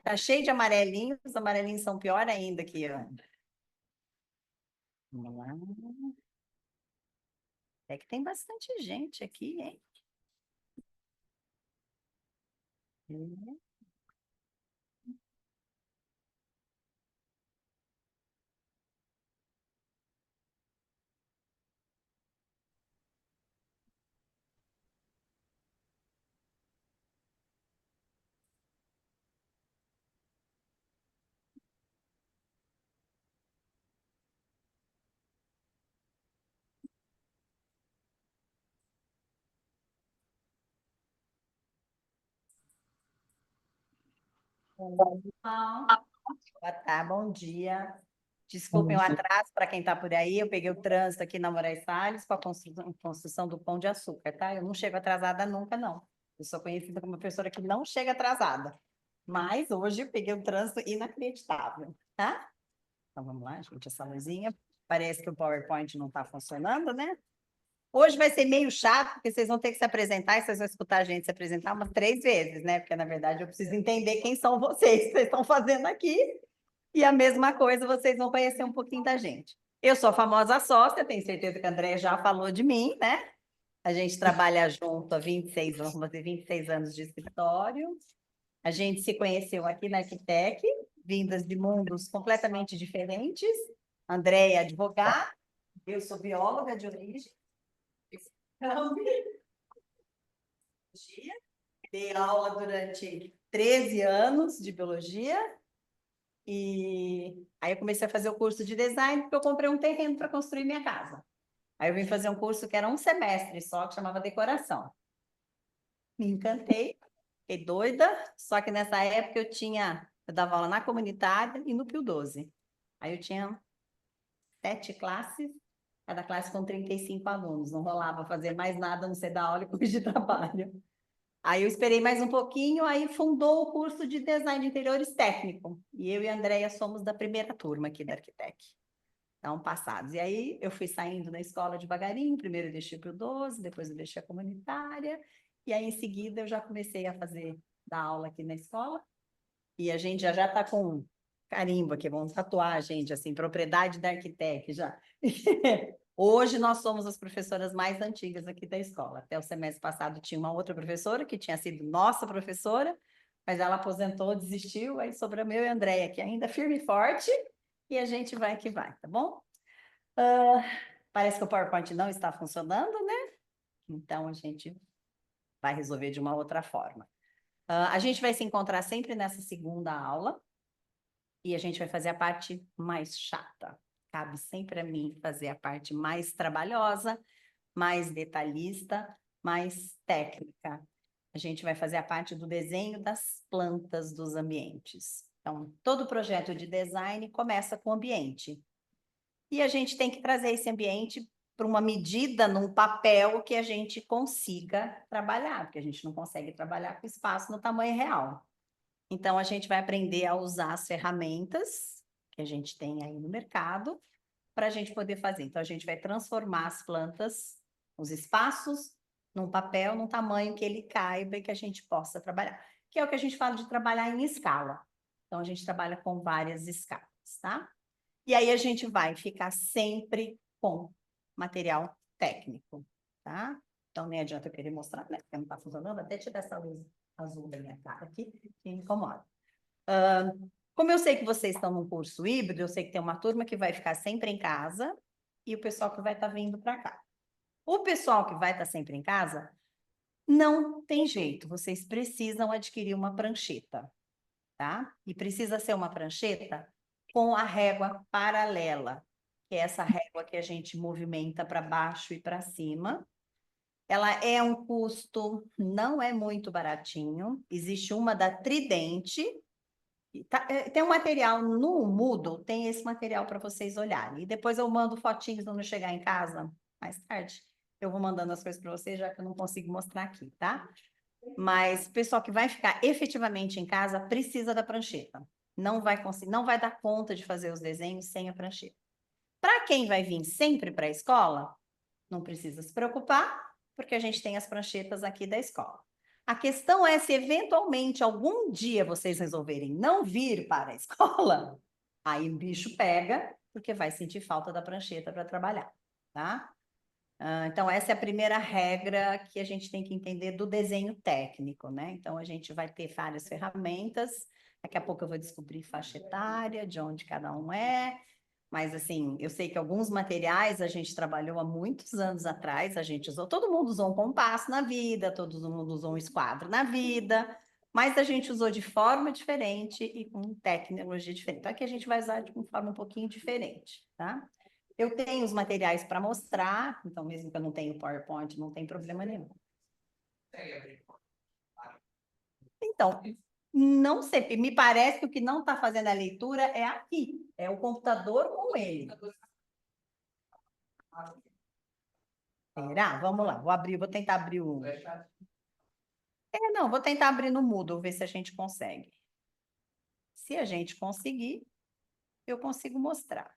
Tá cheio de amarelinhos, os amarelinhos são pior ainda aqui, ó. Vamos lá. É que tem bastante gente aqui, hein? Bom, bom dia. Desculpem o atraso para quem está por aí. Eu peguei o trânsito aqui na Moraes Salles para a construção do Pão de Açúcar, tá? Eu não chego atrasada nunca, não. Eu sou conhecida como uma pessoa que não chega atrasada. Mas hoje eu peguei um trânsito inacreditável, tá? Então vamos lá, gente, essa luzinha. Parece que o PowerPoint não está funcionando, né? Hoje vai ser meio chato, porque vocês vão ter que se apresentar e vocês vão escutar a gente se apresentar umas 3 vezes, né? Porque, na verdade, eu preciso entender quem são vocês que vocês estão fazendo aqui. E a mesma coisa, vocês vão conhecer um pouquinho da gente. Eu sou a famosa sócia, tenho certeza que a Andréia já falou de mim, né? A gente trabalha junto há 26 anos, vamos fazer 26 anos de escritório. A gente se conheceu aqui na Arquitec, vindas de mundos completamente diferentes. Andréia é advogada, eu sou bióloga de origem. Dei aula durante 13 anos de biologia e aí eu comecei a fazer o curso de design porque eu comprei um terreno para construir minha casa. Aí eu vim fazer um curso que era um semestre só, que chamava decoração. Me encantei, fiquei doida, só que nessa época eu dava aula na comunitária e no Pio 12. Aí eu tinha 7 classes, cada classe com 35 alunos, não rolava fazer mais nada, a não ser dar aula e corrigir trabalho. Aí eu esperei mais um pouquinho, aí fundou o curso de design de interiores técnico. E eu e a Andréia somos da primeira turma aqui da Arquitec. Então, passados. E aí eu fui saindo da escola devagarinho, primeiro eu deixei para o 12, depois eu deixei a comunitária, e aí em seguida eu já comecei a dar aula aqui na escola. E a gente já está com carimbo aqui, vamos tatuar a gente, assim, propriedade da Arquitec já. Hoje nós somos as professoras mais antigas aqui da escola. Até o semestre passado tinha uma outra professora, que tinha sido nossa professora, mas ela aposentou, desistiu, aí sobrou eu e a Andréia, que ainda firme e forte, e a gente vai que vai, tá bom? Parece que o PowerPoint não está funcionando, né? Então a gente vai resolver de uma outra forma. A gente vai se encontrar sempre nessa segunda aula, e a gente vai fazer a parte mais chata. Cabe sempre a mim fazer a parte mais trabalhosa, mais detalhista, mais técnica. A gente vai fazer a parte do desenho das plantas dos ambientes. Então, todo projeto de design começa com o ambiente. E a gente tem que trazer esse ambiente para uma medida num papel que a gente consiga trabalhar, porque a gente não consegue trabalhar com espaço no tamanho real. Então, a gente vai aprender a usar as ferramentas que a gente tem aí no mercado para a gente poder fazer. Então, a gente vai transformar as plantas, os espaços, num papel, num tamanho que ele caiba e que a gente possa trabalhar. Que é o que a gente fala de trabalhar em escala. Então, a gente trabalha com várias escalas, tá? E aí a gente vai ficar sempre com material técnico, tá? Então, nem adianta eu querer mostrar, né? Porque não está funcionando, até tirar essa luz azul da minha cara aqui, que me incomoda. Como eu sei que vocês estão num curso híbrido, eu sei que tem uma turma que vai ficar sempre em casa e o pessoal que vai estar vindo para cá. O pessoal que vai estar sempre em casa, não tem jeito, vocês precisam adquirir uma prancheta, tá? E precisa ser uma prancheta com a régua paralela, que é essa régua que a gente movimenta para baixo e para cima. Ela é um custo, não é muito baratinho. Existe uma da Tridente. Tem um material no Moodle, tem esse material para vocês olharem. E depois eu mando fotinhos quando eu chegar em casa, mais tarde. Eu vou mandando as coisas para vocês, já que eu não consigo mostrar aqui, tá? Mas o pessoal que vai ficar efetivamente em casa precisa da prancheta. Não vai conseguir, não vai dar conta de fazer os desenhos sem a prancheta. Para quem vai vir sempre para a escola, não precisa se preocupar, porque a gente tem as pranchetas aqui da escola. A questão é se eventualmente algum dia vocês resolverem não vir para a escola, aí o bicho pega, porque vai sentir falta da prancheta para trabalhar, tá? Então, essa é a primeira regra que a gente tem que entender do desenho técnico, né? Então, a gente vai ter várias ferramentas. Daqui a pouco eu vou descobrir faixa etária, de onde cada um é. Mas, assim, eu sei que alguns materiais a gente trabalhou há muitos anos atrás, a gente usou, todo mundo usou um compasso na vida, todo mundo usou um esquadro na vida, mas a gente usou de forma diferente e com tecnologia diferente. Então, aqui a gente vai usar de uma forma um pouquinho diferente, tá? Eu tenho os materiais para mostrar, então mesmo que eu não tenha o PowerPoint, não tem problema nenhum. Então, não sei, me parece que o que não está fazendo a leitura é aqui, é o computador com ele. Será? Vamos lá, vou abrir, vou tentar abrir o... não, vou tentar abrir no Moodle, ver se a gente consegue. Se a gente conseguir, eu consigo mostrar.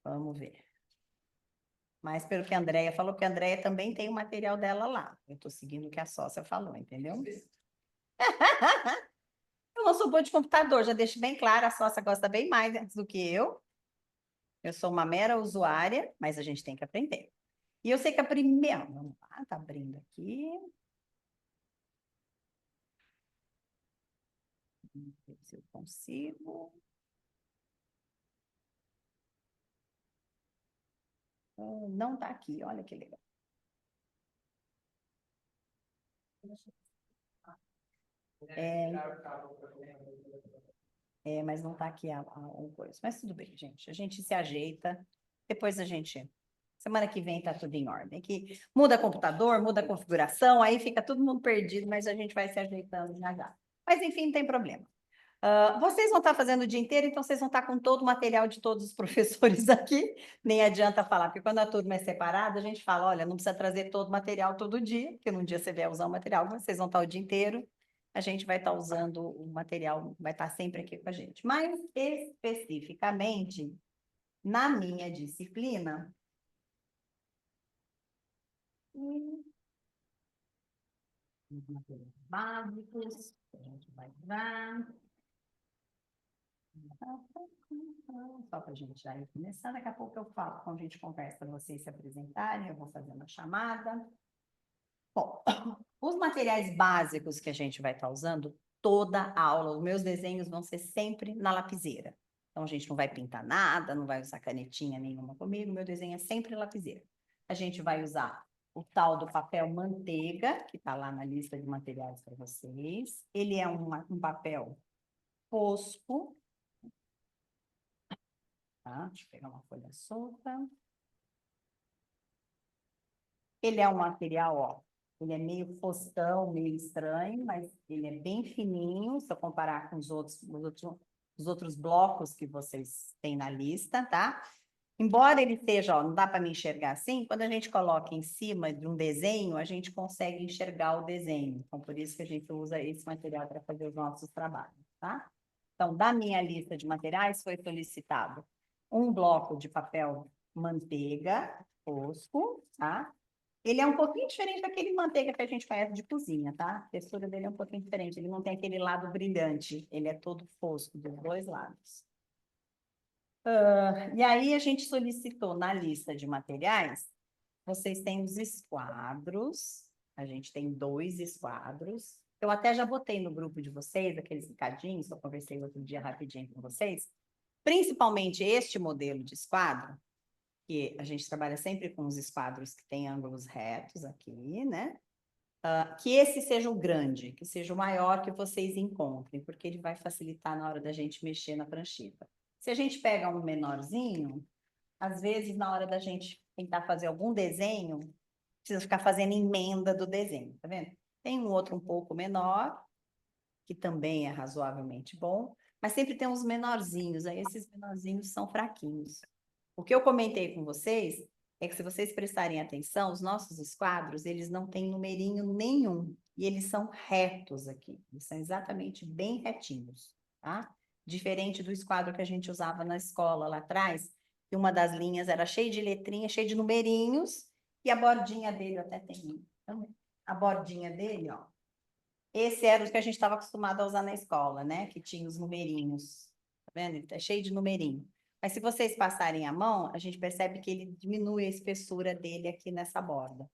Vamos ver. Mas pelo que a Andrea falou, que a Andrea também tem o material dela lá. Eu estou seguindo o que a sócia falou, entendeu? Eu não sou boa de computador, já deixo bem claro, a sócia gosta bem mais do que eu. Eu sou uma mera usuária, mas a gente tem que aprender. E eu sei que a primeira... Vamos lá, tá abrindo aqui. Vamos ver se eu consigo. Não tá aqui, olha que legal. Mas não tá aqui a coisa. Mas tudo bem, gente. A gente se ajeita. Depois a gente... Semana que vem tá tudo em ordem. Que muda computador, muda a configuração, aí fica todo mundo perdido, mas a gente vai se ajeitando já já. Mas enfim, não tem problema. Vocês vão estar fazendo o dia inteiro, então vocês vão estar com todo o material de todos os professores aqui. Nem adianta falar, porque quando a turma é separada, a gente fala, olha, não precisa trazer todo o material todo dia, porque num dia você vai usar o material, vocês vão estar o dia inteiro, a gente vai estar usando o material, vai estar sempre aqui com a gente. Mas, especificamente, na minha disciplina, os materiais básicos, a gente vai usar. Só para a gente já ir começando, daqui a pouco eu falo, quando a gente conversa para vocês se apresentarem, eu vou fazer uma chamada. Bom, os materiais básicos que a gente vai estar usando toda a aula, os meus desenhos vão ser sempre na lapiseira. Então, a gente não vai pintar nada, não vai usar canetinha nenhuma comigo, meu desenho é sempre lapiseira. A gente vai usar o tal do papel manteiga, que está lá na lista de materiais para vocês. Ele é um papel fosco, tá? Deixa eu pegar uma folha solta. Ele é um material, ó, ele é meio foscão, meio estranho, mas ele é bem fininho, se eu comparar com os outros blocos que vocês têm na lista, tá? Embora ele seja, ó, não dá para me enxergar assim, quando a gente coloca em cima de um desenho, a gente consegue enxergar o desenho. Então, por isso que a gente usa esse material para fazer os nossos trabalhos, tá? Então, da minha lista de materiais, foi solicitado um bloco de papel manteiga fosco, tá? Ele é um pouquinho diferente daquele manteiga que a gente conhece de cozinha, tá? A textura dele é um pouquinho diferente. Ele não tem aquele lado brilhante. Ele é todo fosco dos dois lados. E aí a gente solicitou na lista de materiais, vocês têm os esquadros. A gente tem 2 esquadros. Eu até já botei no grupo de vocês, aqueles recadinhos que eu conversei outro dia rapidinho com vocês. Principalmente este modelo de esquadro, que a gente trabalha sempre com os esquadros que têm ângulos retos aqui, né? Que esse seja o grande, que seja o maior que vocês encontrem, porque ele vai facilitar na hora da gente mexer na prancheta. Se a gente pega um menorzinho, às vezes na hora da gente tentar fazer algum desenho, precisa ficar fazendo emenda do desenho, tá vendo? Tem um outro um pouco menor, que também é razoavelmente bom, mas sempre tem uns menorzinhos, aí esses menorzinhos são fraquinhos. O que eu comentei com vocês é que se vocês prestarem atenção, os nossos esquadros, eles não têm numerinho nenhum, e eles são retos aqui, eles são exatamente bem retinhos, tá? Diferente do esquadro que a gente usava na escola lá atrás, que uma das linhas era cheia de letrinhas, cheia de numerinhos, e a bordinha dele até tem também. a bordinha dele, ó. Esse era o que a gente estava acostumado a usar na escola, né? Que tinha os numerinhos. Tá vendo? Ele tá cheio de numerinho. Mas se vocês passarem a mão, a gente percebe que ele diminui a espessura dele aqui nessa borda.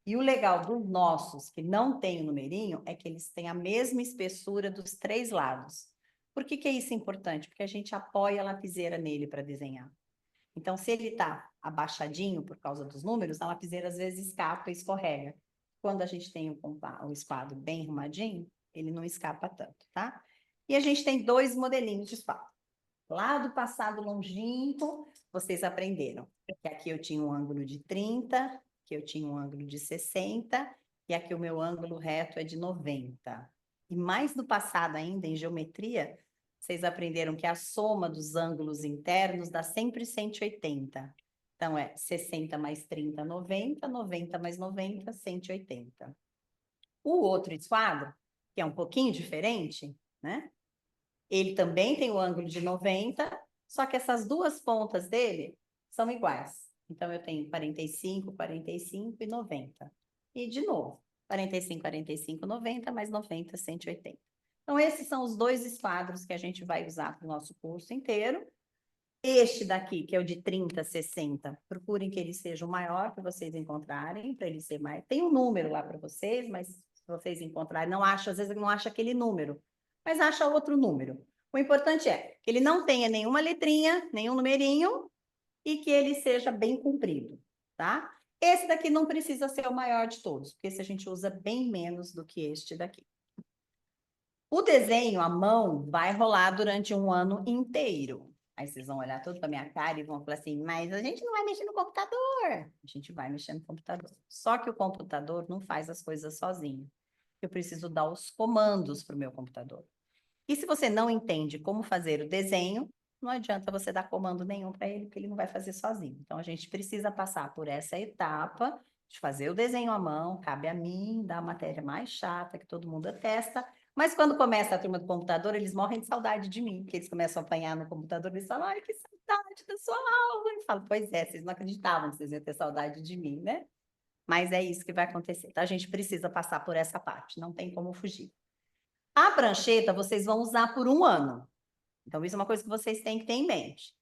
E o legal dos nossos, que não tem o numerinho, é que eles têm a mesma espessura dos 3 lados. Por que que é isso importante? Porque a gente apoia a lapiseira nele para desenhar. Então, se ele está abaixadinho por causa dos números, a lapiseira às vezes escapa e escorrega. Quando a gente tem o esquadro bem arrumadinho, ele não escapa tanto, tá? E a gente tem 2 modelinhos de esquadro. Lá do passado longínquo, vocês aprenderam que aqui eu tinha um ângulo de 30, que eu tinha um ângulo de 60, e aqui o meu ângulo reto é de 90. E mais do passado ainda, em geometria, vocês aprenderam que a soma dos ângulos internos dá sempre 180. Então, é 60 mais 30, 90, 90 mais 90, 180. O outro esquadro, que é um pouquinho diferente, né? Ele também tem o ângulo de 90, só que essas duas pontas dele são iguais. Então, eu tenho 45, 45 e 90. E, de novo, 45, 45, 90, mais 90, 180. Então, esses são os 2 esquadros que a gente vai usar para o nosso curso inteiro. Este daqui, que é o de 30, 60, procurem que ele seja o maior que vocês encontrarem, para ele ser mais. Tem um número lá para vocês, mas se vocês encontrarem, não acha, às vezes não acha aquele número, mas acha outro número. O importante é que ele não tenha nenhuma letrinha, nenhum numerinho, e que ele seja bem comprido, tá? Esse daqui não precisa ser o maior de todos, porque esse a gente usa bem menos do que este daqui. O desenho à mão vai rolar durante um ano inteiro. Aí vocês vão olhar tudo para minha cara e vão falar assim, mas a gente não vai mexer no computador. A gente vai mexer no computador. Só que o computador não faz as coisas sozinho. Eu preciso dar os comandos para o meu computador. E se você não entende como fazer o desenho, não adianta você dar comando nenhum para ele, porque ele não vai fazer sozinho. Então, a gente precisa passar por essa etapa de fazer o desenho à mão, cabe a mim, dar a matéria mais chata, que todo mundo atesta. Mas quando começa a turma do computador, eles morrem de saudade de mim, porque eles começam a apanhar no computador, eles falam, ai, que saudade da sua aula. E falo, pois é, vocês não acreditavam que vocês iam ter saudade de mim, né? Mas é isso que vai acontecer. Então, a gente precisa passar por essa parte, não tem como fugir. A prancheta vocês vão usar por um ano. Então, isso é uma coisa que vocês têm que ter em mente.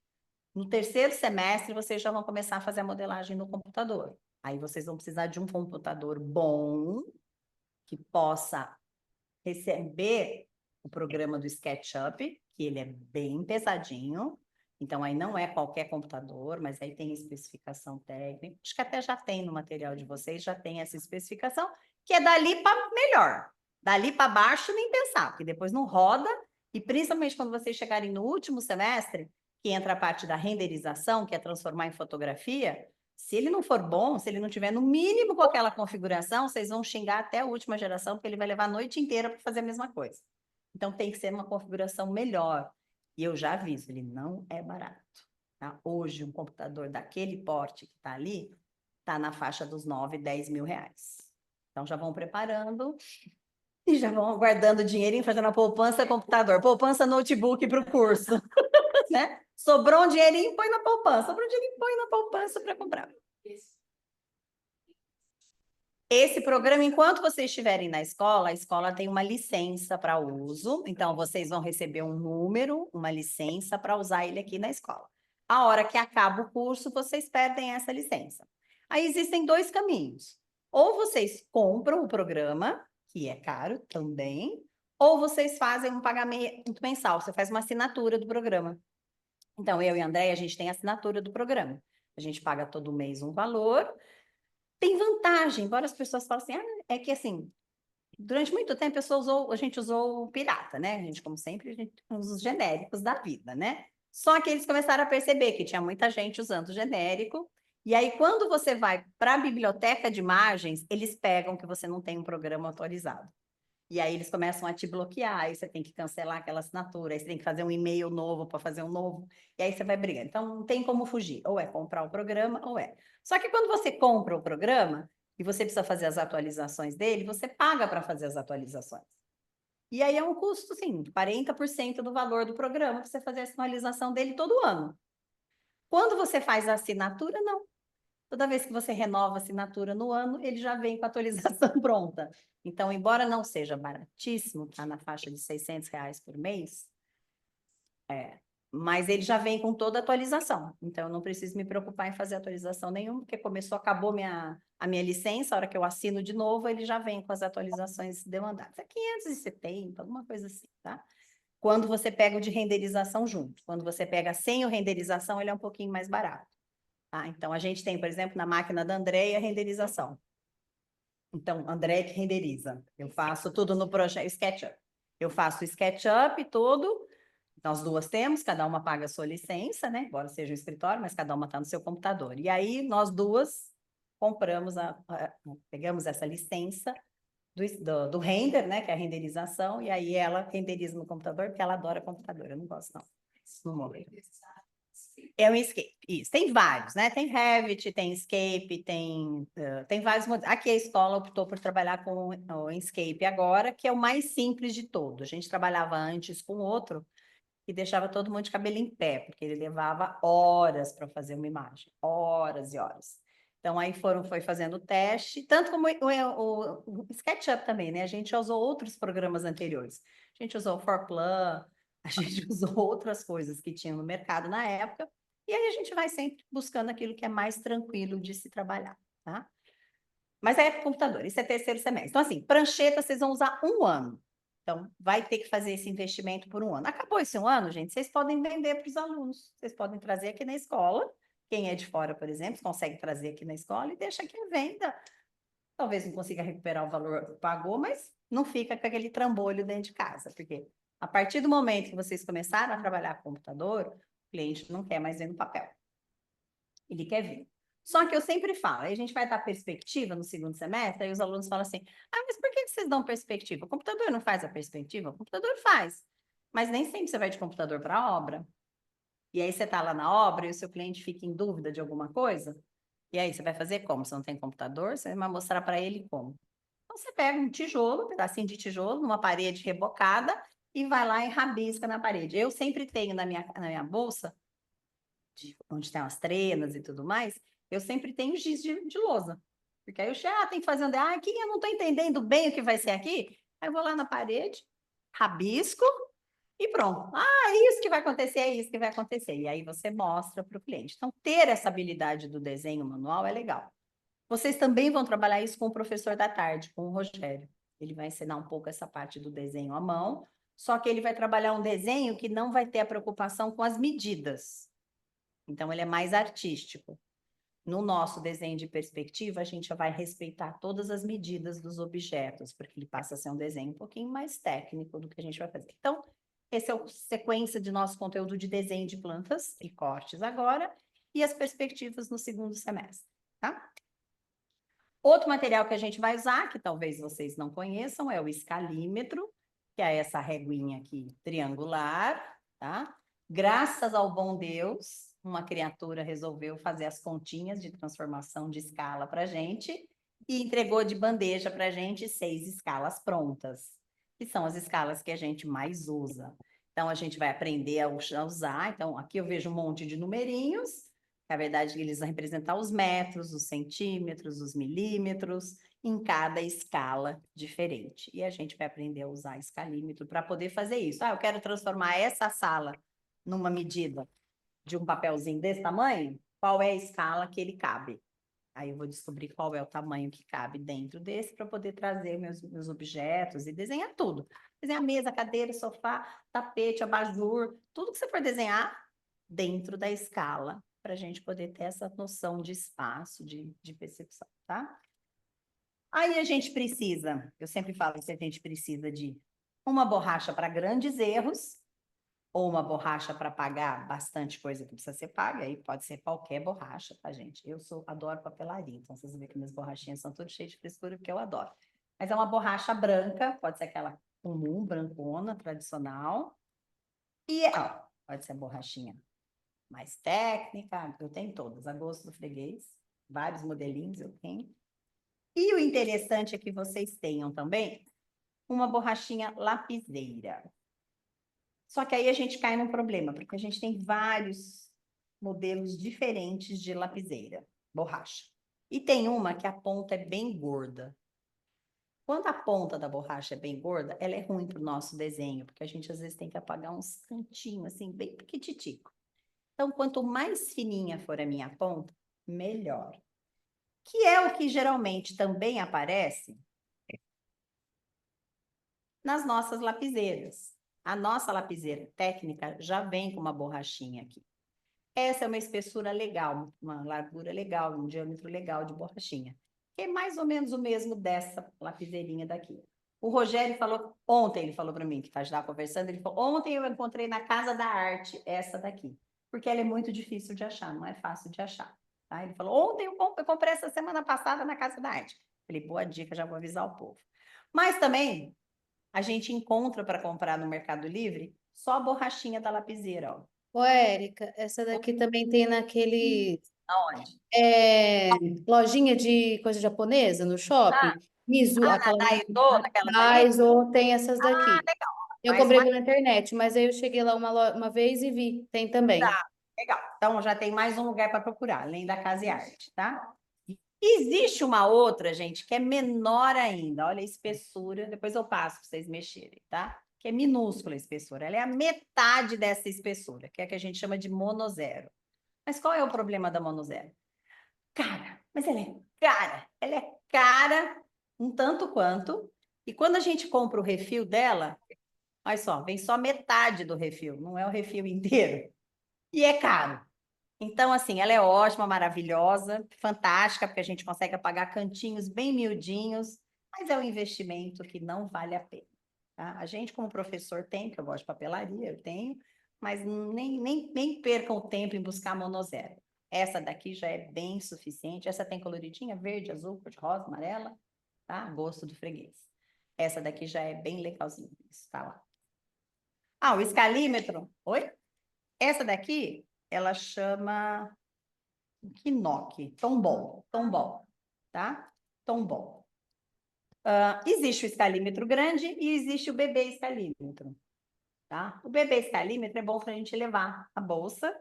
No terceiro semestre, vocês já vão começar a fazer a modelagem no computador. Aí vocês vão precisar de um computador bom, que possa receber o programa do SketchUp, que ele é bem pesadinho. Então, aí não é qualquer computador, mas aí tem especificação técnica. Acho que até já tem no material de vocês, já tem essa especificação, que é dali para melhor. Dali para baixo, nem pensar, porque depois não roda. E principalmente quando vocês chegarem no último semestre, que entra a parte da renderização, que é transformar em fotografia, se ele não for bom, se ele não tiver no mínimo com aquela configuração, vocês vão xingar até a última geração, porque ele vai levar a noite inteira para fazer a mesma coisa. Então, tem que ser uma configuração melhor. E eu já aviso, ele não é barato. Tá? Hoje, um computador daquele porte que está ali, está na faixa dos 9, 10 mil reais. Então, já vão preparando e já vão guardando dinheirinho, fazendo a poupança computador, poupança notebook para o curso. Né? Sobrou um dinheirinho, põe na poupança. Sobrou um dinheirinho, põe na poupança para comprar. Esse programa, enquanto vocês estiverem na escola, a escola tem uma licença para uso. Então, vocês vão receber um número, uma licença para usar ele aqui na escola. A hora que acaba o curso, vocês perdem essa licença. Aí existem 2 caminhos. Ou vocês compram o programa, que é caro também, ou vocês fazem um pagamento mensal. Você faz uma assinatura do programa. Então, eu e a Andréia, a gente tem a assinatura do programa. A gente paga todo mês um valor. Tem vantagem, embora as pessoas falem assim, é que assim, durante muito tempo a gente usou o pirata, né? A gente, como sempre, a gente usa os genéricos da vida, né? Só que eles começaram a perceber que tinha muita gente usando o genérico, e aí quando você vai para a biblioteca de imagens, eles pegam que você não tem um programa atualizado. E aí eles começam a te bloquear, aí você tem que cancelar aquela assinatura, aí você tem que fazer um e-mail novo para fazer um novo, e aí você vai brigando. Então não tem como fugir, ou é comprar o programa, ou é. Só que quando você compra o programa e você precisa fazer as atualizações dele, você paga para fazer as atualizações. E aí é um custo, sim, 40% do valor do programa para você fazer a atualização dele todo ano. Quando você faz a assinatura, não. Toda vez que você renova a assinatura no ano, ele já vem com a atualização pronta. Então, embora não seja baratíssimo, está na faixa de R$ 600 por mês, mas ele já vem com toda a atualização. Então, eu não preciso me preocupar em fazer atualização nenhuma, porque acabou a minha licença, a hora que eu assino de novo, ele já vem com as atualizações demandadas. É 570, alguma coisa assim, tá? Quando você pega o de renderização junto. Quando você pega sem o renderização, ele é um pouquinho mais barato. Tá? Então, a gente tem, por exemplo, na máquina da Andréia, renderização. Então, André que renderiza. Eu faço tudo no projeto SketchUp. Eu faço o SketchUp todo. Nós duas temos, cada uma paga a sua licença, né? Embora seja um escritório, mas cada uma está no seu computador. E aí, nós duas pegamos essa licença do render, né? Que é a renderização, e aí ela renderiza no computador, porque ela adora computador. Eu não gosto, não. No momento. É um Escape, isso. Tem vários, né? Tem Revit, tem Escape, tem vários modelos. Aqui a escola optou por trabalhar com o Escape agora, que é o mais simples de todo. A gente trabalhava antes com outro e deixava todo mundo de cabelo em pé, porque ele levava horas para fazer uma imagem, horas e horas. Então, aí foi fazendo o teste, tanto como o SketchUp também, né? A gente já usou outros programas anteriores. A gente usou o Forplan, a gente usou outras coisas que tinham no mercado na época, e aí a gente vai sempre buscando aquilo que é mais tranquilo de se trabalhar, tá? Mas é computador, isso é terceiro semestre. Então, assim, prancheta vocês vão usar um ano. Então, vai ter que fazer esse investimento por um ano. Acabou esse um ano, gente, vocês podem vender para os alunos. Vocês podem trazer aqui na escola. Quem é de fora, por exemplo, consegue trazer aqui na escola e deixa aqui a venda. Talvez não consiga recuperar o valor que pagou, mas não fica com aquele trambolho dentro de casa. Porque a partir do momento que vocês começaram a trabalhar com computador, o cliente não quer mais ver no papel. Ele quer ver. Só que eu sempre falo, aí a gente vai dar perspectiva no segundo semestre, aí os alunos falam assim, mas por que vocês dão perspectiva? O computador não faz a perspectiva? O computador faz, mas nem sempre você vai de computador para a obra. E aí você está lá na obra e o seu cliente fica em dúvida de alguma coisa, e aí você vai fazer como? Você não tem computador, você vai mostrar para ele como. Então você pega um tijolo, um pedacinho de tijolo, numa parede rebocada, e vai lá e rabisca na parede. Eu sempre tenho na minha bolsa, onde tem as trenas e tudo mais, eu sempre tenho giz de lousa. Porque aí eu chego, tem que fazer aqui eu não estou entendendo bem o que vai ser aqui. Aí eu vou lá na parede, rabisco e pronto. É isso que vai acontecer, é isso que vai acontecer. E aí você mostra para o cliente. Então, ter essa habilidade do desenho manual é legal. Vocês também vão trabalhar isso com o professor da tarde, com o Rogério. Ele vai ensinar um pouco essa parte do desenho à mão, só que ele vai trabalhar um desenho que não vai ter a preocupação com as medidas. Então, ele é mais artístico. No nosso desenho de perspectiva, a gente vai respeitar todas as medidas dos objetos, porque ele passa a ser um desenho um pouquinho mais técnico do que a gente vai fazer. Então, esse é a sequência de nosso conteúdo de desenho de plantas e cortes agora, e as perspectivas no segundo semestre, tá? Outro material que a gente vai usar, que talvez vocês não conheçam, é o escalímetro, que é essa reguinha aqui triangular, tá? Graças ao bom Deus, uma criatura resolveu fazer as continhas de transformação de escala para a gente e entregou de bandeja para a gente 6 escalas prontas, que são as escalas que a gente mais usa. Então, a gente vai aprender a usar. Então, aqui eu vejo um monte de numerinhos. Na verdade, eles vão representar os metros, os centímetros, os milímetros, em cada escala diferente. E a gente vai aprender a usar escalímetro para poder fazer isso. Eu quero transformar essa sala numa medida de um papelzinho desse tamanho, qual é a escala que ele cabe? Aí eu vou descobrir qual é o tamanho que cabe dentro desse para poder trazer meus objetos e desenhar tudo. Desenhar mesa, cadeira, sofá, tapete, abajur, tudo que você for desenhar dentro da escala, para a gente poder ter essa noção de espaço, de percepção, tá? Aí a gente precisa, eu sempre falo que a gente precisa de uma borracha para grandes erros, ou uma borracha para pagar bastante coisa que precisa ser paga, aí pode ser qualquer borracha, tá, gente? Adoro papelaria, então vocês veem que minhas borrachinhas são todas cheias de frescura, porque eu adoro. Mas é uma borracha branca, pode ser aquela comum, brancona, tradicional. E, pode ser a borrachinha mais técnica, eu tenho todas, a gosto do freguês, vários modelinhos eu tenho. E o interessante é que vocês tenham também uma borrachinha lapiseira. Só que aí a gente cai num problema, porque a gente tem vários modelos diferentes de lapiseira. borracha. E tem uma que a ponta é bem gorda. Quando a ponta da borracha é bem gorda, ela é ruim para o nosso desenho, porque a gente às vezes tem que apagar uns cantinhos, assim, bem pequititico. Então, quanto mais fininha for a minha ponta, melhor. Que é o que geralmente também aparece nas nossas lapiseiras. A nossa lapiseira técnica já vem com uma borrachinha aqui. Essa é uma espessura legal, uma largura legal, um diâmetro legal de borrachinha. Que é mais ou menos o mesmo dessa lapiseirinha daqui. O Rogério falou, ontem ele falou para mim, que já conversando, ele falou, ontem eu encontrei na Casa da Arte essa daqui, porque ela é muito difícil de achar, não é fácil de achar. Tá? Ele falou, ontem eu comprei essa semana passada na Casa da Arte. Falei, boa dica, já vou avisar o povo. Mas também, a gente encontra para comprar no Mercado Livre só a borrachinha da lapiseira, ó. Ô, Érica, essa daqui também tem naquele Aonde? é, lojinha de coisa japonesa no Ah, shopping. Mizu, na aquela Daido, naquelas ali? Daiso, tem essas Ah, daqui. legal. Eu Mas comprei mais pela internet, mas aí eu cheguei lá uma vez e vi, tem também. tá, legal. Então já tem mais um lugar para procurar, além da Casa e Arte, tá? Existe uma outra, gente, que é menor ainda. Olha a espessura, depois eu passo para vocês mexerem, tá? Que é minúscula a espessura. Ela é a metade dessa espessura, que é a que a gente chama de monozero. Mas qual é o problema da monozero? Cara, mas ela é cara. Ela é cara um tanto quanto. E quando a gente compra o refil dela, olha só, vem só metade do refil, não é o refil inteiro. E é caro. Então, assim, ela é ótima, maravilhosa, fantástica, porque a gente consegue apagar cantinhos bem miudinhos, mas é um investimento que não vale a pena. Tá? A gente, como professor, tem, que eu gosto de papelaria, eu tenho, mas nem percam o tempo em buscar monozero. Essa daqui já é bem suficiente. Essa tem coloridinha, verde, azul, cor de rosa, amarela, tá? Gosto do freguês. Essa daqui já é bem legalzinha. Isso tá lá. Ah, o escalímetro. Oi? Essa daqui, ela chama Kinoki, tombol, tombol, tá? Tombol. Existe o escalímetro grande e existe o bebê escalímetro, tá? O bebê escalímetro é bom para a gente levar a bolsa,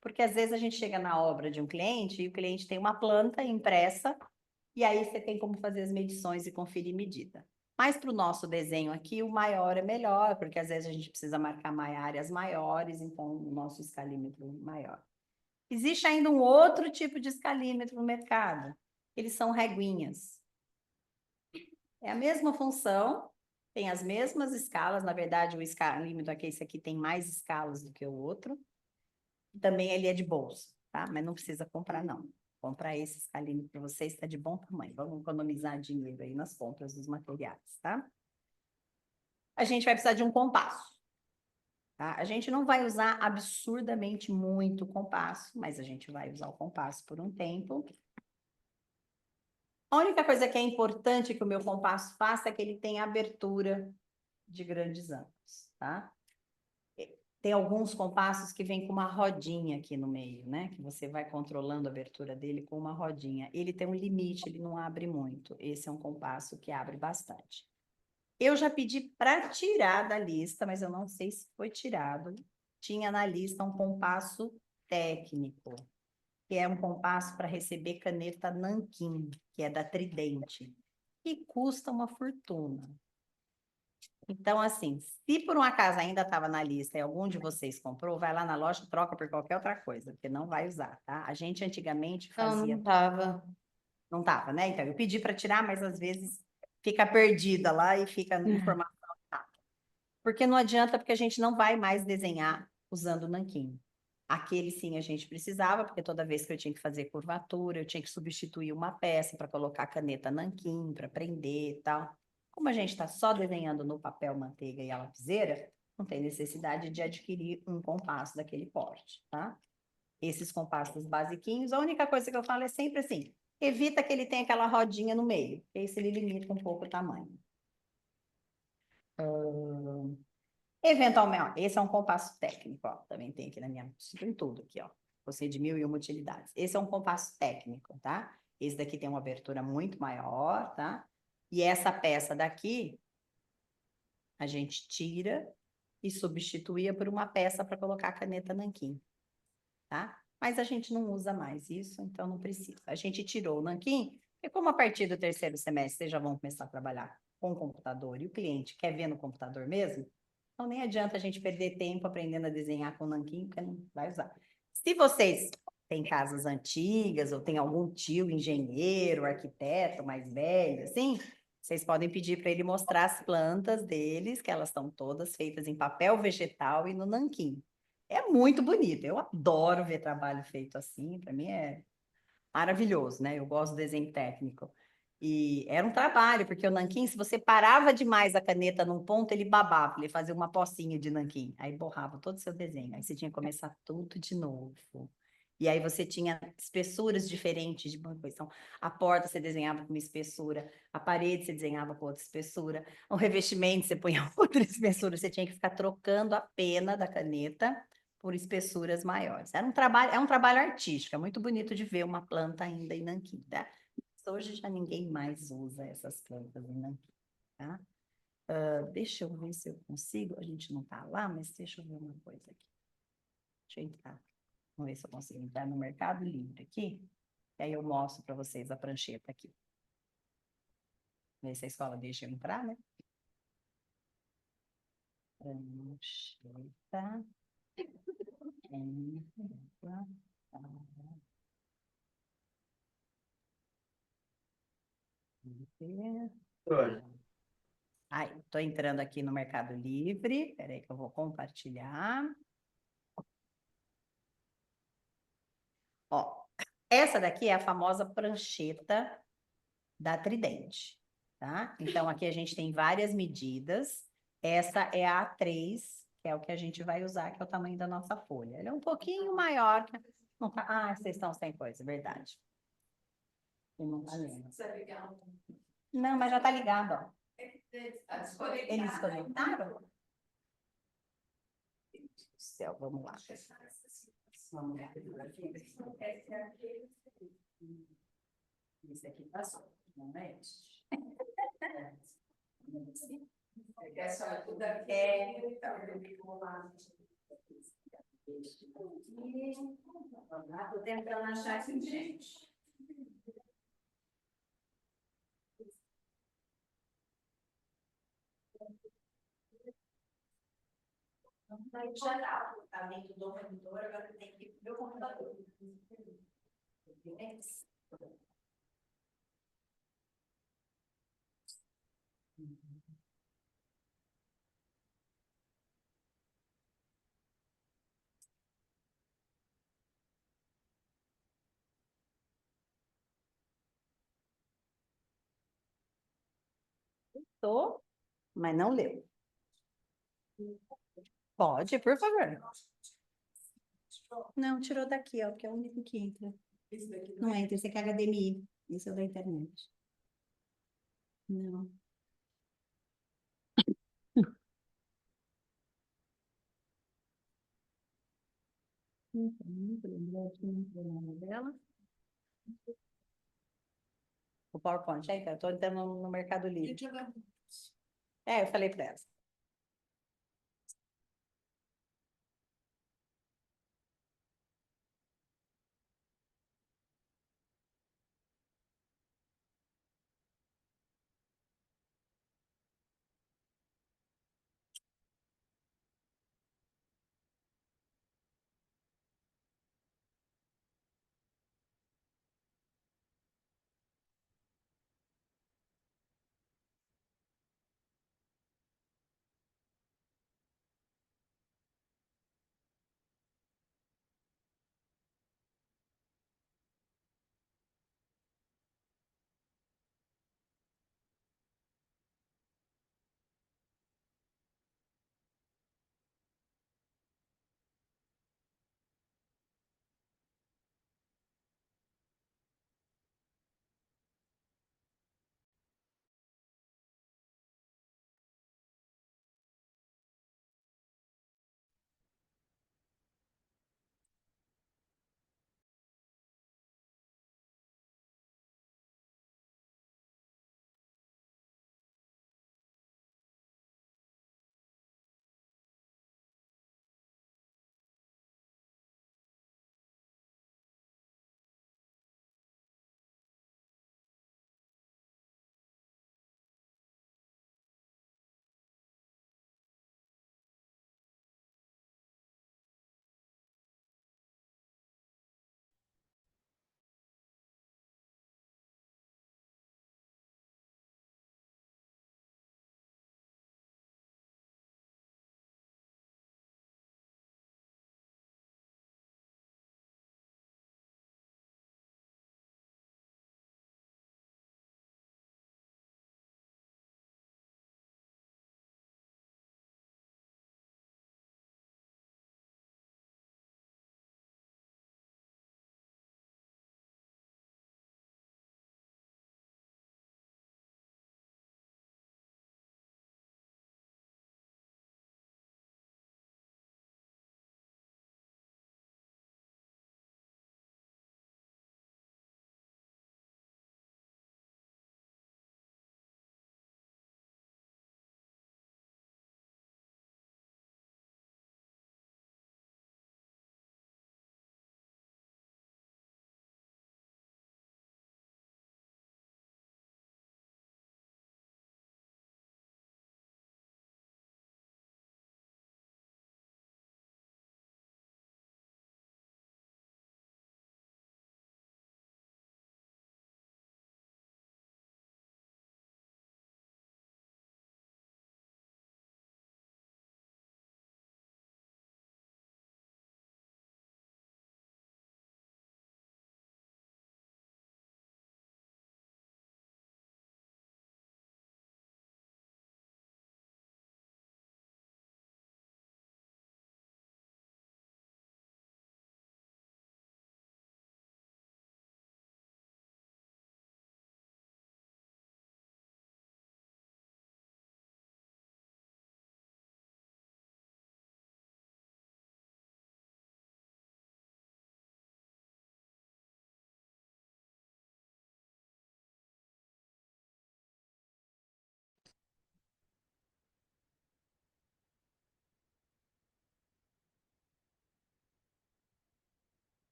porque às vezes a gente chega na obra de um cliente e o cliente tem uma planta impressa e aí você tem como fazer as medições e conferir medida. Mas para o nosso desenho aqui, o maior é melhor, porque às vezes a gente precisa marcar áreas maiores, então o nosso escalímetro maior. Existe ainda um outro tipo de escalímetro no mercado. Eles são reguinhas. É a mesma função, tem as mesmas escalas. Na verdade, o escalímetro aqui, esse aqui tem mais escalas do que o outro. Também ele é de bolso, tá? Mas não precisa comprar, não. Comprar esse escalímetro para vocês, está de bom tamanho. Vamos economizar dinheiro aí nas compras dos materiais, tá? A gente vai precisar de um compasso. Tá? A gente não vai usar absurdamente muito compasso, mas a gente vai usar o compasso por um tempo. A única coisa que é importante que o meu compasso faça é que ele tenha abertura de grandes ângulos, tá? Tem alguns compassos que vêm com uma rodinha aqui no meio, né? Que você vai controlando a abertura dele com uma rodinha. Ele tem um limite, ele não abre muito. Esse é um compasso que abre bastante. Eu já pedi para tirar da lista, mas eu não sei se foi tirado. Tinha na lista um compasso técnico, que é um compasso para receber caneta nanquim, que é da Tridente, que custa uma fortuna. Então, assim, se por um acaso ainda estava na lista e algum de vocês comprou, vai lá na loja e troca por qualquer outra coisa, porque não vai usar, tá? A gente antigamente Não, fazia... não tava. Não estava, né? Então, eu pedi para tirar, mas às vezes fica perdida lá e fica informação. Porque não adianta, porque a gente não vai mais desenhar usando o nanquim. Aquele sim a gente precisava, porque toda vez que eu tinha que fazer curvatura, eu tinha que substituir uma peça para colocar caneta nanquim, para prender e tal. Como a gente está só desenhando no papel manteiga e a lapiseira, não tem necessidade de adquirir um compasso daquele porte, tá? Esses compassos basiquinhos, a única coisa que eu falo é sempre assim, evita que ele tenha aquela rodinha no meio, porque isso ele limita um pouco o tamanho. Eventualmente, ó, esse é um compasso técnico, ó, também tem aqui na minha, tem tudo aqui, ó, você de 1001 utilidades. Esse é um compasso técnico, tá? Esse daqui tem uma abertura muito maior, tá? E essa peça daqui, a gente tira e substituía por uma peça para colocar a caneta nanquim, tá? mas a gente não usa mais isso, então não precisa. A gente tirou o nanquim, e como a partir do terceiro semestre vocês já vão começar a trabalhar com o computador e o cliente quer ver no computador mesmo, então nem adianta a gente perder tempo aprendendo a desenhar com nanquim, porque não vai usar. Se vocês têm casas antigas ou tem algum tio engenheiro, arquiteto mais velho, assim, vocês podem pedir para ele mostrar as plantas deles, que elas estão todas feitas em papel vegetal e no nanquim. É muito bonito. Eu adoro ver trabalho feito assim. Para mim é maravilhoso, né? Eu gosto do desenho técnico. E era um trabalho, porque o nanquim, se você parava demais a caneta num ponto, ele babava, ele fazia uma pocinha de nanquim, aí borrava todo o seu desenho. Aí você tinha que começar tudo de novo. E aí você tinha espessuras diferentes de uma coisa. Então, a porta você desenhava com uma espessura, a parede você desenhava com outra espessura, o revestimento você punha outra espessura, você tinha que ficar trocando a pena da caneta por espessuras maiores. Era um trabalho, é um trabalho artístico, é muito bonito de ver uma planta ainda em nanquim, tá? Mas hoje já ninguém mais usa essas plantas em nanquim, tá? Deixa eu ver se eu consigo, a gente não tá lá, mas deixa eu ver uma coisa aqui. Deixa eu entrar, vamos ver se eu consigo entrar no Mercado Livre aqui, e aí eu mostro para vocês a prancheta aqui. Ver se a escola deixa eu entrar, né? Prancheta. Entra. Oi. Ai, estou entrando aqui no Mercado Livre. Espera aí que eu vou compartilhar. Ó, essa daqui é a famosa prancheta da Tridente, tá? Então, aqui a gente tem várias medidas. Essa é a A3, que é o que a gente vai usar, que é o tamanho da nossa folha. Ela é um pouquinho maior. Não tá... Ah, vocês estão sem coisa, verdade. E não tá lendo. Não, mas já tá ligado, ó. Eles conectaram? Meu Deus do céu, vamos lá. Vamos lá. Esse aqui passou, não é? É só tudo aqui. Vamos lá. Vamos lá, tô tentando achar aqui, gente. Já tá dentro do monitor, agora tem que ir pro meu computador. Tô, mas não leu. Pode, por favor. Não, tirou daqui, ó, porque é o único que entra. Não entra, esse aqui é HDMI. Esse é o da internet. Não. Não lembrou aqui no nome dela. O PowerPoint, aí, cara, eu tô entrando no Mercado Livre. É, eu falei para ela.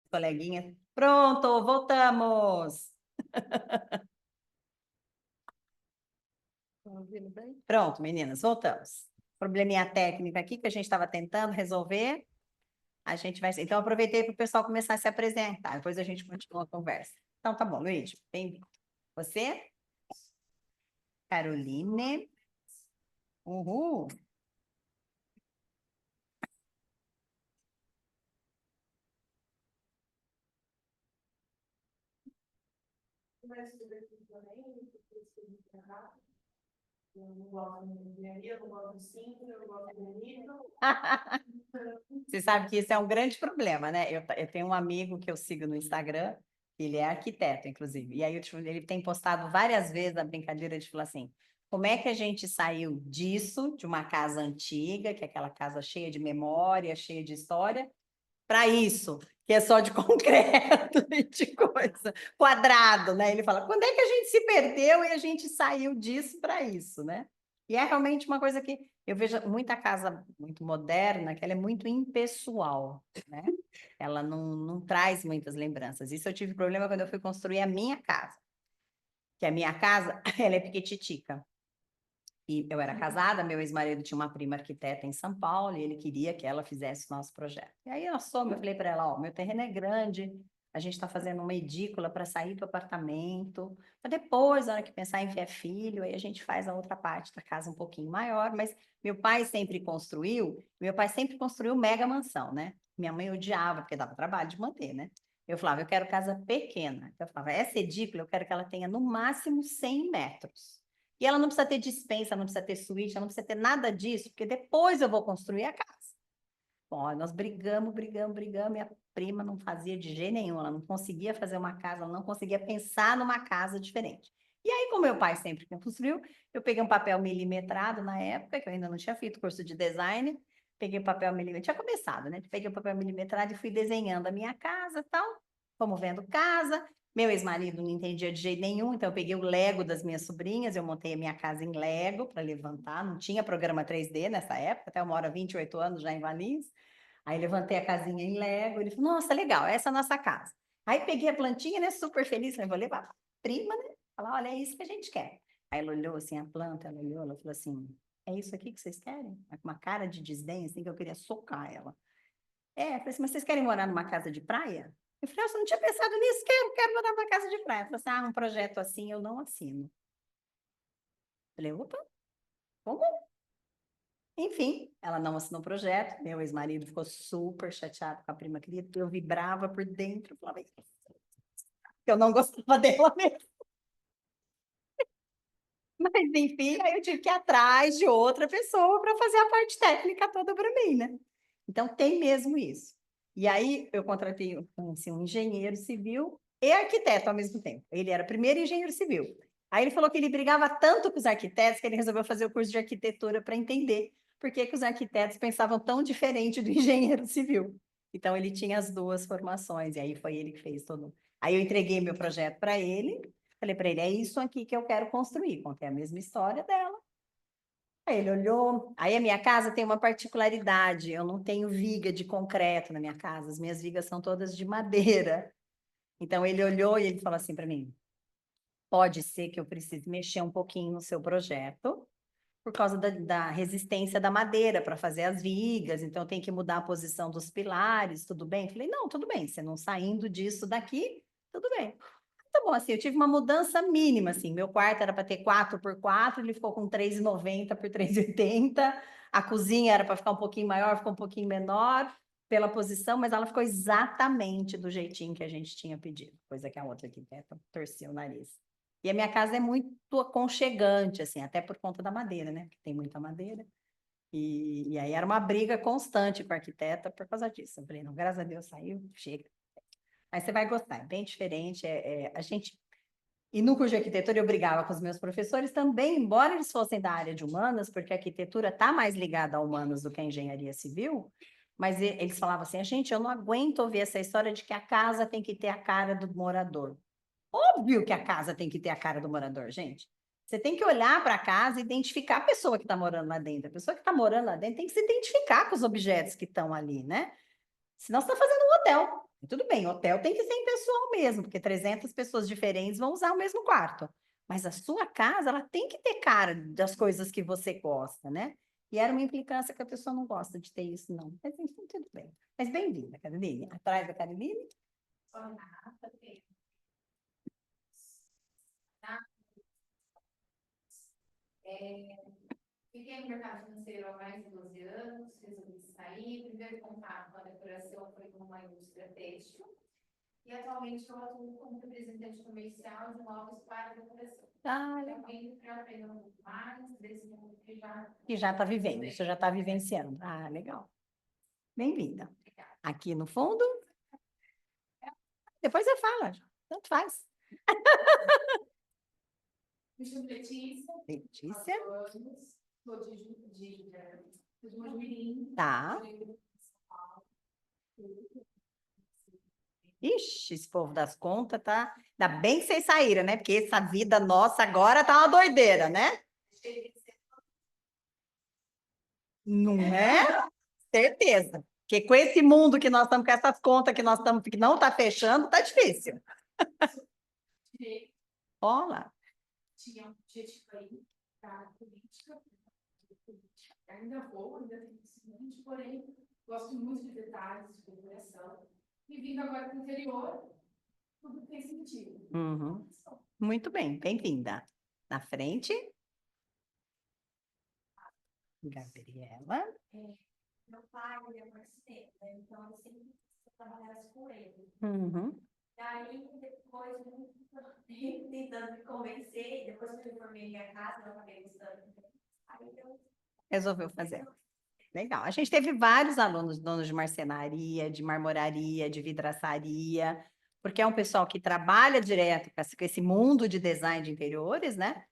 Coleguinha. Pronto, voltamos. Pronto, meninas, voltamos. Probleminha técnica aqui que a gente estava tentando resolver. A gente vai. Então, aproveitei para o pessoal começar a se apresentar. Depois a gente continua a conversa. Então, tá bom, Luiz. Bem-vindo. Você? Caroline. Uhul. Eu não gosto de engenharia, eu não gosto de síntese, eu não gosto de livro. Você sabe que isso é um grande problema, né? Eu tenho um amigo que eu sigo no Instagram, ele é arquiteto, inclusive, e aí ele tem postado várias vezes a brincadeira de falar assim: como é que a gente saiu disso, de uma casa antiga, que é aquela casa cheia de memória, cheia de história, para isso, que é só de concreto e de coisa, quadrado, né? Ele fala: quando é que a gente se perdeu e a gente saiu disso para isso, né? E é realmente uma coisa que eu vejo muita casa muito moderna, que ela é muito impessoal, né? Ela não traz muitas lembranças. Isso eu tive problema quando eu fui construir a minha casa. Que a minha casa, ela é piquititica. E eu era casada, meu ex-marido tinha uma prima arquiteta em São Paulo e ele queria que ela fizesse o nosso projeto. E aí eu falei para ela, ó, meu terreno é grande, a gente está fazendo uma edícula para sair do apartamento, para depois, na hora que pensar em enviar filho, aí a gente faz a outra parte da casa um pouquinho maior, mas meu pai sempre construiu mega mansão, né? Minha mãe odiava, porque dava trabalho de manter, né? Eu falava, eu quero casa pequena. Eu falava, essa edícula eu quero que ela tenha no máximo 100 metros. E ela não precisa ter despensa, não precisa ter suíte, ela não precisa ter nada disso, porque depois eu vou construir a casa. Bom, nós brigamos, e a prima não fazia de jeito nenhum, ela não conseguia fazer uma casa, ela não conseguia pensar numa casa diferente. E aí, como meu pai sempre construiu, eu peguei um papel milimetrado na época, que eu ainda não tinha feito curso de design, peguei o papel milimetrado, tinha começado, né? Peguei o papel milimetrado e fui desenhando a minha casa e tal, fomos vendo casa. Meu ex-marido não entendia de jeito nenhum, então eu peguei o Lego das minhas sobrinhas, eu montei a minha casa em Lego para levantar, não tinha programa 3D nessa época, até eu moro há 28 anos já em Valinhos. Aí levantei a casinha em Lego, ele falou, nossa, legal, essa é a nossa casa. Aí peguei a plantinha, né, super feliz, falei, vou levar para a prima, né, falar, olha, é isso que a gente quer. Aí ela olhou assim a planta, ela olhou, ela falou assim, é isso aqui que vocês querem? Com uma cara de desdém, assim, que eu queria socar ela. É, eu falei assim, mas vocês querem morar numa casa de praia? Eu falei, você não tinha pensado nisso? Quero morar numa casa de praia. Ela falou assim, um projeto assim eu não assino. Eu falei, opa, como? Enfim, ela não assinou o projeto, meu ex-marido ficou super chateado com a prima querida, eu vibrava por dentro, falava que eu não gostava dela mesmo. Mas, enfim, aí eu tive que ir atrás de outra pessoa para fazer a parte técnica toda para mim, né? Então, tem mesmo isso. E aí, eu contratei assim, um engenheiro civil e arquiteto ao mesmo tempo. Ele era primeiro engenheiro civil. Aí ele falou que ele brigava tanto com os arquitetos que ele resolveu fazer o curso de arquitetura para entender por que que os arquitetos pensavam tão diferente do engenheiro civil. Então, ele tinha as duas formações, e aí foi ele que fez todo. Aí eu entreguei meu projeto para ele, falei para ele, é isso aqui que eu quero construir, contei a mesma história dela. Aí ele olhou, aí a minha casa tem uma particularidade, eu não tenho viga de concreto na minha casa, as minhas vigas são todas de madeira. Então ele olhou e ele falou assim para mim, pode ser que eu precise mexer um pouquinho no seu projeto, por causa da resistência da madeira para fazer as vigas, então tem que mudar a posição dos pilares, tudo bem? Falei, não, tudo bem, você não saindo disso daqui, tudo bem. Tá bom, assim, eu tive uma mudança mínima, assim, meu quarto era para ter 4x4, ele ficou com 3,90 por 3,80, a cozinha era para ficar um pouquinho maior, ficou um pouquinho menor pela posição, mas ela ficou exatamente do jeitinho que a gente tinha pedido, coisa que a outra arquiteta torcia o nariz. E a minha casa é muito aconchegante, assim, até por conta da madeira, né? Porque tem muita madeira. E aí era uma briga constante com a arquiteta por causa disso. Eu falei, não, graças a Deus saiu, chega. Mas você vai gostar, é bem diferente. A gente E no curso de arquitetura eu brigava com os meus professores também, embora eles fossem da área de humanas, porque a arquitetura está mais ligada a humanas do que a engenharia civil, mas eles falavam assim, gente, eu não aguento ouvir essa história de que a casa tem que ter a cara do morador. Óbvio que a casa tem que ter a cara do morador, gente. Você tem que olhar para a casa e identificar a pessoa que está morando lá dentro. A pessoa que está morando lá dentro tem que se identificar com os objetos que estão ali, né? Senão você está fazendo um hotel. Tudo bem, hotel tem que ser impessoal mesmo, porque 300 pessoas diferentes vão usar o mesmo quarto. Mas a sua casa, ela tem que ter cara das coisas que você gosta, né? E era uma implicância que a pessoa não gosta de ter isso, não. Mas enfim, tudo bem. Mas bem-vinda, Caroline. Atrás da Caroline. Fiquei no mercado financeiro há mais de 12 anos, resolvi sair. Primeiro contato com a decoração foi com uma indústria têxtil. E atualmente eu atuo como representante comercial de móveis para decoração. Ah, legal. Também para aprender um pouco mais desse mundo Que já está vivendo, você já está vivenciando. Ah, legal. Bem-vinda. Aqui no fundo. Depois você fala, tanto faz. Me chamo Letícia. Letícia. 4 anos. Sou de Mogi-mirim. Tá. Ixi, esse povo das contas tá. Ainda bem que vocês saíram, né? Porque essa vida nossa agora tá uma doideira, né? Não é? Certeza. Porque com esse mundo que nós estamos, com essas contas que nós estamos, que não tá fechando, tá difícil. Olha. Tinha um objetivo aí para política. Ainda tenho isso, porém, gosto muito de detalhes, de decoração. E vindo agora para o interior, tudo tem sentido. Uhum. Muito bem, bem-vinda. Na frente. Gabriela. Meu pai, ele é marceneiro, né? Então eu sempre trabalhasse com ele. Uhum. Daí, depois, tentando me convencer, depois que eu formei minha casa, eu acabei gostando. Aí eu Resolveu fazer. Legal. A gente teve vários alunos donos de marcenaria, de marmoraria, de vidraçaria, porque é um pessoal que trabalha direto com esse mundo de design de interiores, né?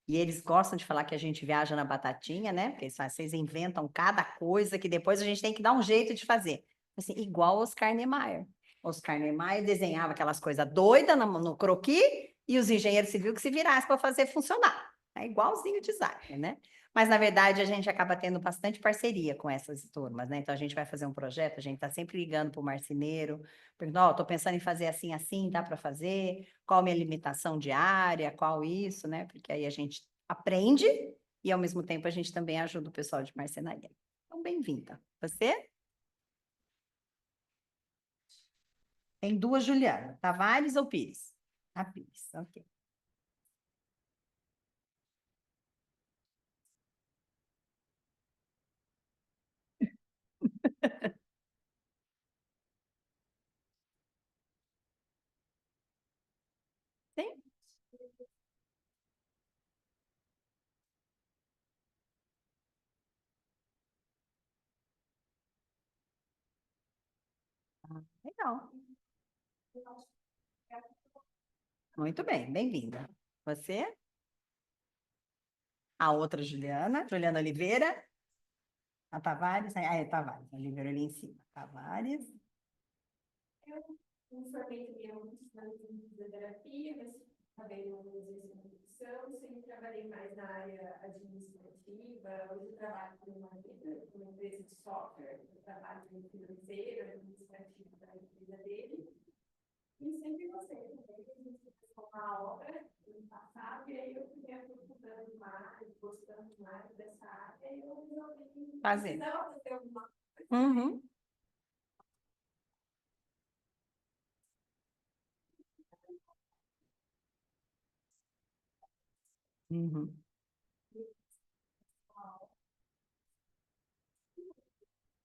E eles gostam de falar que a gente viaja na batatinha, né? Porque vocês inventam cada coisa que depois a gente tem que dar um jeito de fazer. Assim, igual Oscar Niemeyer. Oscar Niemeyer desenhava aquelas coisas doidas no croquis e os engenheiros civis que se virassem para fazer funcionar. É igualzinho o design, né? Mas, na verdade, a gente acaba tendo bastante parceria com essas turmas, né? Então, a gente vai fazer um projeto, a gente está sempre ligando para o marceneiro, perguntando, ó, estou pensando em fazer assim, assim, dá para fazer? Qual a minha limitação diária? Qual isso, né? Porque aí a gente aprende e, ao mesmo tempo, a gente também ajuda o pessoal de marcenaria. Então, bem-vinda. Você? Tem duas Juliana, Tavares ou Pires? A Pires, ok. Sim. Legal. Muito bem, bem-vinda. Você? A outra Juliana, Juliana Oliveira. A Tavares, é Tavares, a Oliveira ali em cima. Tavares. Eu me formei também muitos anos em fisioterapia, mas acabei não exercendo a profissão, sempre trabalhei mais na área administrativa. Hoje eu trabalho com uma empresa de software, eu trabalho no financeiro, administrativo da empresa dele. E sempre gostei também, a gente fez uma obra no passado, e aí eu fui me aprofundando mais, gostando mais dessa área, e eu resolvi Fazer. fazer alguma coisa. Uhum. Uhum.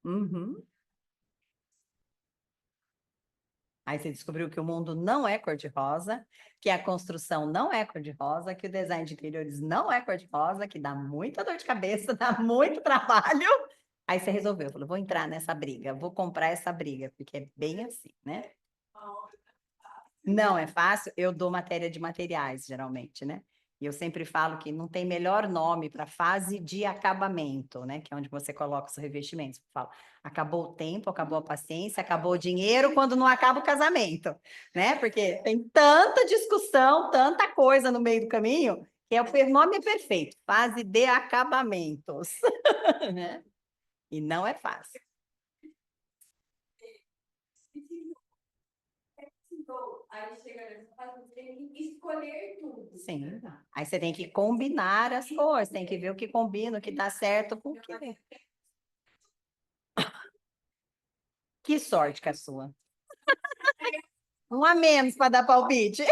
Uhum. Aí você descobriu que o mundo não é cor-de-rosa, que a construção não é cor-de-rosa, que o design de interiores não é cor-de-rosa, que dá muita dor de cabeça, dá muito trabalho. Aí você resolveu, falou, vou entrar nessa briga, vou comprar essa briga, porque é bem assim, né? Não é fácil, eu dou matéria de materiais, geralmente, né? E eu sempre falo que não tem melhor nome para fase de acabamento, né? Que é onde você coloca os revestimentos. Eu falo, acabou o tempo, acabou a paciência, acabou o dinheiro, quando não acaba o casamento, né? Porque tem tanta discussão, tanta coisa no meio do caminho, que o nome é perfeito, fase de acabamentos, né? E não é fácil. Aí chega nessa fase, você tem que escolher tudo. Sim. Aí você tem que combinar as coisas, tem que ver o que combina, o que dá certo com o que. Que sorte que é a sua. Um a menos para dar palpite.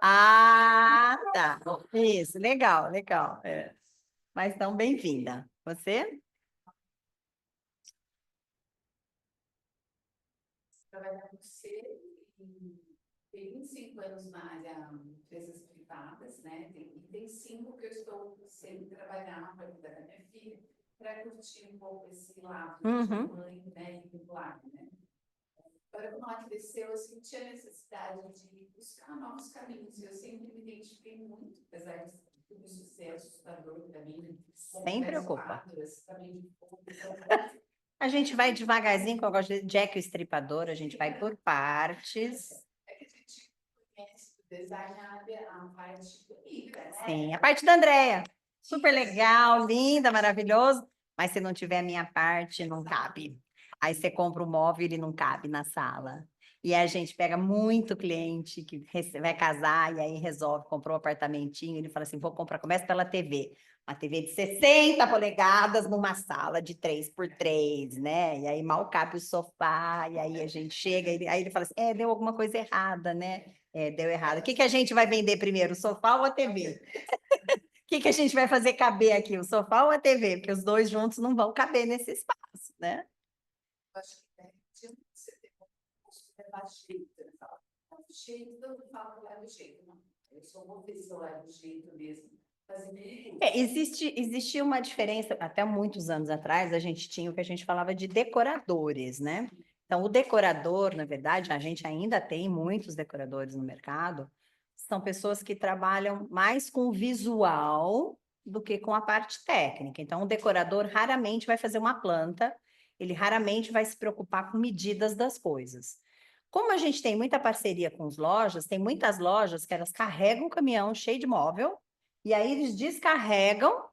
Ah, tá. Isso, legal, legal. É. Mas então, bem-vinda. Você? Trabalhar muito cedo e tem 25 anos na área de empresas privadas, né? E tem 5 que eu estou sempre trabalhando para cuidar da minha filha, para curtir um pouco esse lado Uhum. de mãe, né? E do lar, né? Agora, quando ela cresceu, eu senti a necessidade de buscar novos caminhos. Eu sempre me identifiquei muito, apesar de tudo isso ser assustador para mim. Sem preocupa. Também A gente vai devagarzinho, como eu gosto de Jack o Estripador, a gente vai por partes. é que a gente conhece o design, a parte bonita, né? Sim, a parte da Andrea. Super legal, linda, maravilhoso. Mas se não tiver a minha parte, não cabe. Aí você compra o móvel e ele não cabe na sala. E a gente pega muito cliente que vai casar e aí resolve, comprou um apartamentinho, ele fala assim, vou comprar, começa pela TV. Uma TV de 60 polegadas numa sala de 3x3, né? E aí mal cabe o sofá, e aí a gente chega, aí ele fala assim, deu alguma coisa errada, né? Deu errado. O que que a gente vai vender primeiro, o sofá ou a TV? O que que a gente vai fazer caber aqui, o sofá ou a TV? Porque os dois juntos não vão caber nesse espaço, né? Eu acho que tinha que ser um curso de levar jeito, né? Fala, jeito, todo mundo fala que leva jeito, não. Eu sou uma pessoa leva jeito mesmo. Existia uma diferença, até muitos anos atrás, a gente tinha o que a gente falava de decoradores, né? Então, o decorador, na verdade, a gente ainda tem muitos decoradores no mercado, são pessoas que trabalham mais com o visual do que com a parte técnica. Então, o decorador raramente vai fazer uma planta, ele raramente vai se preocupar com medidas das coisas. Como a gente tem muita parceria com as lojas, tem muitas lojas que elas carregam um caminhão cheio de móvel, e aí eles descarregam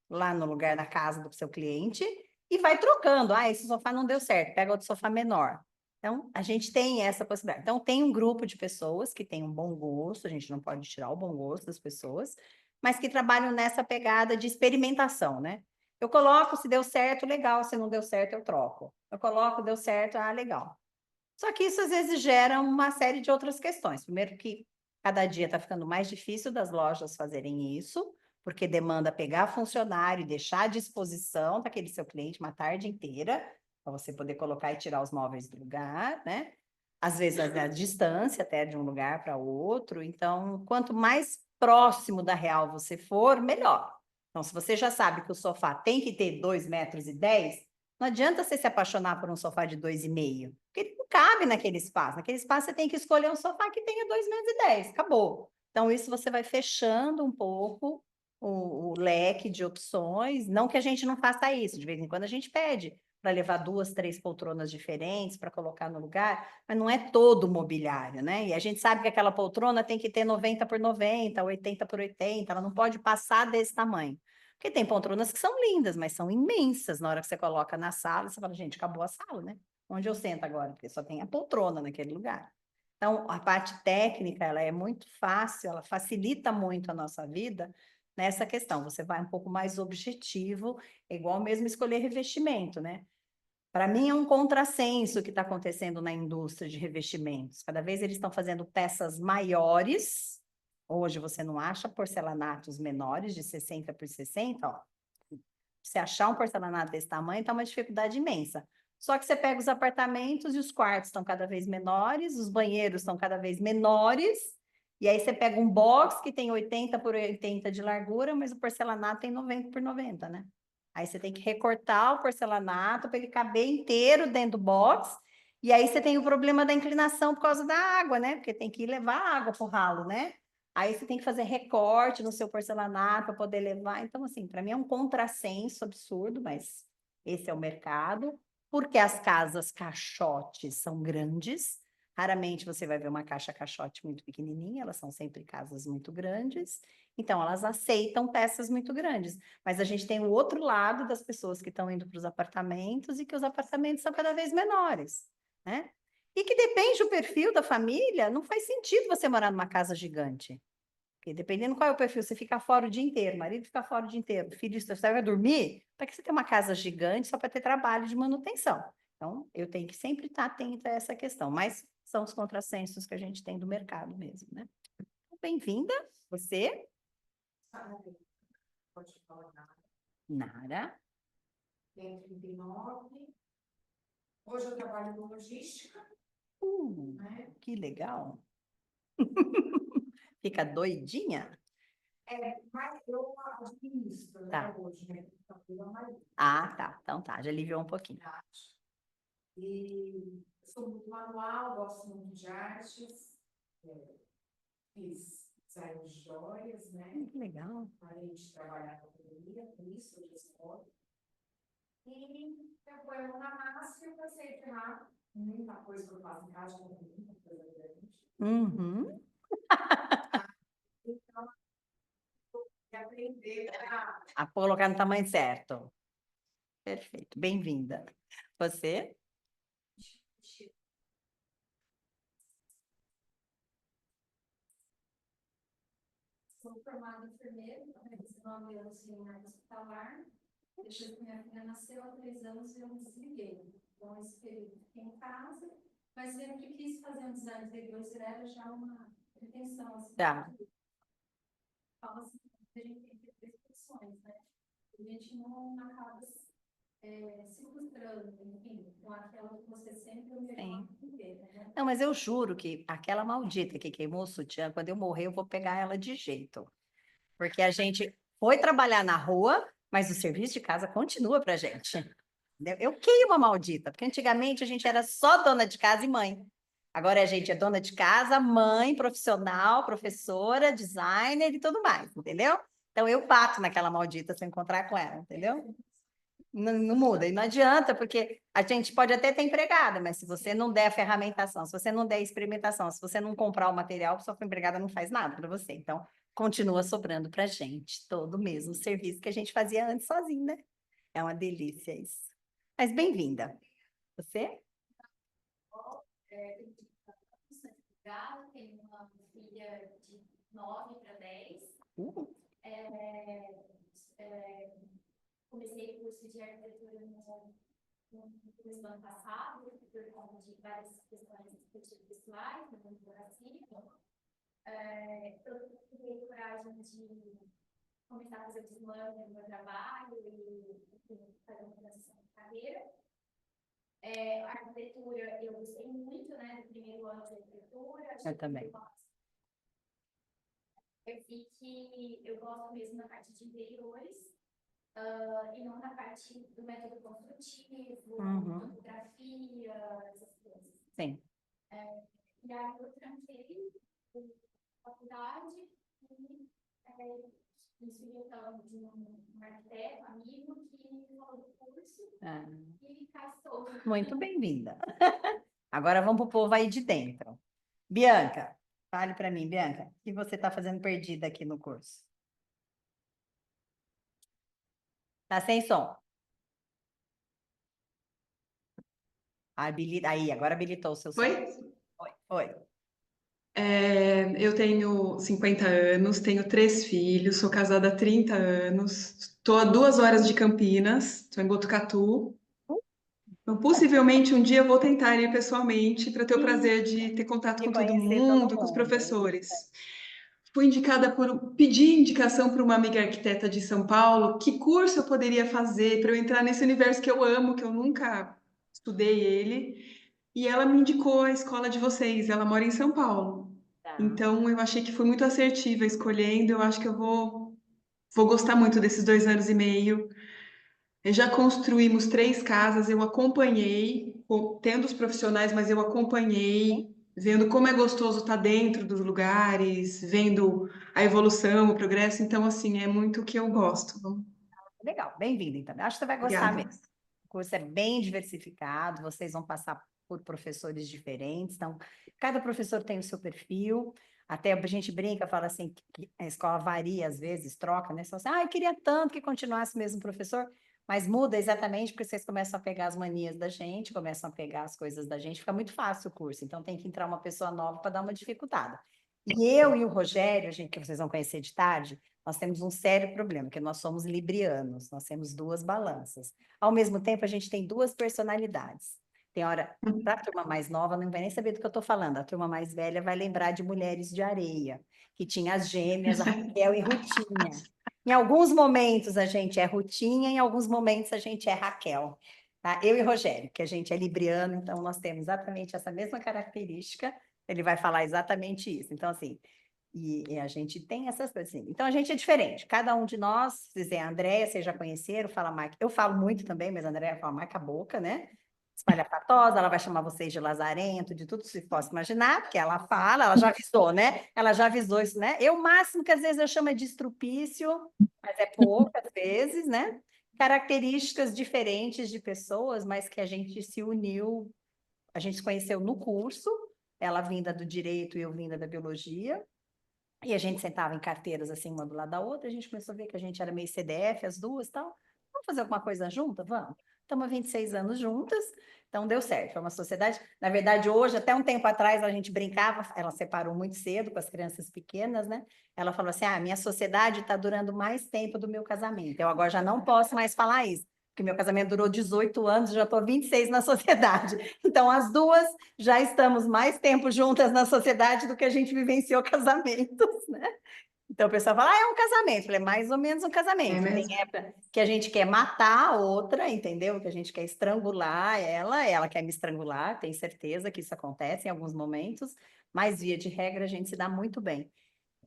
lá no lugar da casa do seu cliente e vai trocando. Ah, esse sofá não deu certo, pega outro sofá menor. Então, a gente tem essa possibilidade. Então, tem um grupo de pessoas que tem um bom gosto, a gente não pode tirar o bom gosto das pessoas, mas que trabalham nessa pegada de experimentação, né? Eu coloco, se deu certo, legal, se não deu certo, eu troco. Eu coloco, deu certo, legal. Só que isso às vezes gera uma série de outras questões. Primeiro que cada dia está ficando mais difícil das lojas fazerem isso, porque demanda pegar funcionário e deixar à disposição daquele seu cliente uma tarde inteira, para você poder colocar e tirar os móveis do lugar, né? Às vezes a distância até de um lugar para outro. Então, quanto mais próximo da real você for, melhor. Então, se você já sabe que o sofá tem que ter 2,10 m, não adianta você se apaixonar por um sofá de 2,5 m, porque não cabe naquele espaço. Naquele espaço você tem que escolher um sofá que tenha 2,10 m, acabou. Então, isso você vai fechando um pouco o leque de opções. Não que a gente não faça isso, de vez em quando a gente pede para levar 2, 3 poltronas diferentes para colocar no lugar, mas não é todo o mobiliário, né? E a gente sabe que aquela poltrona tem que ter 90 por 90, 80 por 80, ela não pode passar desse tamanho. Porque tem poltronas que são lindas, mas são imensas. Na hora que você coloca na sala, você fala, gente, acabou a sala, né? Onde eu sento agora? Porque só tem a poltrona naquele lugar. Então, a parte técnica, ela é muito fácil, ela facilita muito a nossa vida nessa questão. Você vai um pouco mais objetivo, é igual mesmo escolher revestimento, né? Para mim é um contrassenso o que está acontecendo na indústria de revestimentos. Cada vez eles estão fazendo peças maiores. Hoje você não acha porcelanatos menores de 60 por 60, ó. Você achar um porcelanato desse tamanho está uma dificuldade imensa. Só que você pega os apartamentos e os quartos estão cada vez menores, os banheiros estão cada vez menores, e aí você pega um box que tem 80 por 80 de largura, mas o porcelanato tem 90 por 90, né? Aí você tem que recortar o porcelanato para ele caber inteiro dentro do box, E aí você tem o problema da inclinação por causa da água, né? Porque tem que levar a água pro ralo, né? Aí você tem que fazer recorte no seu porcelanato para poder levar. Então, assim, para mim é um contrassenso absurdo, mas esse é o mercado. Porque as casas caixotes são grandes. Raramente você vai ver uma caixa caixote muito pequenininha, elas são sempre casas muito grandes. Então, elas aceitam peças muito grandes. Mas a gente tem o outro lado das pessoas que estão indo para os apartamentos e que os apartamentos são cada vez menores, né? E que depende do perfil da família, não faz sentido você morar numa casa gigante. Porque dependendo qual é o perfil, você fica fora o dia inteiro, o marido fica fora o dia inteiro, o filho você vai dormir, para que você tenha uma casa gigante só para ter trabalho de manutenção? Então, eu tenho que sempre estar atenta a essa questão, mas são os contrassensos que a gente tem do mercado mesmo, né? Bem-vinda, você, Pode falar. Nara. Tenho 39. Hoje eu trabalho com logística, né? Que legal. Fica doidinha? Mas eu administro, Tá. né, hoje, né? Ah, tá. Então tá, já aliviou um pouquinho. E sou muito manual, gosto muito de artes, fiz design de joias, né? Que legal. Parei de trabalhar na academia, com isso, eu escola. E eu fui a mão na massa e eu passei de lá. Muita coisa que eu faço em casa, muita coisa grande. Uhum. Então, eu aprender A colocar no tamanho certo. Perfeito. Bem-vinda. Você? Sou formada em enfermeira, tenho 19 anos em área hospitalar. Depois que minha filha nasceu, há 3 anos eu me desliguei. Então, esse período fiquei em casa, mas sempre quis fazer um design interior, era já uma pretensão. Assim, Tá. fala assim, a gente tem que ter 3 profissões, né? A gente não acaba se frustrando, enfim, com aquela que você sempre almejou viver, né? Não, mas eu juro que aquela maldita que queimou o sutiã, quando eu morrer, eu vou pegar ela de jeito. Porque a gente foi trabalhar na rua, mas o serviço de casa continua pra gente. Entendeu? Eu queimo a maldita, porque antigamente a gente era só dona de casa e mãe. Agora a gente é dona de casa, mãe, profissional, professora, designer e tudo mais, entendeu? Então eu bato naquela maldita se eu encontrar com ela, entendeu? Não muda, e não adianta, porque a gente pode até ter empregada, mas se você não der a ferramentação, se você não der a experimentação, se você não comprar o material, sua empregada não faz nada para você. Então, continua sobrando para a gente todo o mesmo serviço que a gente fazia antes sozinho, né? É uma delícia isso. Mas bem-vinda. Você? Tenho uma filha de 9 para 10. Comecei o curso de arquitetura no começo do ano passado, por conta de várias questões pessoais, no mundo do racismo. Eu tive coragem de começar a fazer o desmame no meu trabalho e fazer uma transição de carreira. A arquitetura, eu gostei muito, né, do primeiro ano de arquitetura. Eu também. Eu vi que eu gosto mesmo da parte de interiores, e não na parte do método construtivo, fotografia, essas coisas. Sim. E aí eu tranquei a faculdade e isso veio de um arquiteto, amigo, que me falou do curso e cá estou. Muito bem-vinda. Agora vamos para o povo aí de dentro. Bianca, fale para mim, Bianca, o que você está fazendo perdida aqui no curso? Tá sem som. Aí, agora habilitou o seu som. Oi? Oi. Eu tenho 50 anos, tenho 3 filhos, sou casada há 30 anos, estou a 2 horas de Campinas, estou em Botucatu. Então, possivelmente um dia eu vou tentar ir pessoalmente para ter o prazer de ter contato De com todo conhecer todo mundo, com os mundo. professores. Pedi indicação para uma amiga arquiteta de São Paulo, que curso eu poderia fazer para eu entrar nesse universo que eu amo, que eu nunca estudei ele. E ela me indicou a escola de vocês, ela mora em São Paulo. Tá. Então, eu achei que foi muito assertiva escolhendo, eu acho que eu vou gostar muito desses 2 anos e meio. Já construímos 3 casas, eu acompanhei, tendo os profissionais, mas eu acompanhei, vendo como é gostoso estar dentro dos lugares, vendo a evolução, o progresso. Então, assim, é muito o que eu gosto. Legal, bem-vindo, então. Acho que você vai gostar Obrigada. mesmo. O curso é bem diversificado, vocês vão passar por professores diferentes, então, cada professor tem o seu perfil. Até a gente brinca, fala assim, que a escola varia às vezes, troca, né? Só assim, eu queria tanto que continuasse o mesmo professor, mas muda exatamente porque vocês começam a pegar as manias da gente, começam a pegar as coisas da gente, fica muito fácil o curso, então tem que entrar uma pessoa nova para dar uma dificultada. E eu e o Rogério, gente, que vocês vão conhecer de tarde, nós temos um sério problema, que nós somos librianos, nós temos duas balanças. Ao mesmo tempo, a gente tem duas personalidades. Tem hora, para a turma mais nova, não vai nem saber do que eu estou falando, a turma mais velha vai lembrar de Mulheres de Areia, que tinha as gêmeas, a Raquel e Rutinha. Em alguns momentos a gente é Rutinha, em alguns momentos a gente é Raquel. Tá? Eu e Rogério, que a gente é libriano, então nós temos exatamente essa mesma característica, ele vai falar exatamente isso. Então, assim, e a gente tem essas coisas assim. Então, a gente é diferente. Cada um de nós, se dizer, a Andréia, vocês já conheceram, fala mais. Eu falo muito também, mas a Andréia fala mais com a boca, né? Espalhafatosa, ela vai chamar vocês de lazarento, de tudo que se possa imaginar, porque ela fala, ela já avisou, né? Ela já avisou isso, né? Eu, o máximo que às vezes eu chamo é de estrupício, mas é pouco, às vezes, né? Características diferentes de pessoas, mas que a gente se uniu, a gente se conheceu no curso, ela vinda do direito e eu vinda da biologia, e a gente sentava em carteiras assim, uma do lado da outra, a gente começou a ver que a gente era meio CDF, as duas e tal. Vamos fazer alguma coisa junta? Vamos. Estamos há 26 anos juntas, então deu certo. Foi uma sociedade. Na verdade, hoje, até um tempo atrás, a gente brincava, ela separou muito cedo com as crianças pequenas, né? Ela falou assim: minha sociedade está durando mais tempo do meu casamento. Eu agora já não posso mais falar isso, porque meu casamento durou 18 anos, já estou 26 na sociedade. Então, as duas já estamos mais tempo juntas na sociedade do que a gente vivenciou casamentos, né? Então, o pessoal fala, é um casamento. Eu falei, mais ou menos um casamento. Tem mesmo? época que a gente quer matar a outra, entendeu? Que a gente quer estrangular ela quer me estrangular, tenho certeza que isso acontece em alguns momentos, mas, via de regra, a gente se dá muito bem.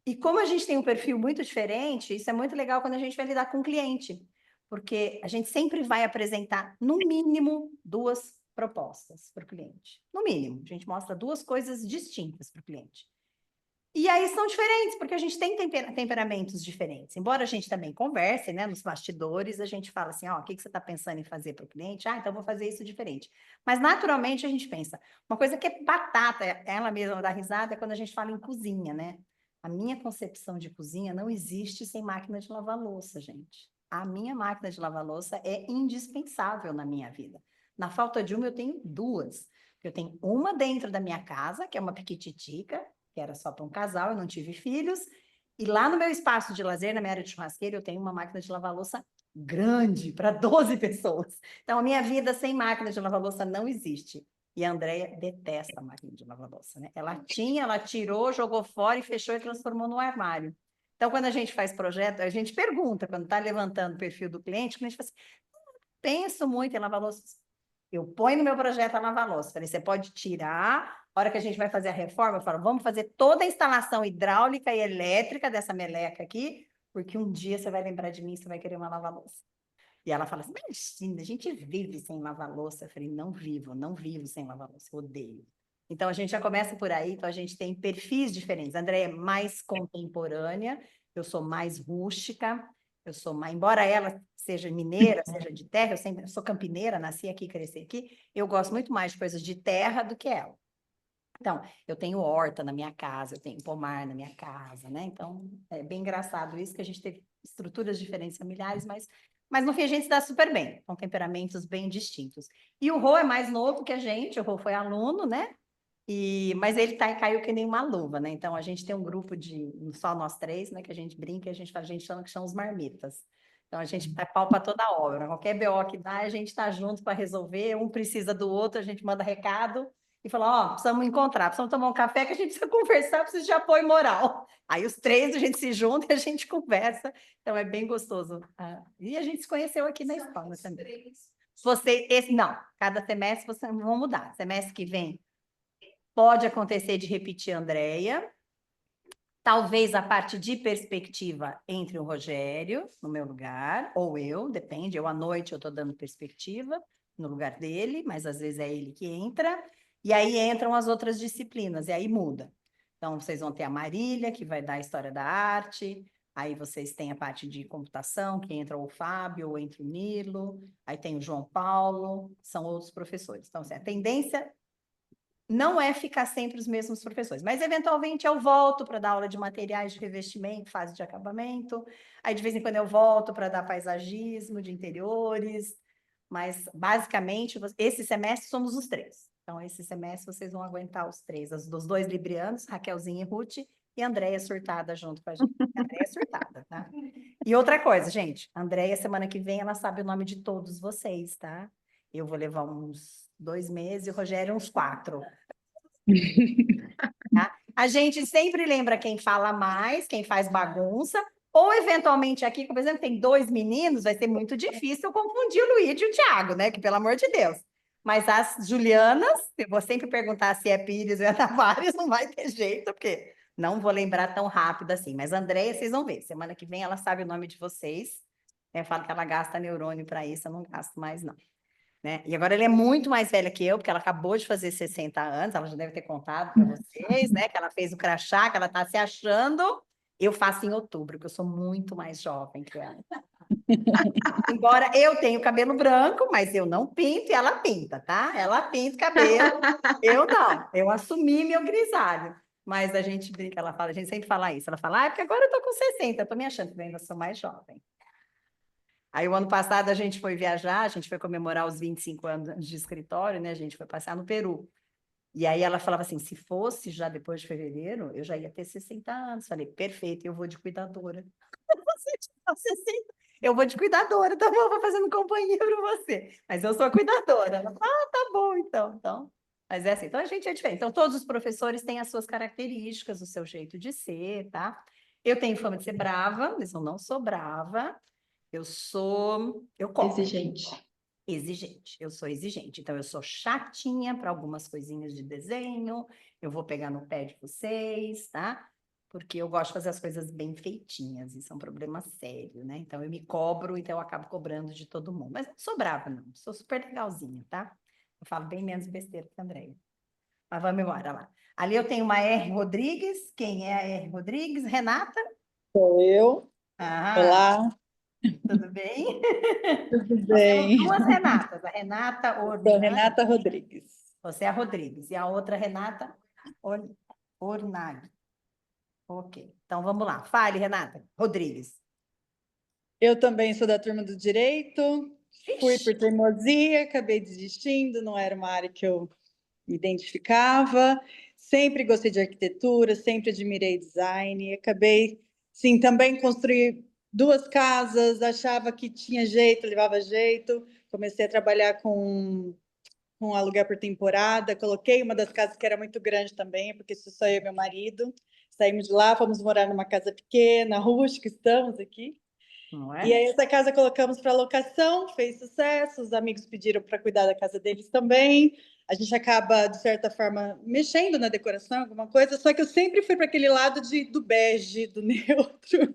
E como a gente tem um perfil muito diferente, isso é muito legal quando a gente vai lidar com o cliente, porque a gente sempre vai apresentar, no mínimo, duas propostas para o cliente. No mínimo, a gente mostra duas coisas distintas para o cliente. E aí são diferentes, porque a gente tem temperamentos diferentes. Embora a gente também converse, né, nos bastidores, a gente fala assim, o que você está pensando em fazer para o cliente? Então vou fazer isso diferente. Mas naturalmente a gente pensa. Uma coisa que é batata, ela mesma dá risada, é quando a gente fala em cozinha, né? A minha concepção de cozinha não existe sem máquina de lavar louça, gente. A minha máquina de lavar louça é indispensável na minha vida. Na falta de uma, eu tenho duas. Eu tenho uma dentro da minha casa, que é uma piquititica, que era só para um casal, eu não tive filhos. E lá no meu espaço de lazer, na minha área de churrasqueira, eu tenho uma máquina de lavar louça grande, para 12 pessoas. Então, a minha vida sem máquina de lavar louça não existe. E a Andréia detesta a máquina de lavar louça, né? Ela tinha, ela tirou, jogou fora e fechou e transformou no armário. Então, quando a gente faz projeto, a gente pergunta, quando está levantando o perfil do cliente, o cliente fala assim, penso muito em lavar louça. Eu ponho no meu projeto a lavar louça. Falei, você pode tirar, a hora que a gente vai fazer a reforma, eu falo, vamos fazer toda a instalação hidráulica e elétrica dessa meleca aqui, porque um dia você vai lembrar de mim e você vai querer uma lava-louça. E ela fala assim, imagina, a gente vive sem lavar louça. Eu falei, não vivo sem lavar louça, odeio. Então, a gente já começa por aí, então a gente tem perfis diferentes. A Andréia é mais contemporânea, eu sou mais rústica, eu sou mais, embora ela seja mineira, seja de terra, eu sou campineira, nasci aqui, cresci aqui, eu gosto muito mais de coisas de terra do que ela. Então, eu tenho horta na minha casa, eu tenho pomar na minha casa, né? Então, é bem engraçado isso, que a gente teve estruturas diferentes familiares, mas no fim a gente se dá super bem, com temperamentos bem distintos. E o Rô é mais novo que a gente, o Rô foi aluno, né? Mas ele caiu que nem uma luva, né? Então, a gente tem um grupo de, só nós três, né? Que a gente brinca, a gente chama que são os marmitas. Então, a gente é pau para toda obra. Qualquer BO que dá, a gente está junto para resolver. Um precisa do outro, a gente manda recado e fala, precisamos encontrar, precisamos tomar um café, que a gente precisa conversar, precisa de apoio moral. Aí, os três, a gente se junta e a gente conversa. Então, é bem gostoso. E a gente se conheceu aqui na escola também. Não, cada semestre vocês vão mudar. Semestre que vem, pode acontecer de repetir a Andréia, talvez a parte de perspectiva entre o Rogério, no meu lugar, ou eu, depende, eu à noite eu estou dando perspectiva, no lugar dele, mas às vezes é ele que entra, e aí entram as outras disciplinas, e aí muda. Então, vocês vão ter a Marília, que vai dar a história da arte, aí vocês têm a parte de computação, que entra o Fábio, ou entra o Nilo, aí tem o João Paulo, são outros professores. Então, assim, a tendência não é ficar sempre os mesmos professores, mas eventualmente eu volto para dar aula de materiais de revestimento, fase de acabamento, aí de vez em quando eu volto para dar paisagismo de interiores, mas basicamente esse semestre somos os três. Então, esse semestre vocês vão aguentar os três, dos dois librianos, Raquelzinha e Ruth, e a Andréia surtada junto com a gente. A Andréia é surtada, tá? E outra coisa, gente, a Andréia, semana que vem, ela sabe o nome de todos vocês, tá? Eu vou levar uns 2 meses e o Rogério uns 4. Tá? A gente sempre lembra quem fala mais, quem faz bagunça, ou eventualmente aqui, por exemplo, tem 2 meninos, vai ser muito difícil eu confundir o Luigi e o Thiago, né? Que pelo amor de Deus. Mas as Julianas, eu vou sempre perguntar se é Pires ou é Tavares, não vai ter jeito, porque não vou lembrar tão rápido assim. Mas a Andréia, vocês vão ver. Semana que vem ela sabe o nome de vocês. Eu falo que ela gasta neurônio para isso, eu não gasto mais, não. Né? E agora ela é muito mais velha que eu, porque ela acabou de fazer 60 anos, ela já deve ter contado para vocês, né? Que ela fez o crachá, que ela está se achando. Eu faço em outubro, que eu sou muito mais jovem que ela. Embora eu tenha o cabelo branco, mas eu não pinto e ela pinta, tá? Ela pinta o cabelo, eu não. Eu assumi meu grisalho. Mas a gente brinca, ela fala, a gente sempre fala isso. Ela fala, ah, é porque agora eu tô com 60, eu tô me achando que eu ainda sou mais jovem. Aí, o ano passado, a gente foi viajar, a gente foi comemorar os 25 anos de escritório, né? A gente foi passear no Peru. E aí ela falava assim, se fosse já depois de fevereiro, eu já ia ter 60 anos. Falei, perfeito, eu vou de cuidadora. Você tinha 60, eu vou de cuidadora, tá bom? Eu vou fazendo companhia para você. Mas eu sou a cuidadora. Ela falou, ah, tá bom, então. Mas é assim, então a gente é diferente. Então, todos os professores têm as suas características, o seu jeito de ser, tá? Eu tenho fama de ser brava, mas eu não sou brava. Eu cobro. Exigente, eu sou exigente. Então, eu sou chatinha para algumas coisinhas de desenho, eu vou pegar no pé de vocês, tá? Porque eu gosto de fazer as coisas bem feitinhas, isso é um problema sério, né? Então, eu me cobro, então eu acabo cobrando de todo mundo. Mas não sou brava, não, sou super legalzinha, tá? Eu falo bem menos besteira que a Andréia. Mas vamos embora lá. Ali eu tenho uma R. Rodrigues. Quem é a R. Rodrigues? Renata? Sou eu. Ah, Olá, tudo bem? tudo Nós temos bem? 2 Renatas, a Renata Sou Ornag, Renata Rodrigues. você é a Rodrigues, e a outra Renata Ornag. Ok, então vamos lá. Fale, Renata. Rodrigues. Eu também sou da turma do Direito, fui por teimosia, acabei desistindo, não era uma área que eu me identificava. Sempre gostei de arquitetura, sempre admirei design. Acabei, sim, também construí 2 casas, achava que tinha jeito, levava jeito. Comecei a trabalhar com aluguel por temporada, coloquei uma das casas que era muito grande também, porque isso só eu e meu marido. Saímos de lá, fomos morar numa casa pequena, rústica, estamos aqui. Não E é? aí essa casa colocamos para locação, fez sucesso, os amigos pediram para cuidar da casa deles também. A gente acaba, de certa forma, mexendo na decoração, alguma coisa, só que eu sempre fui para aquele lado do bege, do neutro.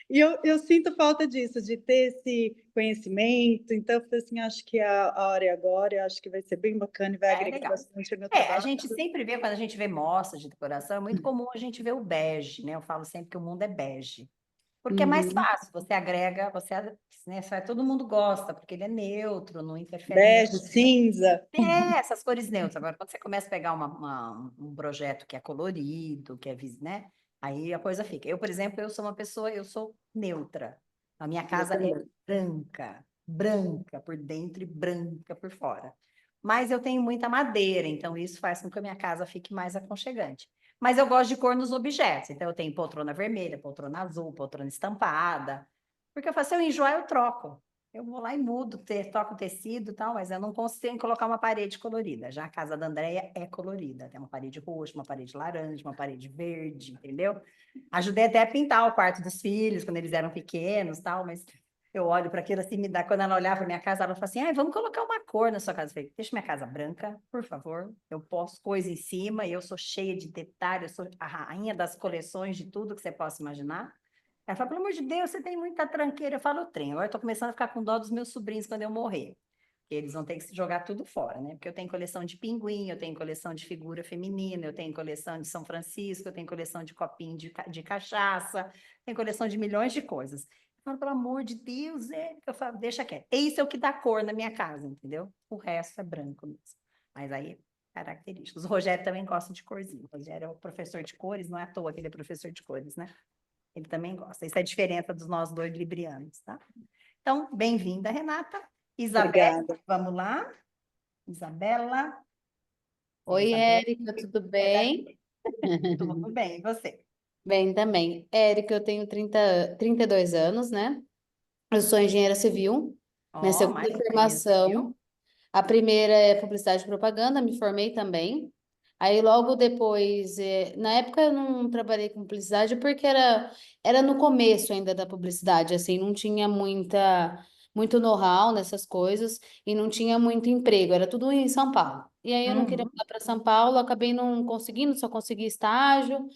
E eu sinto falta disso, de ter esse conhecimento. Então, eu falei assim, acho que a hora é agora, eu acho que vai ser bem bacana e vai É agregar legal. bastante ao meu A trabalho. gente sempre vê, quando a gente vê mostras de decoração, é muito comum a gente ver o bege, né? Eu falo sempre que o mundo é bege. Porque é mais Uhum. fácil, você agrega, né, todo mundo gosta, porque ele é neutro, não interfere Bege, muito. cinza. É, essas cores neutras. Agora, quando você começa a pegar um projeto que é colorido, que é, né? Aí a coisa fica. Eu, por exemplo, eu sou uma pessoa, eu sou neutra. A minha casa é branca, branca por dentro e branca por fora. Mas eu tenho muita madeira, então isso faz com que a minha casa fique mais aconchegante. Mas eu gosto de cor nos objetos, então eu tenho poltrona vermelha, poltrona azul, poltrona estampada. Porque eu faço, se eu enjoar, eu troco. Eu vou lá e mudo, toco tecido e tal, mas eu não consigo colocar uma parede colorida. Já a casa da Andréia é colorida. Tem uma parede roxa, uma parede laranja, uma parede verde, entendeu? Ajudei até a pintar o quarto dos filhos, quando eles eram pequenos e tal, mas eu olho para aquilo assim, me dá. Quando ela olhava para minha casa, ela fala assim: ah, vamos colocar uma cor na sua casa. Eu falei, deixa minha casa branca, por favor. Eu posto coisa em cima e eu sou cheia de detalhes, eu sou a rainha das coleções de tudo que você possa imaginar. Ela fala, pelo amor de Deus, você tem muita tranqueira. Eu falo, trem. Agora eu tô começando a ficar com dó dos meus sobrinhos quando eu morrer. que eles vão ter que se jogar tudo fora, né? Porque eu tenho coleção de pinguim, eu tenho coleção de figura feminina, eu tenho coleção de São Francisco, eu tenho coleção de copinho de cachaça, tenho coleção de milhões de coisas. Eu falo, pelo amor de Deus, eu falo, deixa quieto. Isso é o que dá cor na minha casa, entendeu? O resto é branco mesmo. Mas aí, características. O Rogério também gosta de corzinho. O Rogério é o professor de cores, não é à toa que ele é professor de cores, né? Ele também gosta. Isso é a diferença dos nós dois librianos, tá? Então, bem-vinda, Renata. Isabela, Obrigada. vamos lá. Isabela. Oi, Isabela, Érica, tudo bem? tudo bem, e você? Bem também. Érica, eu tenho 32 anos, né? Eu sou engenheira civil. Minha Ó, segunda mais uma engenheira formação, civil. a primeira é publicidade e propaganda, me formei também. Aí logo depois, na época eu não trabalhei com publicidade porque era no começo ainda da publicidade, assim, não tinha muito know-how nessas coisas e não tinha muito emprego, era tudo em São Paulo. E aí eu não queria Uhum. mudar para São Paulo, acabei não conseguindo, só consegui estágio.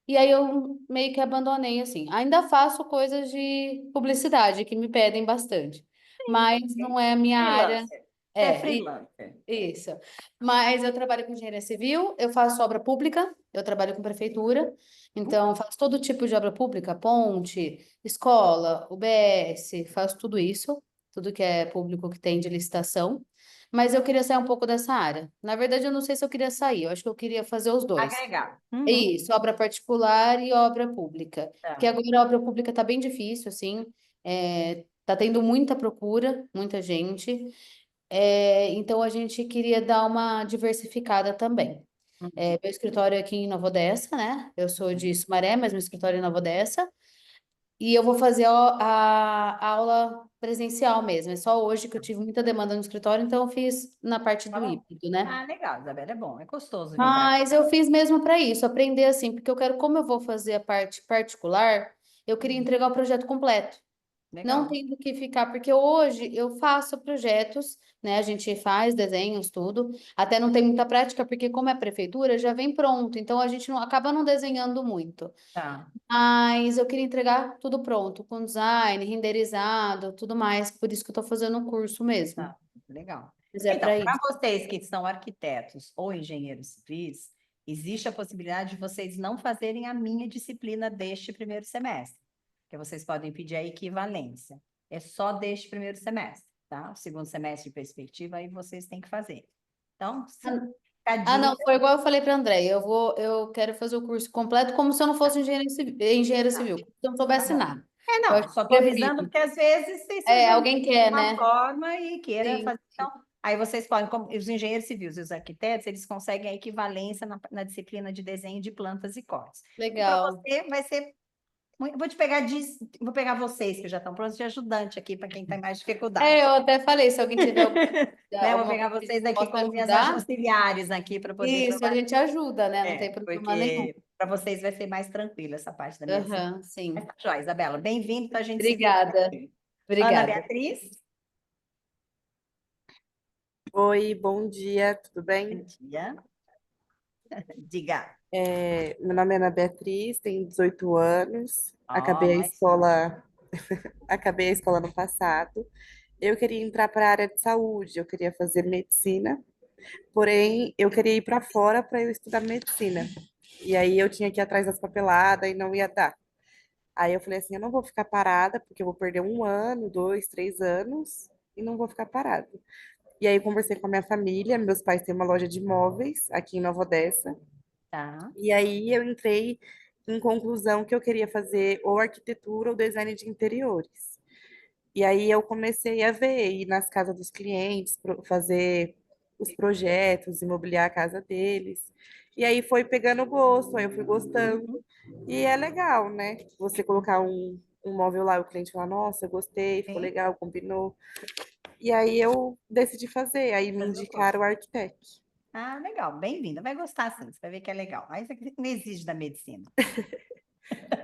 E aí eu meio que abandonei assim. Ainda faço coisas de publicidade que me pedem bastante, mas não é a minha área. Freelancer. Você é É, freelancer. isso. Mas eu trabalho com engenharia civil, eu faço obra pública, eu trabalho com prefeitura, então faço todo tipo de obra pública, ponte, escola, UBS, faço tudo isso, tudo que é público que tem de licitação. Mas eu queria sair um pouco dessa área. Na verdade, eu não sei se eu queria sair, eu acho que eu queria fazer os dois. Agregar. É Uhum. isso, obra particular e obra pública. Porque Tá. agora a obra pública está bem difícil, assim, tá tendo muita procura, muita gente. Então a gente queria dar uma diversificada também. Uhum. Meu escritório é aqui em Nova Odessa, né? Eu sou de Sumaré, mas meu escritório é em Nova Odessa. E eu vou fazer a aula presencial mesmo. É só hoje que eu tive muita demanda no escritório, então eu fiz na parte Tá do bom. híbrido, né? Ah, legal, Isabela, é bom, é gostoso vir para cá. Mas eu fiz mesmo para isso, aprender assim, porque eu quero, como eu vou fazer a parte particular, eu queria entregar o projeto completo. Não Legal. tendo que ficar, porque hoje eu faço projetos, né? A gente faz desenhos, tudo. Até não tem muita prática, porque como é prefeitura, já vem pronto. Então a gente não acaba não desenhando muito. Tá, Mas eu queria entregar tudo pronto, com design, renderizado, tudo mais. Por isso que eu estou fazendo o curso mesmo. tá, legal. Mas é Então, para para isso. vocês que são arquitetos ou engenheiros civis, existe a possibilidade de vocês não fazerem a minha disciplina deste primeiro semestre, que vocês podem pedir a equivalência. É só deste primeiro semestre, tá? O segundo semestre de perspectiva, aí vocês têm que fazer. Então, fica a Ah, não, dica. foi igual eu falei para André. Eu quero fazer o curso completo como se eu não fosse engenheira civil, como se eu não Tá soubesse bom. nada. Eu Não, acho que só estou avisando prefiro. porque às vezes vocês se organizam Alguém de quer, uma né? forma e queira Sim, fazer. Então, aí vocês podem, como os engenheiros civis e os arquitetos, eles conseguem a equivalência na disciplina de desenho de plantas e cortes. E para legal. você vai ser. Vou pegar vocês que já estão prontos de ajudante aqui para quem tem mais dificuldade. Eu até falei, se alguém tiver Né? Vou alguma pegar coisa que a vocês gente aqui possa como minhas ajudar, auxiliares aqui para poder isso, a trabalhar. gente ajuda, né? Não tem problema nenhum. Porque para vocês vai ser mais tranquilo essa parte da minha disciplina. Aham, Mas sim. tá joia, Isabela. Bem-vindo, então a gente se vê por Obrigada, aqui. Ana obrigada. Beatriz? Oi, bom dia, tudo bem? Bom dia. Diga. Meu nome é Ana Beatriz, tenho 18 anos, Ó, mais. acabei a escola no passado. Eu queria entrar para a área de saúde, eu queria fazer medicina, porém eu queria ir para fora para eu estudar medicina. E aí eu tinha que ir atrás das papeladas e não ia dar. Aí eu falei assim, eu não vou ficar parada, porque eu vou perder um ano, 2, 3 anos, e não vou ficar parada. E aí conversei com a minha família, meus pais têm uma loja de imóveis aqui em Nova Odessa. Tá. E aí eu entrei em conclusão que eu queria fazer ou arquitetura ou design de interiores. E aí eu comecei a ver, ir nas casas dos clientes, fazer os projetos, imobiliar a casa deles. E aí foi pegando gosto, aí eu fui gostando. Uhum. E é legal, né? Você colocar um móvel lá e o cliente falar, nossa, gostei, ficou Sim, legal, combinou. E aí eu decidi fazer, aí me fazer o curso. indicaram o Arquitec. Ah, legal. Bem-vinda. Vai gostar sim. Você vai ver que é legal. Mas isso aqui não exige da medicina.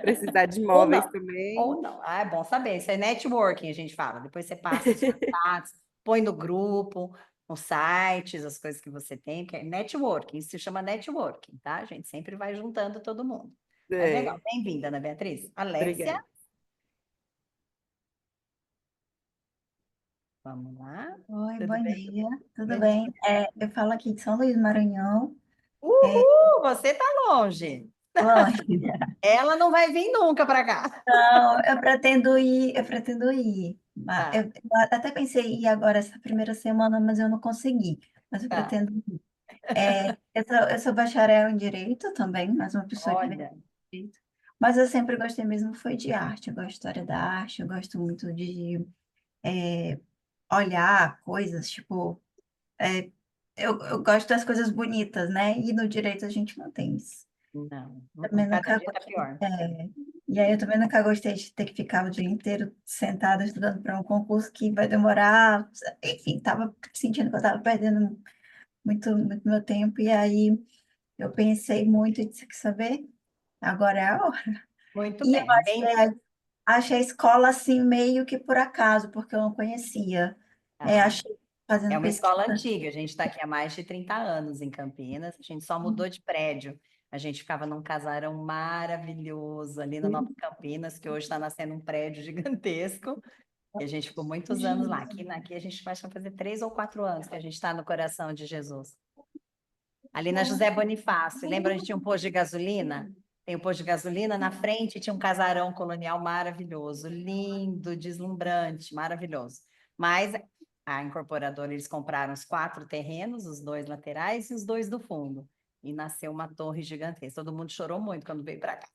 Precisar de Ou móveis não. também. Ou não. Ah, é bom saber. Isso é networking, a gente fala. Depois você passa os contatos, põe no grupo, nos sites, as coisas que você tem, que é networking. Isso se chama networking, tá? A gente sempre vai juntando todo mundo. Mas legal. É, Bem-vinda, Ana Beatriz. Alexia? obrigada. Vamos lá. Oi, Tudo bom bem? dia, tudo Bom bem? dia. Eu falo aqui de São Luís, Maranhão. Uhul! Você tá longe. Longe. Ela não vai vir nunca para cá. Não, eu pretendo ir. Tá, Eu até pensei em ir agora essa primeira semana, mas eu não consegui. Mas eu tá. pretendo ir. Eu sou bacharel em Direito também, mais uma pessoa que vem de Olha, Direito. Mas eu sempre gostei mesmo foi de arte. Eu gosto de história da arte, eu gosto muito de olhar coisas, tipo. é, eu gosto das coisas bonitas, né? E no direito a gente não tem isso. não. Também Cada nunca dia tá gostei. pior. E aí eu também nunca gostei de ter que ficar o dia inteiro sentada estudando para um concurso que vai demorar. Enfim, estava sentindo que eu estava perdendo muito meu tempo. E aí eu pensei muito e disse, quer saber? Agora é a hora. Muito E eu bem. Bem, achei a escola assim meio que por acaso, porque eu não conhecia. ah, Achei é fazendo uma pesquisa. escola antiga. A gente está aqui há mais de 30 anos em Campinas. A gente só mudou de prédio. A gente ficava num casarão maravilhoso ali na Nova Campinas, que hoje está nascendo um prédio gigantesco. E a gente ficou muitos anos lá. Aqui a gente vai fazer 3 ou 4 anos que a gente está no coração de Jesus. Ali na José Bonifácio. Lembra onde tinha um posto de gasolina? Tem um posto de gasolina, na frente tinha um casarão colonial maravilhoso, lindo, deslumbrante, maravilhoso. Mas a incorporadora, eles compraram os 4 terrenos, os 2 laterais e os 2 do fundo. E nasceu uma torre gigantesca. Todo mundo chorou muito quando veio para cá,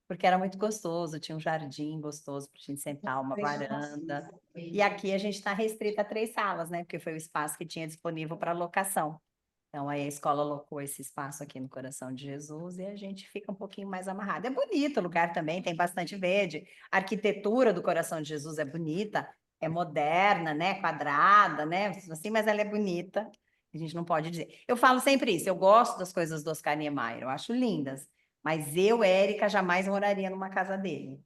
porque era muito gostoso, tinha um jardim gostoso para a gente sentar, uma varanda. E aqui a gente está restrita a 3 salas, né? Porque foi o espaço que tinha disponível para locação. Então, aí a escola alocou esse espaço aqui no Coração de Jesus e a gente fica um pouquinho mais amarrado. É bonito o lugar também, tem bastante verde. A arquitetura do Coração de Jesus é bonita, é moderna, né? Quadrada, né? Assim, mas ela é bonita. A gente não pode dizer. Eu falo sempre isso, eu gosto das coisas do Oscar Niemeyer, eu acho lindas. Mas eu, Érica, jamais moraria numa casa dele.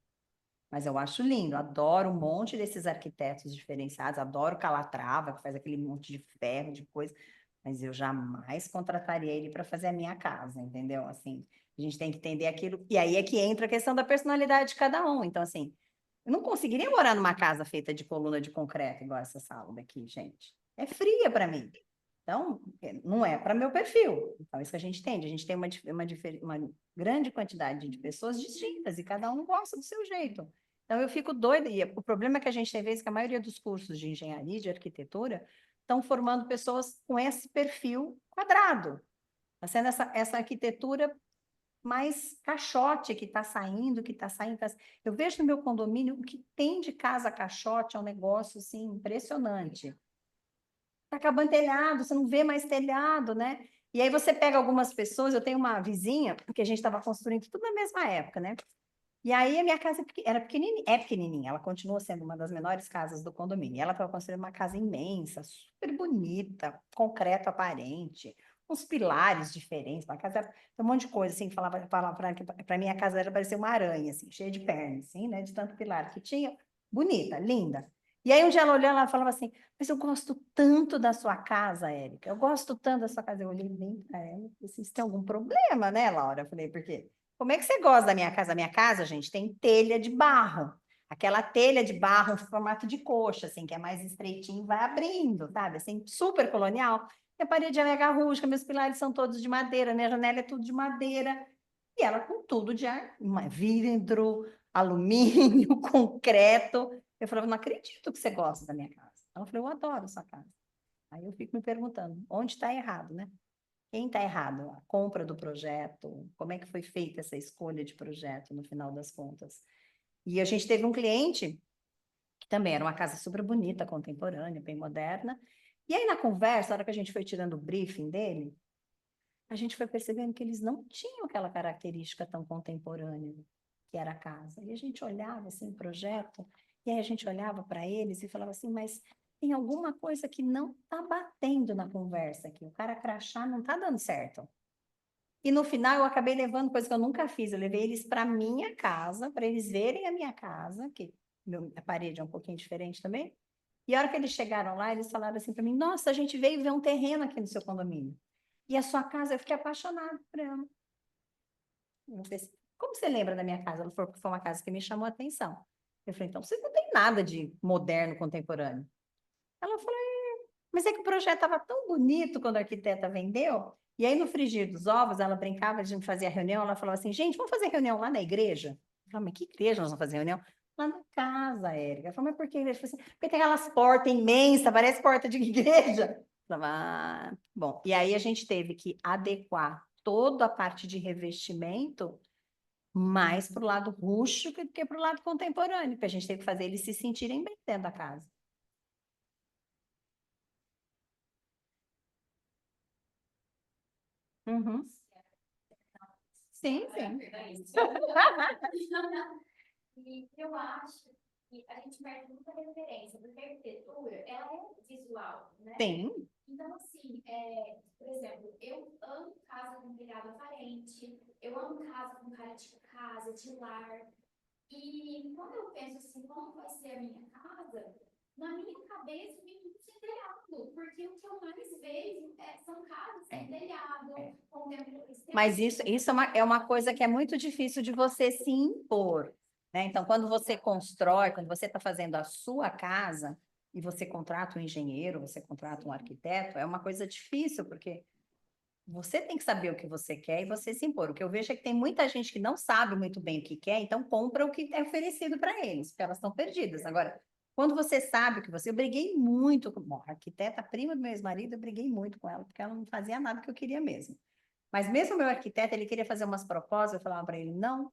Mas eu acho lindo, adoro um monte desses arquitetos diferenciados, adoro Calatrava, que faz aquele monte de ferro, de coisa, mas eu jamais contrataria ele para fazer a minha casa, entendeu? Assim, a gente tem que entender aquilo, e aí é que entra a questão da personalidade de cada um. Então, assim, eu não conseguiria morar numa casa feita de coluna de concreto, igual essa sala daqui, gente. É fria para mim. Então, não é para meu perfil. Então, isso que a gente entende. A gente tem uma grande quantidade de pessoas distintas e cada um gosta do seu jeito. Então, eu fico doida. E o problema é que a gente tem vezes que a maioria dos cursos de engenharia e de arquitetura estão formando pessoas com esse perfil quadrado. Está sendo essa arquitetura mais caixote que está saindo, que está saindo. Eu vejo no meu condomínio o que tem de casa caixote, é um negócio assim, impressionante. Está acabando telhado, você não vê mais telhado, né? E aí você pega algumas pessoas, eu tenho uma vizinha, que a gente estava construindo tudo na mesma época, né? E aí a minha casa era pequenininha, é pequenininha, ela continua sendo uma das menores casas do condomínio. E ela estava construindo uma casa imensa, super bonita, concreto aparente, uns pilares diferentes, uma casa, tem um monte de coisa, assim, falava para mim a casa era parecia uma aranha, assim, cheia de pernas, assim, né, de tanto pilar que tinha, bonita, linda. E aí um dia ela olhou, ela falava assim, mas eu gosto tanto da sua casa, Érica, eu gosto tanto da sua casa. Eu olhei bem para ela e disse, você tem algum problema, né, Laura? Eu falei, por quê? Como é que você gosta da minha casa? A minha casa, gente, tem telha de barro. Aquela telha de barro em formato de coxa, assim, que é mais estreitinho, vai abrindo, sabe? Assim, super colonial. Minha parede é mega rústica, meus pilares são todos de madeira, minha janela é tudo de madeira. E ela com tudo de vidro, alumínio, concreto. Eu falava, não acredito que você gosta da minha casa. Ela falou, eu adoro a sua casa. Aí eu fico me perguntando, onde está errado, né? Quem está errado? A compra do projeto? Como é que foi feita essa escolha de projeto no final das contas? E a gente teve um cliente que também era uma casa super bonita, contemporânea, bem moderna. E aí na conversa, na hora que a gente foi tirando o briefing dele, a gente foi percebendo que eles não tinham aquela característica tão contemporânea que era a casa. E a gente olhava assim o projeto, e aí a gente olhava para eles e falava assim, mas tem alguma coisa que não está batendo na conversa aqui. O cara crachá não está dando certo. E no final eu acabei levando coisa que eu nunca fiz. Eu levei eles para minha casa, para eles verem a minha casa, que a parede é um pouquinho diferente também. E a hora que eles chegaram lá, eles falaram assim para mim: Nossa, a gente veio ver um terreno aqui no seu condomínio. E a sua casa, eu fiquei apaixonada por ela. Eu falei assim, como você lembra da minha casa? Ela falou, porque foi uma casa que me chamou a atenção. Eu falei, então você não tem nada de moderno, contemporâneo. Ela falou, mas é que o projeto estava tão bonito quando a arquiteta vendeu. E aí, no frigir dos ovos, ela brincava, a gente fazia reunião, ela falava assim, gente, vamos fazer reunião lá na igreja? Eu falei, mas que igreja nós vamos fazer reunião? Lá na casa, Érica. Eu falei, mas por que igreja? Eu falei assim, porque tem aquelas portas imensas, parece porta de igreja. Eu falei, bom, e aí a gente teve que adequar toda a parte de revestimento mais para o lado rústico do que para o lado contemporâneo, porque a gente teve que fazer eles se sentirem bem dentro da casa. Uhum. Sim, sim. E eu acho que a gente perde muita referência, porque a arquitetura, ela é visual, né? Sim. Então, assim, por exemplo, eu amo casa com telhado aparente, eu amo casa com cara de casa, de lar. E quando eu penso assim, como vai ser a minha casa, na minha cabeça vem muito sem telhado, porque o que eu mais vejo são casas sem telhado, com tempo Mas isso é uma coisa que é muito difícil de você se impor, né? Então, quando você constrói, quando você está fazendo a sua casa e você contrata um engenheiro, você contrata um arquiteto, é uma coisa difícil, porque você tem que saber o que você quer e você se impor. O que eu vejo é que tem muita gente que não sabe muito bem o que quer, então compra o que é oferecido para eles, porque elas estão perdidas. Agora, quando você sabe o que você... Eu briguei muito com... Bom, a arquiteta, a prima do meu ex-marido, eu briguei muito com ela, porque ela não fazia nada que eu queria mesmo. Mas mesmo o meu arquiteto, ele queria fazer umas propostas, eu falava para ele, não,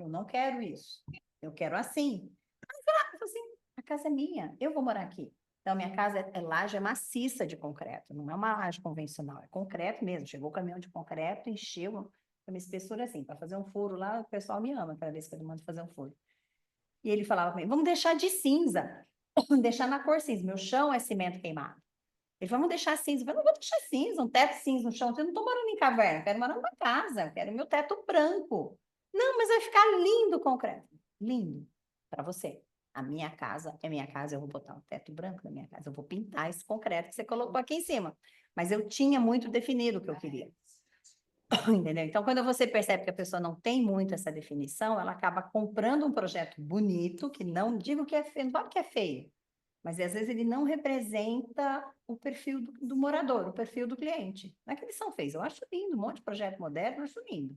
eu não quero isso, eu quero assim. Mas eu falei assim, a casa é minha, eu vou morar aqui. Então, minha casa laje é maciça de concreto, não é uma laje convencional, é concreto mesmo. Chegou o caminhão de concreto, encheu, uma espessura assim, para fazer um furo lá, o pessoal me ama cada vez que eu mando fazer um furo. E ele falava para mim, vamos deixar de cinza, deixar na cor cinza, meu chão é cimento queimado. Ele falou, vamos deixar cinza. Eu falei, não vou deixar cinza, um teto cinza no chão. Eu não estou morando em caverna, eu quero morar numa casa, eu quero meu teto branco. Não, mas vai ficar lindo o concreto. Lindo para você. A minha casa é minha casa, eu vou botar um teto branco na minha casa, eu vou pintar esse concreto que você colocou aqui em cima. Mas eu tinha muito definido o que eu queria. Entendeu? Então, quando você percebe que a pessoa não tem muito essa definição, ela acaba comprando um projeto bonito, que não digo que é feio, não falo que é feio, mas às vezes ele não representa o perfil do morador, o perfil do cliente. Não é que eles são feios, eu acho lindo, um monte de projeto moderno, eu acho lindo.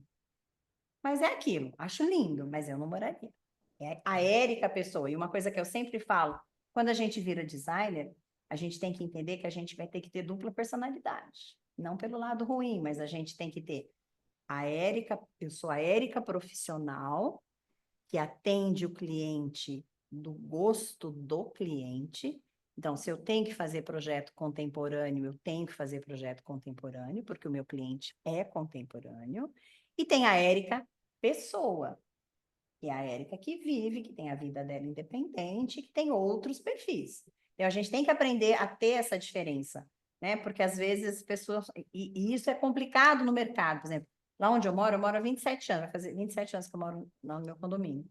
Mas é aquilo, acho lindo, mas eu não moraria. É a Érica Pessoa, e uma coisa que eu sempre falo, quando a gente vira designer, a gente tem que entender que a gente vai ter que ter dupla personalidade. Não pelo lado ruim, mas a gente tem que ter a Érica, eu sou a Érica profissional, que atende o cliente do gosto do cliente. Então, se eu tenho que fazer projeto contemporâneo, eu tenho que fazer projeto contemporâneo, porque o meu cliente é contemporâneo. E tem a Érica pessoa, que é a Érica que vive, que tem a vida dela independente, que tem outros perfis. Então, a gente tem que aprender a ter essa diferença, né? Porque às vezes as pessoas... E isso é complicado no mercado, por exemplo. Lá onde eu moro há 27 anos, vai fazer 27 anos que eu moro no meu condomínio.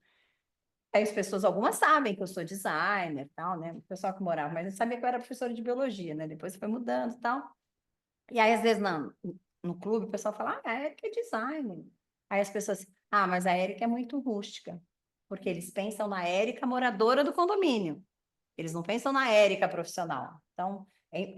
Aí as pessoas, algumas sabem que eu sou designer, tal, né? O pessoal que morava, mas não sabia que eu era professora de biologia, né? Depois foi mudando e tal. E aí, às vezes, no clube, o pessoal fala, a Érica é designer. Aí as pessoas, mas a Érica é muito rústica. Porque eles pensam na Érica moradora do condomínio. Eles não pensam na Érica profissional. Então,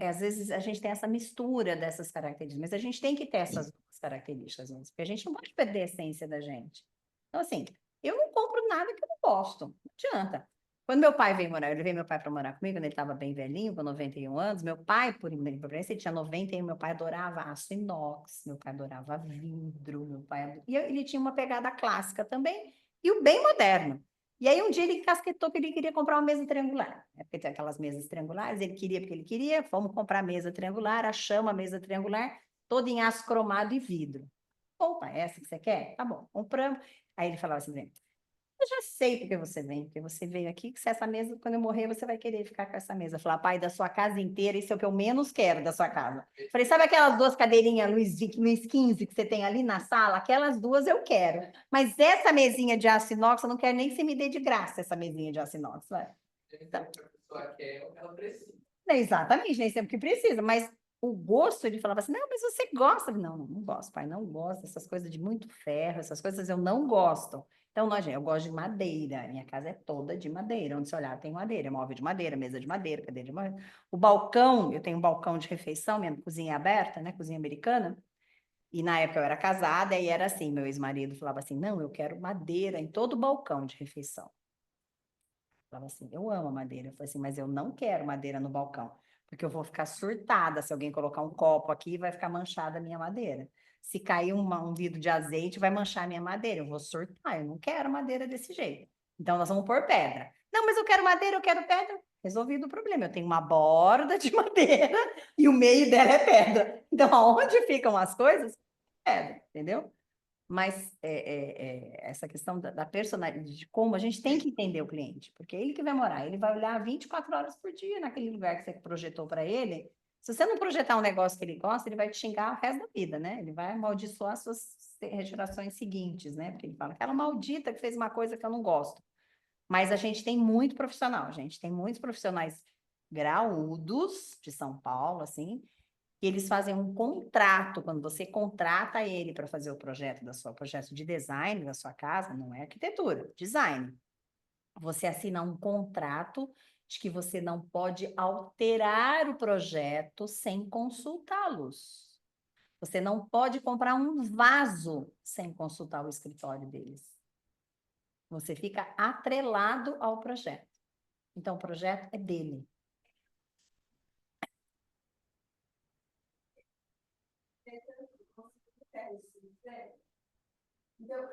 às vezes, a gente tem essa mistura dessas características, mas a gente tem que ter essas duas características mesmo, porque a gente não pode perder a essência da gente. Então, assim, eu não compro nada que eu não gosto. Não adianta. Quando meu pai veio morar, eu levei meu pai para morar comigo, quando ele estava bem velhinho, com 91 anos. Meu pai, por exemplo, ele tinha 91, meu pai adorava aço inox, meu pai adorava vidro, e ele tinha uma pegada clássica também, e o bem moderno. E aí um dia ele casquetou que ele queria comprar uma mesa triangular, né? Porque tem aquelas mesas triangulares, ele queria porque ele queria, fomos comprar a mesa triangular, achamos a mesa triangular, toda em aço cromado e vidro. Opa, é essa que você quer? Tá bom, compramos. Aí ele falava assim, eu já sei porque você vem, porque você veio aqui, que se essa mesa, quando eu morrer, você vai querer ficar com essa mesa. Eu falei, pai, da sua casa inteira, isso é o que eu menos quero da sua casa. Eu falei, sabe aquelas duas cadeirinhas Luiz XV que você tem ali na sala? Aquelas duas eu quero. Mas essa mesinha de aço inox, eu não quero nem que você me dê de graça essa mesinha de aço inox. Então, a pessoa quer o que ela precisa. Exatamente, nem sempre que precisa, mas o gosto, ele falava assim, não, mas você gosta. Não gosto, pai, não gosto dessas coisas de muito ferro, essas coisas eu não gosto. Então, eu gosto de madeira. Minha casa é toda de madeira. Onde você olhar, tem madeira. Móvel de madeira, mesa de madeira, cadeira de madeira. O balcão, eu tenho um balcão de refeição, minha cozinha é aberta, né? Cozinha americana. E na época eu era casada e era assim, meu ex-marido falava assim, não, eu quero madeira em todo o balcão de refeição. Eu falava assim, eu amo a madeira. Eu falei assim, mas eu não quero madeira no balcão, porque eu vou ficar surtada se alguém colocar um copo aqui, vai ficar manchada a minha madeira. Se cair um vidro de azeite, vai manchar a minha madeira. Eu vou surtar, eu não quero madeira desse jeito. Então nós vamos pôr pedra. Não, mas eu quero madeira, eu quero pedra. Resolvido o problema. Eu tenho uma borda de madeira e o meio dela é pedra. Então, aonde ficam as coisas? Pedra, entendeu? Mas essa questão da personalidade, de como a gente tem que entender o cliente, porque é ele que vai morar, ele vai olhar 24 horas por dia naquele lugar que você projetou para ele. Se você não projetar um negócio que ele gosta, ele vai te xingar o resto da vida, né? Ele vai amaldiçoar as suas gerações seguintes, né? Porque ele fala, aquela maldita que fez uma coisa que eu não gosto. Mas a gente tem muito profissional, gente, tem muitos profissionais graúdos de São Paulo, assim, que eles fazem um contrato, quando você contrata ele para fazer o projeto de design da sua casa, não é arquitetura, design. Você assina um contrato de que você não pode alterar o projeto sem consultá-los. Você não pode comprar um vaso sem consultar o escritório deles. Você fica atrelado ao projeto. Então, o projeto é dele. Então,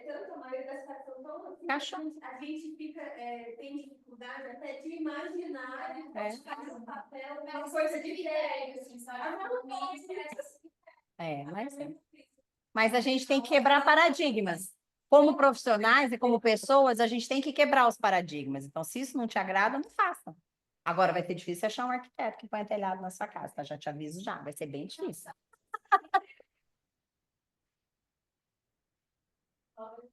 tanto a maioria das cartas são tão assim, Cachorro. a gente fica, tem dificuldade até de imaginar, de colocar no papel, uma coisa de ideia, assim, sabe? Mas a gente tem que quebrar paradigmas. Como profissionais e como pessoas, a gente tem que quebrar os paradigmas. Então, se isso não te agrada, não faça. Agora vai ser difícil achar um arquiteto que põe telhado na sua casa, tá? Já te aviso já, vai ser bem difícil.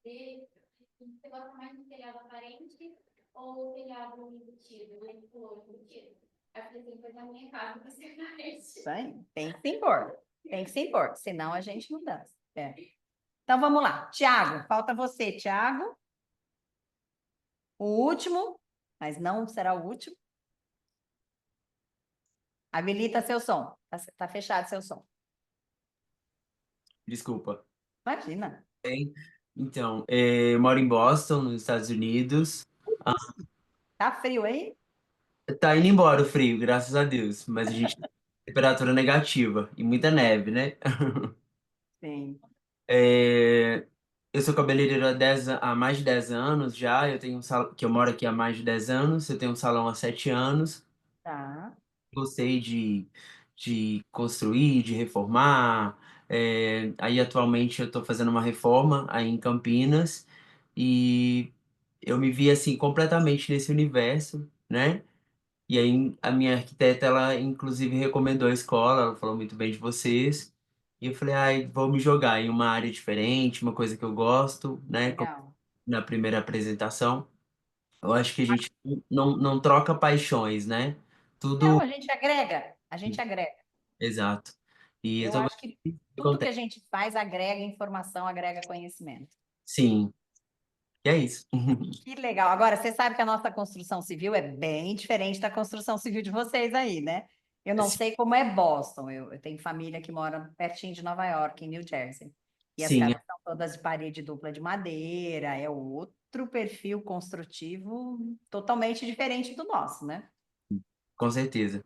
Você gosta mais de telhado aparente ou telhado embutido, embutido? Eu falei assim, foi na minha casa para ser mais. Isso aí, tem que se impor. Tem que se impor, senão a gente não dança. Então, vamos lá. Tiago, falta você, Tiago. O último, mas não será o último. Habilita seu som. Tá fechado seu som. Desculpa. Imagina. Bem, então, eu moro em Boston, nos Estados Unidos. Tá frio aí? Tá indo embora o frio, graças a Deus. Mas a gente tem temperatura negativa e muita neve, né? Sim. É, eu sou cabeleireiro há mais de 10 anos já. Eu tenho que eu moro aqui há mais de 10 anos. Eu tenho um salão há 7 anos. Tá. Gostei de construir, de reformar. Aí atualmente eu estou fazendo uma reforma aí em Campinas e eu me vi assim completamente nesse universo, né? E aí a minha arquiteta, ela inclusive recomendou a escola, ela falou muito bem de vocês. E eu falei, ai, vou me jogar em uma área diferente, uma coisa que eu gosto, né? Como Legal. na primeira apresentação. Eu acho que a gente não troca paixões, né? Não, Tudo a gente agrega. A gente agrega. exato. E eu Eu tô acho que tudo que a contente. gente faz agrega informação, agrega conhecimento. Sim, e é isso. Que legal. Agora, você sabe que a nossa construção civil é bem diferente da construção civil de vocês aí, né? Eu não sei como é Boston. Eu tenho família que mora pertinho de Nova York, em New Jersey. E as Sim, casas são todas de parede dupla de madeira. É outro perfil construtivo totalmente diferente do nosso, né? com certeza.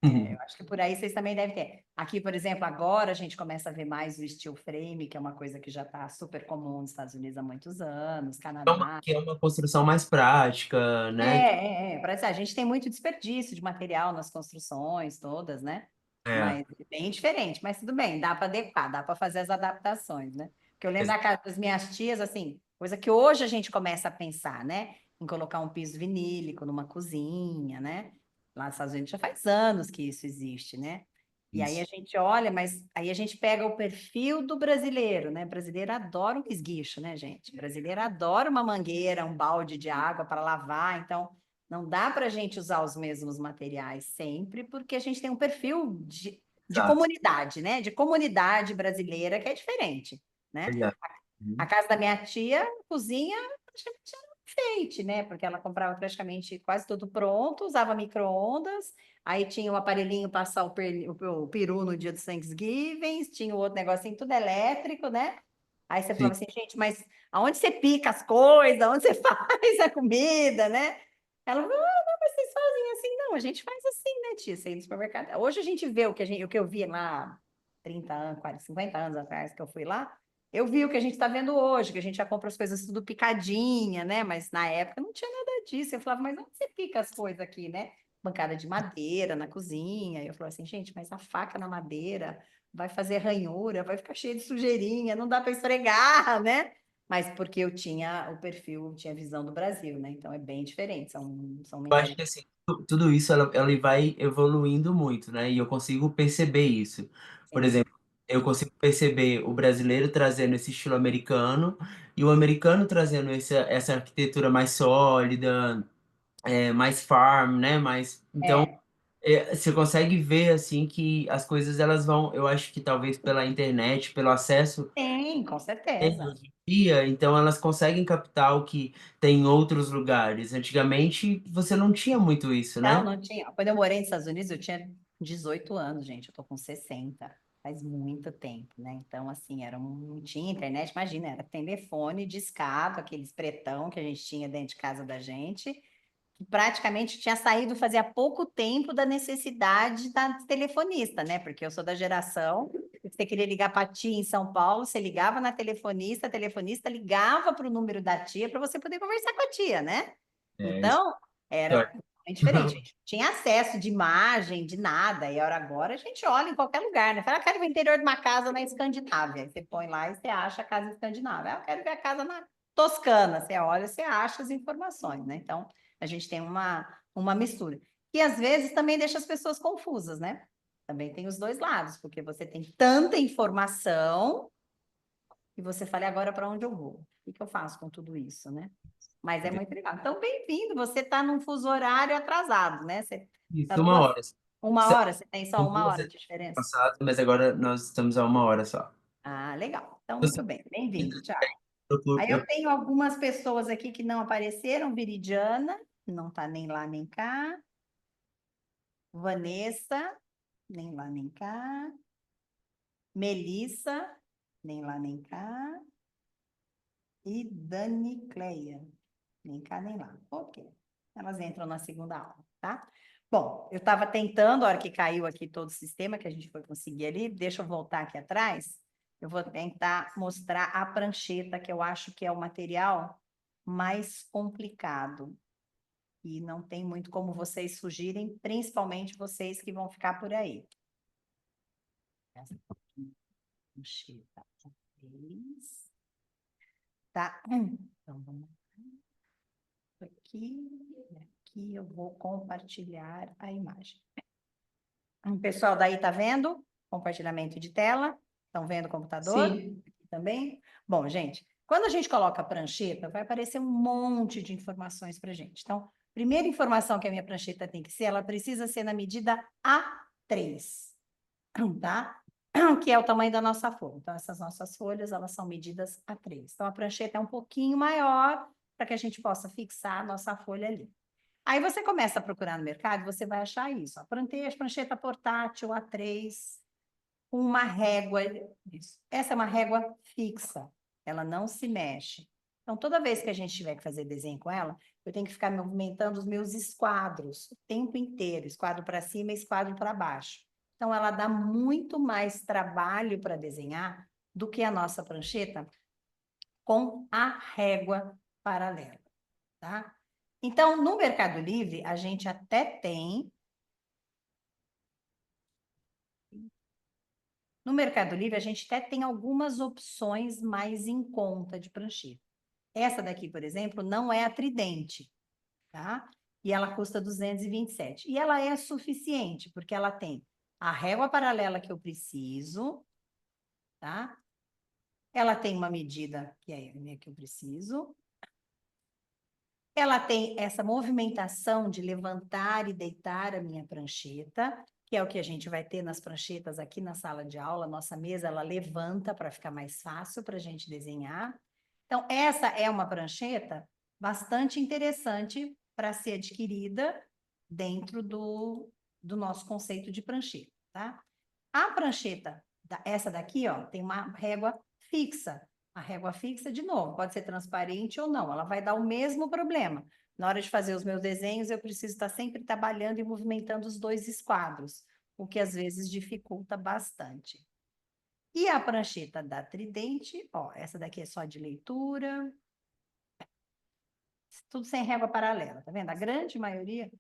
Eu acho que por aí vocês também devem ter. Aqui, por exemplo, agora a gente começa a ver mais o steel frame, que é uma coisa que já está super comum nos Estados Unidos há muitos anos, Canadá. Que é uma construção mais prática, né? A gente tem muito desperdício de material nas construções todas, né? É, Mas é bem diferente, mas tudo bem, dá para adequar, dá para fazer as adaptações, né? Porque eu lembro da casa das minhas tias, assim, coisa que hoje a gente começa a pensar, né? Em colocar um piso vinílico numa cozinha, né? Lá nos Estados Unidos já faz anos que isso existe, né? E aí a isso. gente olha, mas aí a gente pega o perfil do brasileiro, né? O brasileiro adora um esguicho, né, gente? O brasileiro adora uma mangueira, um balde de água para lavar. Então, não dá para a gente usar os mesmos materiais sempre, porque a gente tem um perfil de Exato. comunidade, né? De comunidade brasileira que é diferente, né? Exato. A casa da minha tia, a cozinha, praticamente era um enfeite, né? Porque ela comprava praticamente quase tudo pronto, usava micro-ondas, aí tinha o aparelhinho passar o peru no dia do Thanksgiving, tinha o outro negocinho, tudo elétrico, né? Aí você Sim. falava assim, gente, mas aonde você pica as coisas? Aonde você faz a comida, né? Ela falou, ah, não, mas vocês fazem assim? Não, a gente faz assim, né, tia? Você ir no supermercado. Hoje a gente vê o que eu vi lá 30 anos, 40, 50 anos atrás que eu fui lá, eu vi o que a gente está vendo hoje, que a gente já compra as coisas tudo picadinha, né? Mas na época não tinha nada disso. Eu falava, mas onde você pica as coisas aqui, né? Bancada de madeira na cozinha. Eu falava assim, gente, mas a faca na madeira vai fazer ranhura, vai ficar cheia de sujeirinha, não dá para esfregar, né? Mas porque eu tinha o perfil, tinha a visão do Brasil, né? Então é bem diferente, são Eu acho mentalidades. que assim, tudo isso ela vai evoluindo muito, né? E eu consigo perceber isso. Por Sim. exemplo, eu consigo perceber o brasileiro trazendo esse estilo americano e o americano trazendo essa arquitetura mais sólida, mais farm, né? Então, É, você consegue ver assim que as coisas elas vão, eu acho que talvez pela internet, pelo acesso tem, com tem certeza. hoje em dia, então elas conseguem captar o que tem em outros lugares. Antigamente você não tinha muito isso, Não, né? não tinha. Quando eu morei nos Estados Unidos, eu tinha 18 anos, gente. Eu tô com 60. Faz muito tempo, né? Então, assim, não tinha internet, imagina, era telefone discado, aqueles pretão que a gente tinha dentro de casa da gente, que praticamente tinha saído fazia pouco tempo da necessidade da telefonista, né? Porque eu sou da geração que você queria ligar para a tia em São Paulo, você ligava na telefonista, a telefonista ligava para o número da tia para você poder conversar com a tia, né? É, isso Então, era totalmente diferente. A gente não tinha acesso de imagem, de nada. E agora a gente olha em qualquer lugar, né? Fala, eu quero ver o interior de uma casa na Escandinávia. Aí você põe lá e você acha a casa escandinava. Ah, eu quero ver a casa na Toscana. Você olha, você acha as informações, né? Então, a gente tem uma mistura. E às vezes também deixa as pessoas confusas, né? Também tem os dois lados, porque você tem tanta informação e você fala, "E agora para onde eu vou? O que eu faço com tudo isso, né? Mas é muito legal. Então, bem-vindo. Você está num fuso horário atrasado, né? Você está isso, uma duas, hora. uma hora, você tem só São uma duas hora de diferença? passadas, mas agora nós estamos a uma hora só. Ah, legal. Então, Eu muito sempre bem. Bem-vindo, Thiago. procuro, Aí eu tenho algumas pessoas aqui que não apareceram. Viridiana, não está nem lá nem cá. Vanessa, nem lá nem cá. Melissa, nem lá nem cá. E Dani Cleia, nem cá nem lá. Ok. Elas entram na segunda aula, tá? Bom, eu estava tentando, a hora que caiu aqui todo o sistema, que a gente foi conseguir ali, deixa eu voltar aqui atrás, eu vou tentar mostrar a prancheta, que eu acho que é o material mais complicado. E não tem muito como vocês fugirem, principalmente vocês que vão ficar por aí. Essa prancheta 3. Tá? Então, vamos aqui. Aqui eu vou compartilhar a imagem. O pessoal daí tá vendo? Compartilhamento de tela. Estão vendo o computador? Sim. Aqui também? Bom, gente, quando a gente coloca a prancheta, vai aparecer um monte de informações para gente. Então, primeira informação que a minha prancheta tem que ser, ela precisa ser na medida A3, tá? Que é o tamanho da nossa folha. Então, essas nossas folhas, elas são medidas A3. Então, a prancheta é um pouquinho maior para que a gente possa fixar a nossa folha ali. Aí você começa a procurar no mercado, você vai achar isso. A prancheta portátil A3, com uma régua. Isso. Essa é uma régua fixa, ela não se mexe. Então, toda vez que a gente tiver que fazer desenho com ela, eu tenho que ficar movimentando os meus esquadros o tempo inteiro, esquadro para cima e esquadro para baixo. Então, ela dá muito mais trabalho para desenhar do que a nossa prancheta com a régua paralela, tá? Então, no Mercado Livre, a gente até tem. No Mercado Livre, a gente até tem algumas opções mais em conta de prancheta. Essa daqui, por exemplo, não é a Tridente, tá? E ela custa 227. E ela é suficiente, porque ela tem a régua paralela que eu preciso, tá? Ela tem uma medida que é a que eu preciso. Ela tem essa movimentação de levantar e deitar a minha prancheta. que é o que a gente vai ter nas pranchetas aqui na sala de aula. Nossa mesa, ela levanta para ficar mais fácil para a gente desenhar. Então, essa é uma prancheta bastante interessante para ser adquirida dentro do nosso conceito de prancheta, tá? A prancheta, essa daqui, ó, tem uma régua fixa. A régua fixa, de novo, pode ser transparente ou não, ela vai dar o mesmo problema. Na hora de fazer os meus desenhos, eu preciso estar sempre trabalhando e movimentando os dois esquadros, o que às vezes dificulta bastante. E a prancheta da Tridente, ó, essa daqui é só de leitura. Tudo sem régua paralela, tá vendo? A grande maioria.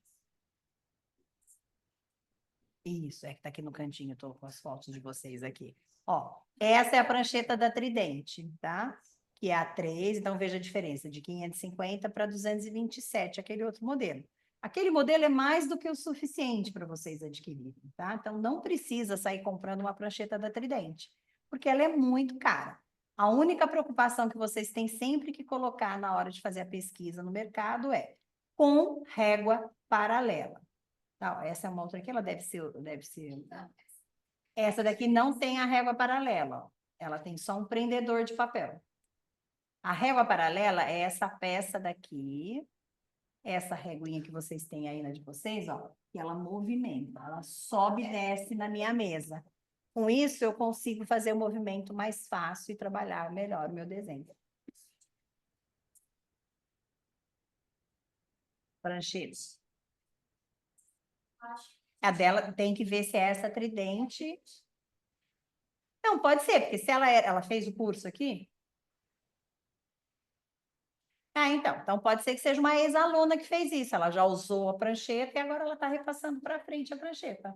Isso, é que tá aqui no cantinho, tô com as fotos de vocês aqui. Ó, essa é a prancheta da Tridente, tá? Que é a 3, então veja a diferença, de 550 para 227, aquele outro modelo. Aquele modelo é mais do que o suficiente para vocês adquirirem, tá? Então, não precisa sair comprando uma prancheta da Tridente, porque ela é muito cara. A única preocupação que vocês têm sempre que colocar na hora de fazer a pesquisa no mercado é com régua paralela. Tá, essa é uma outra aqui, ela deve ser... Essa daqui não tem a régua paralela, ó. Ela tem só um prendedor de papel. A régua paralela é essa peça daqui, essa reguinha que vocês têm aí na de vocês, ó, que ela movimenta, ela sobe e desce na minha mesa. Com isso, eu consigo fazer o movimento mais fácil e trabalhar melhor o meu desenho. Pranchetes. A dela tem que ver se é essa Tridente. Não, pode ser, porque se ela fez o curso aqui. Ah, então pode ser que seja uma ex-aluna que fez isso. Ela já usou a prancheta e agora ela está repassando para frente a prancheta.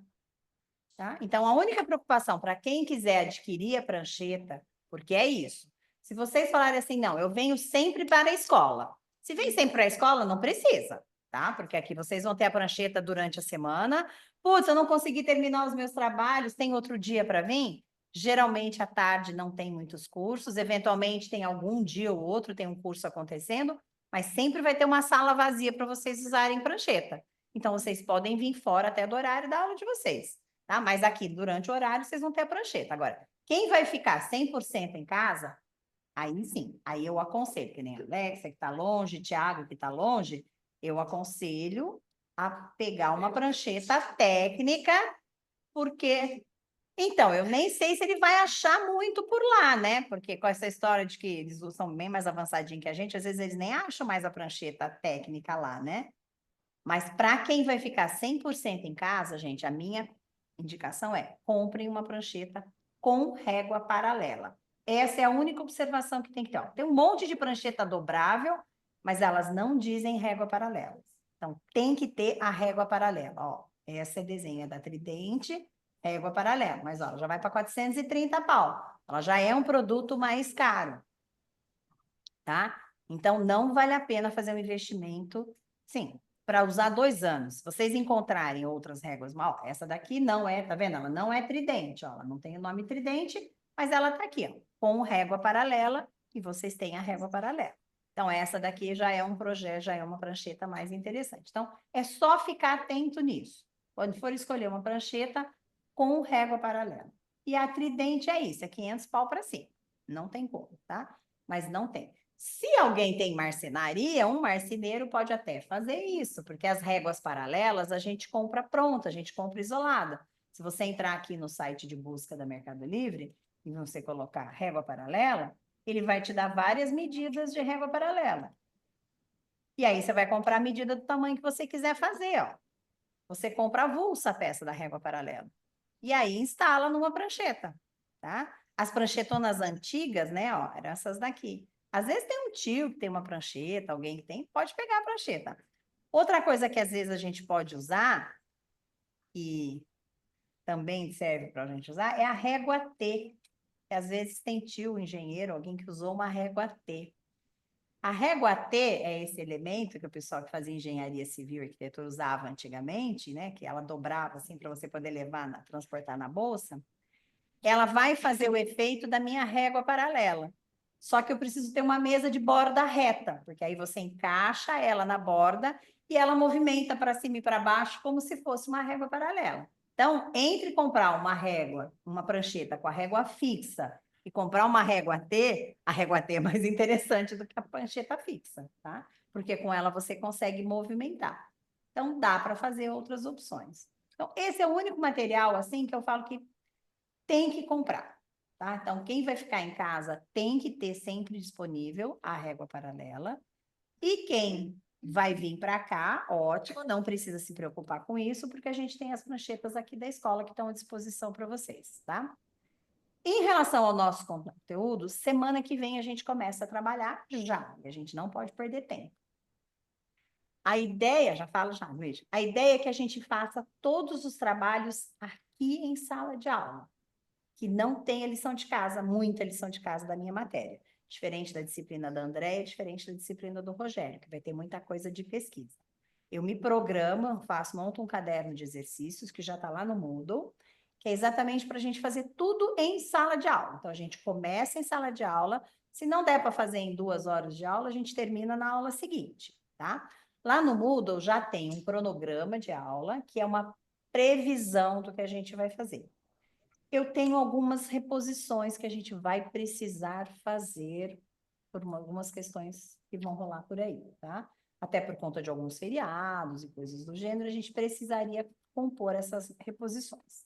Tá? Então, a única preocupação para quem quiser adquirir a prancheta, porque é isso. Se vocês falarem assim, não, eu venho sempre para a escola. Se vem sempre para a escola, não precisa, tá? Porque aqui vocês vão ter a prancheta durante a semana. Putz, eu não consegui terminar os meus trabalhos, tem outro dia para vir? Geralmente, à tarde, não tem muitos cursos. Eventualmente, tem algum dia ou outro, tem um curso acontecendo, mas sempre vai ter uma sala vazia para vocês usarem prancheta. Então, vocês podem vir fora até do horário da aula de vocês. Tá? Mas aqui, durante o horário, vocês vão ter a prancheta. Agora, quem vai ficar 100% em casa, aí sim, aí eu aconselho, que nem a Alexia, que está longe, Thiago, que está longe, eu aconselho a pegar uma prancheta técnica, porque... Então, eu nem sei se ele vai achar muito por lá, né? Porque com essa história de que eles são bem mais avançadinhos que a gente, às vezes eles nem acham mais a prancheta técnica lá, né? Mas para quem vai ficar 100% em casa, gente, a minha indicação é: comprem uma prancheta com régua paralela. Essa é a única observação que tem que ter. Ó, tem um monte de prancheta dobrável, mas elas não dizem régua paralela. Então, tem que ter a régua paralela. Ó, essa é desenho da Tridente, régua paralela. Mas, ó, já vai para 430 pau. Ela já é um produto mais caro. Tá? Então, não vale a pena fazer um investimento, sim, para usar 2 anos. Se vocês encontrarem outras réguas, ó, essa daqui não é, tá vendo? Ela não é Tridente, ó, ela não tem o nome Tridente, mas ela tá aqui, ó, com régua paralela, e vocês têm a régua paralela. Então, essa daqui já é um projeto, já é uma prancheta mais interessante. Então, é só ficar atento nisso. Quando for escolher uma prancheta com régua paralela. E a Tridente é isso, é 500 pau para cima. Não tem como, tá? Mas não tem. Se alguém tem marcenaria, um marceneiro pode até fazer isso, porque as réguas paralelas a gente compra pronta, a gente compra isolada. Se você entrar aqui no site de busca da Mercado Livre e você colocar régua paralela, ele vai te dar várias medidas de régua paralela. E aí você vai comprar a medida do tamanho que você quiser fazer, ó. Você compra avulsa a peça da régua paralela. E aí instala numa prancheta, tá? As pranchetonas antigas, né, ó, eram essas daqui. Às vezes tem um tio que tem uma prancheta, alguém que tem, pode pegar a prancheta. Outra coisa que às vezes a gente pode usar, e também serve para a gente usar, é a régua T. Que às vezes tem tio, engenheiro, alguém que usou uma régua T. A régua T é esse elemento que o pessoal que fazia engenharia civil e arquitetura usava antigamente, né? Que ela dobrava assim para você poder levar, transportar na bolsa. Ela vai fazer o efeito da minha régua paralela. Só que eu preciso ter uma mesa de borda reta, porque aí você encaixa ela na borda e ela movimenta para cima e para baixo como se fosse uma régua paralela. Então, entre comprar uma régua, uma prancheta com a régua fixa e comprar uma régua T, a régua T é mais interessante do que a prancheta fixa, tá? Porque com ela você consegue movimentar. Então, dá para fazer outras opções. Então, esse é o único material, assim, que eu falo que tem que comprar, tá? Então, quem vai ficar em casa tem que ter sempre disponível a régua paralela. E quem vai vir para cá, ótimo, não precisa se preocupar com isso, porque a gente tem as pranchetas aqui da escola que estão à disposição para vocês, tá? Em relação ao nosso conteúdo, semana que vem a gente começa a trabalhar já, e a gente não pode perder tempo. A ideia, já falo já, Luiz, a ideia é que a gente faça todos os trabalhos aqui em sala de aula, que não tenha lição de casa, muita lição de casa da minha matéria. Diferente da disciplina da Andréia, diferente da disciplina do Rogério, que vai ter muita coisa de pesquisa. Eu me programo, monto um caderno de exercícios, que já está lá no Moodle, que é exatamente para a gente fazer tudo em sala de aula. Então, a gente começa em sala de aula, se não der para fazer em 2 horas de aula, a gente termina na aula seguinte, tá? Lá no Moodle já tem um cronograma de aula, que é uma previsão do que a gente vai fazer. Eu tenho algumas reposições que a gente vai precisar fazer por algumas questões que vão rolar por aí, tá? Até por conta de alguns feriados e coisas do gênero, a gente precisaria compor essas reposições.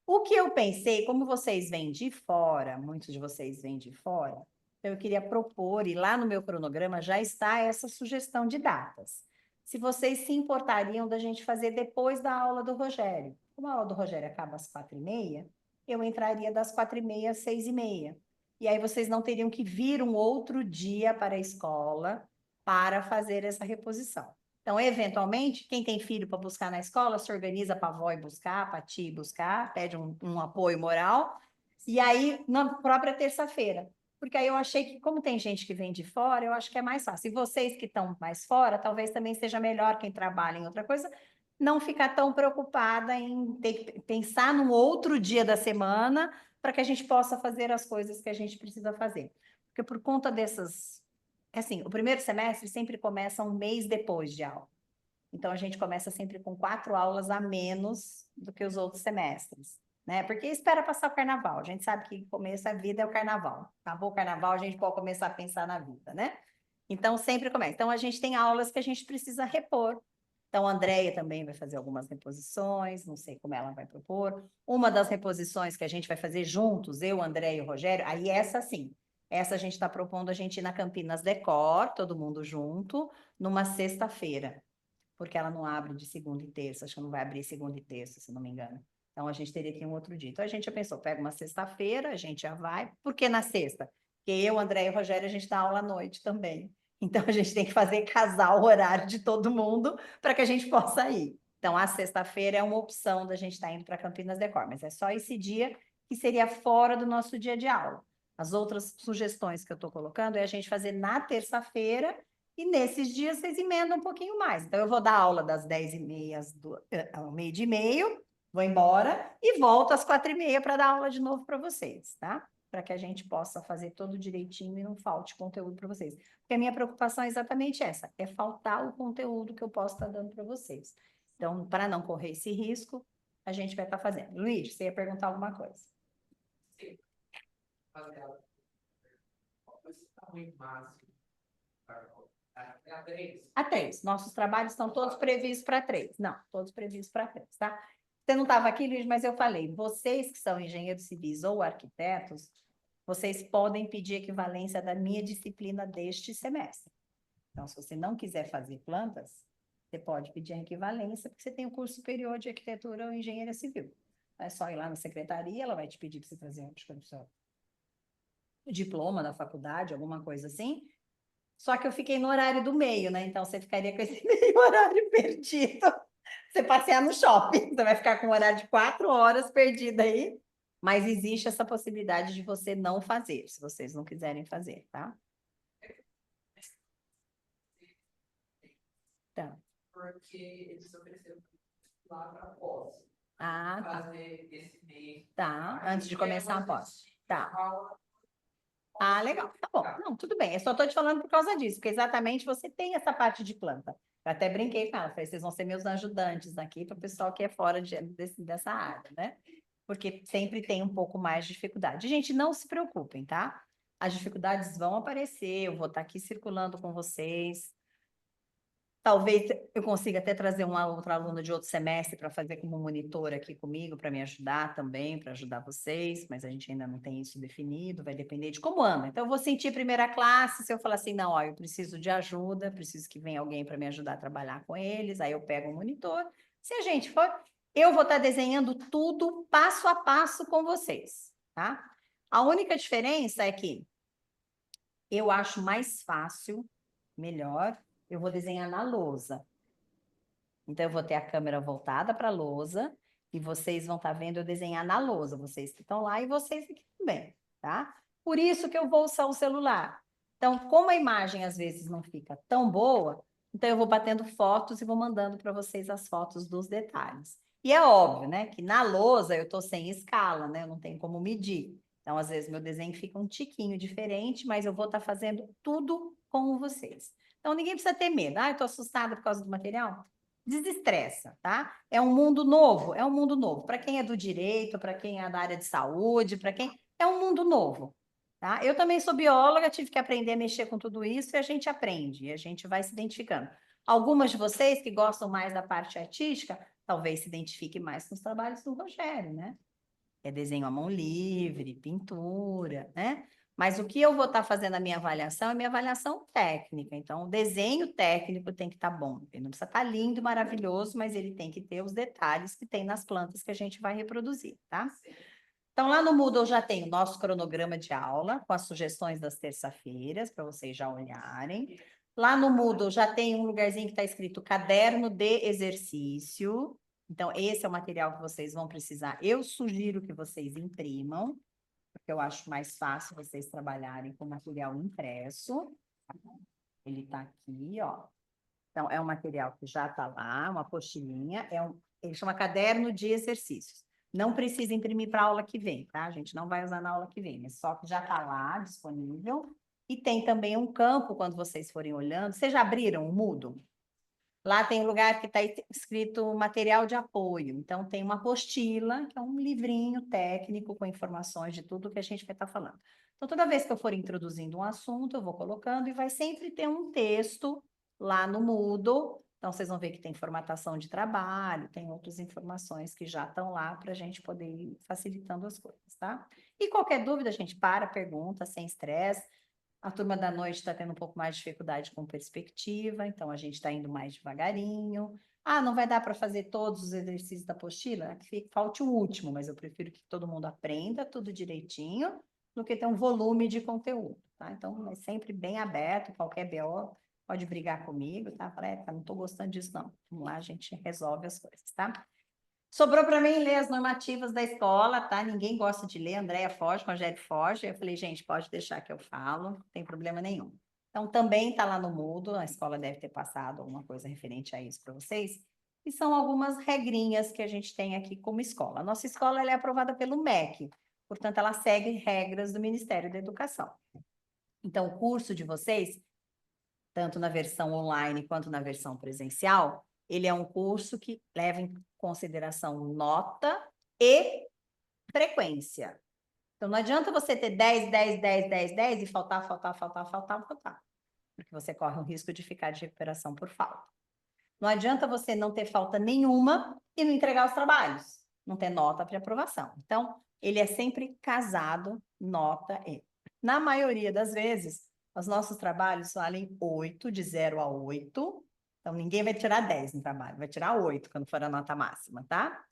O que eu pensei, como vocês vêm de fora, muitos de vocês vêm de fora, eu queria propor, e lá no meu cronograma já está essa sugestão de datas. Se vocês se importariam da gente fazer depois da aula do Rogério. Como a aula do Rogério acaba às 4h30, eu entraria das 4h30 às 6h30. E aí vocês não teriam que vir um outro dia para a escola para fazer essa reposição. Então, eventualmente, quem tem filho para buscar na escola, se organiza para a avó ir buscar, para a tia ir buscar, pede um apoio moral, e aí, na própria terça-feira. Porque aí eu achei que, como tem gente que vem de fora, eu acho que é mais fácil. E vocês que estão mais fora, talvez também seja melhor quem trabalha em outra coisa, não ficar tão preocupada em ter que pensar num outro dia da semana para que a gente possa fazer as coisas que a gente precisa fazer. Porque por conta dessas... Assim, o primeiro semestre sempre começa um mês depois de aula. Então, a gente começa sempre com 4 aulas a menos do que os outros semestres, né? Porque espera passar o carnaval. A gente sabe que começo da vida é o carnaval. Acabou o carnaval, a gente pode começar a pensar na vida, né? Então, sempre começa. Então, a gente tem aulas que a gente precisa repor. Então, a Andréia também vai fazer algumas reposições, não sei como ela vai propor. Uma das reposições que a gente vai fazer juntos, eu, André e o Rogério, aí essa sim. Essa a gente está propondo a gente ir na Campinas Decor, todo mundo junto, numa sexta-feira, porque ela não abre de segunda e terça, acho que não vai abrir segunda e terça, se não me engano. Então, a gente teria que ir um outro dia. Então, a gente já pensou, pega uma sexta-feira, a gente já vai. Por que na sexta? Porque eu, André e o Rogério, a gente dá aula à noite também. Então, a gente tem que fazer casar o horário de todo mundo para que a gente possa ir. Então, a sexta-feira é uma opção da gente estar indo para Campinas Decor, mas é só esse dia que seria fora do nosso dia de aula. As outras sugestões que eu estou colocando é a gente fazer na terça-feira e nesses dias vocês emendam um pouquinho mais. Então, eu vou dar aula das 10h30 ao 12h30, vou embora e volto às 4h30 para dar aula de novo para vocês, tá? Para que a gente possa fazer todo direitinho e não falte conteúdo para vocês. Porque a minha preocupação é exatamente essa, é faltar o conteúdo que eu posso estar dando para vocês. Então, para não correr esse risco, a gente vai estar fazendo. Luiz, você ia perguntar alguma coisa? Sim. Qual vai ser o tamanho máximo? A 3? A 3. Nossos trabalhos estão todos previstos para 3. Não, todos previstos para 3, tá? Você não estava aqui, Luiz, mas eu falei, vocês que são engenheiros civis ou arquitetos, vocês podem pedir equivalência da minha disciplina deste semestre. Então, se você não quiser fazer plantas, você pode pedir a equivalência, porque você tem o curso superior de arquitetura ou engenharia civil. É só ir lá na secretaria, ela vai te pedir para você trazer o diploma da faculdade, alguma coisa assim. Só que eu fiquei no horário do meio, né? Então, você ficaria com esse meio horário perdido. Você passear no shopping, você vai ficar com um horário de 4 horas perdido aí. Mas existe essa possibilidade de você não fazer, se vocês não quiserem fazer, tá? Então. Porque eles ofereceram lá para pós. Ah, tá. Fazer esse mês. Tá, antes de começar a pós. Tá. Ah, legal, tá bom. Não, tudo bem. Eu só estou te falando por causa disso, porque exatamente você tem essa parte de planta. Eu até brinquei com ela, falei, vocês vão ser meus ajudantes aqui para o pessoal que é fora dessa área, né? Porque sempre tem um pouco mais de dificuldade. Gente, não se preocupem, tá? As dificuldades vão aparecer, eu vou estar aqui circulando com vocês. Talvez eu consiga até trazer uma outra aluna de outro semestre para fazer como monitor aqui comigo, para me ajudar também, para ajudar vocês, mas a gente ainda não tem isso definido, vai depender de como anda. Então, eu vou sentir primeira classe, se eu falar assim, não, ó, eu preciso de ajuda, preciso que venha alguém para me ajudar a trabalhar com eles, aí eu pego um monitor. Se a gente for, eu vou estar desenhando tudo passo a passo com vocês, tá? A única diferença é que eu acho mais fácil, melhor, eu vou desenhar na lousa. Então, eu vou ter a câmera voltada para a lousa e vocês vão estar vendo eu desenhar na lousa, vocês que estão lá e vocês aqui também, tá? Por isso que eu vou usar o celular. Então, como a imagem às vezes não fica tão boa, então eu vou batendo fotos e vou mandando para vocês as fotos dos detalhes. E é óbvio, né, que na lousa eu estou sem escala, né? Eu não tenho como medir. Então, às vezes, meu desenho fica um tiquinho diferente, mas eu vou estar fazendo tudo com vocês. Então, ninguém precisa ter medo. Ah, eu estou assustada por causa do material. Desestressa, tá? É um mundo novo, é um mundo novo. Para quem é do direito, para quem é da área de saúde, para quem... É um mundo novo, tá? Eu também sou bióloga, tive que aprender a mexer com tudo isso e a gente aprende, e a gente vai se identificando. Algumas de vocês que gostam mais da parte artística, talvez se identifiquem mais com os trabalhos do Rogério, né? É desenho à mão livre, pintura, né? Mas o que eu vou estar fazendo a minha avaliação é minha avaliação técnica. Então, o desenho técnico tem que estar bom. Ele não precisa estar lindo, maravilhoso, mas ele tem que ter os detalhes que tem nas plantas que a gente vai reproduzir, tá? Então, lá no Moodle já tem o nosso cronograma de aula, com as sugestões das terça-feiras, para vocês já olharem. Lá no Moodle já tem um lugarzinho que está escrito Caderno de Exercício. Então, esse é o material que vocês vão precisar. Eu sugiro que vocês imprimam, porque eu acho mais fácil vocês trabalharem com material impresso. Ele está aqui, ó. Então, é um material que já está lá, uma apostilinha. Ele chama Caderno de Exercícios. Não precisa imprimir para a aula que vem, tá? A gente não vai usar na aula que vem, mas só que já está lá, disponível. E tem também um campo, quando vocês forem olhando. Vocês já abriram o Moodle? Lá tem um lugar que está escrito material de apoio. Então, tem uma apostila, que é um livrinho técnico com informações de tudo que a gente vai estar falando. Então, toda vez que eu for introduzindo um assunto, eu vou colocando e vai sempre ter um texto lá no Moodle. Então, vocês vão ver que tem formatação de trabalho, tem outras informações que já estão lá para a gente poder ir facilitando as coisas, tá? E qualquer dúvida, a gente pergunta, sem estresse. A turma da noite está tendo um pouco mais de dificuldade com perspectiva, então a gente está indo mais devagarinho. Ah, não vai dar para fazer todos os exercícios da apostila? Que falte o último, mas eu prefiro que todo mundo aprenda tudo direitinho do que ter um volume de conteúdo, tá? Então, é sempre bem aberto, qualquer BO pode brigar comigo, tá? Não estou gostando disso, não. Vamos lá, a gente resolve as coisas, tá? Sobrou para mim ler as normativas da escola, tá? Ninguém gosta de ler, Andréia foge, Rogério foge. Eu falei, gente, pode deixar que eu falo, não tem problema nenhum. Então, também está lá no Moodle, a escola deve ter passado alguma coisa referente a isso para vocês. E são algumas regrinhas que a gente tem aqui como escola. A nossa escola ela é aprovada pelo MEC, portanto, ela segue regras do Ministério da Educação. Então, o curso de vocês, tanto na versão online quanto na versão presencial, ele é um curso que leva em consideração nota e frequência. Então, não adianta você ter 10, 10, 10, 10, 10 e faltar. Porque você corre o risco de ficar de recuperação por falta. Não adianta você não ter falta nenhuma e não entregar os trabalhos. Não ter nota para aprovação. Então, ele é sempre casado, nota e. Na maioria das vezes, os nossos trabalhos valem 8, de 0 a 8. Então, ninguém vai tirar 10 no trabalho, vai tirar 8 quando for a nota máxima, tá?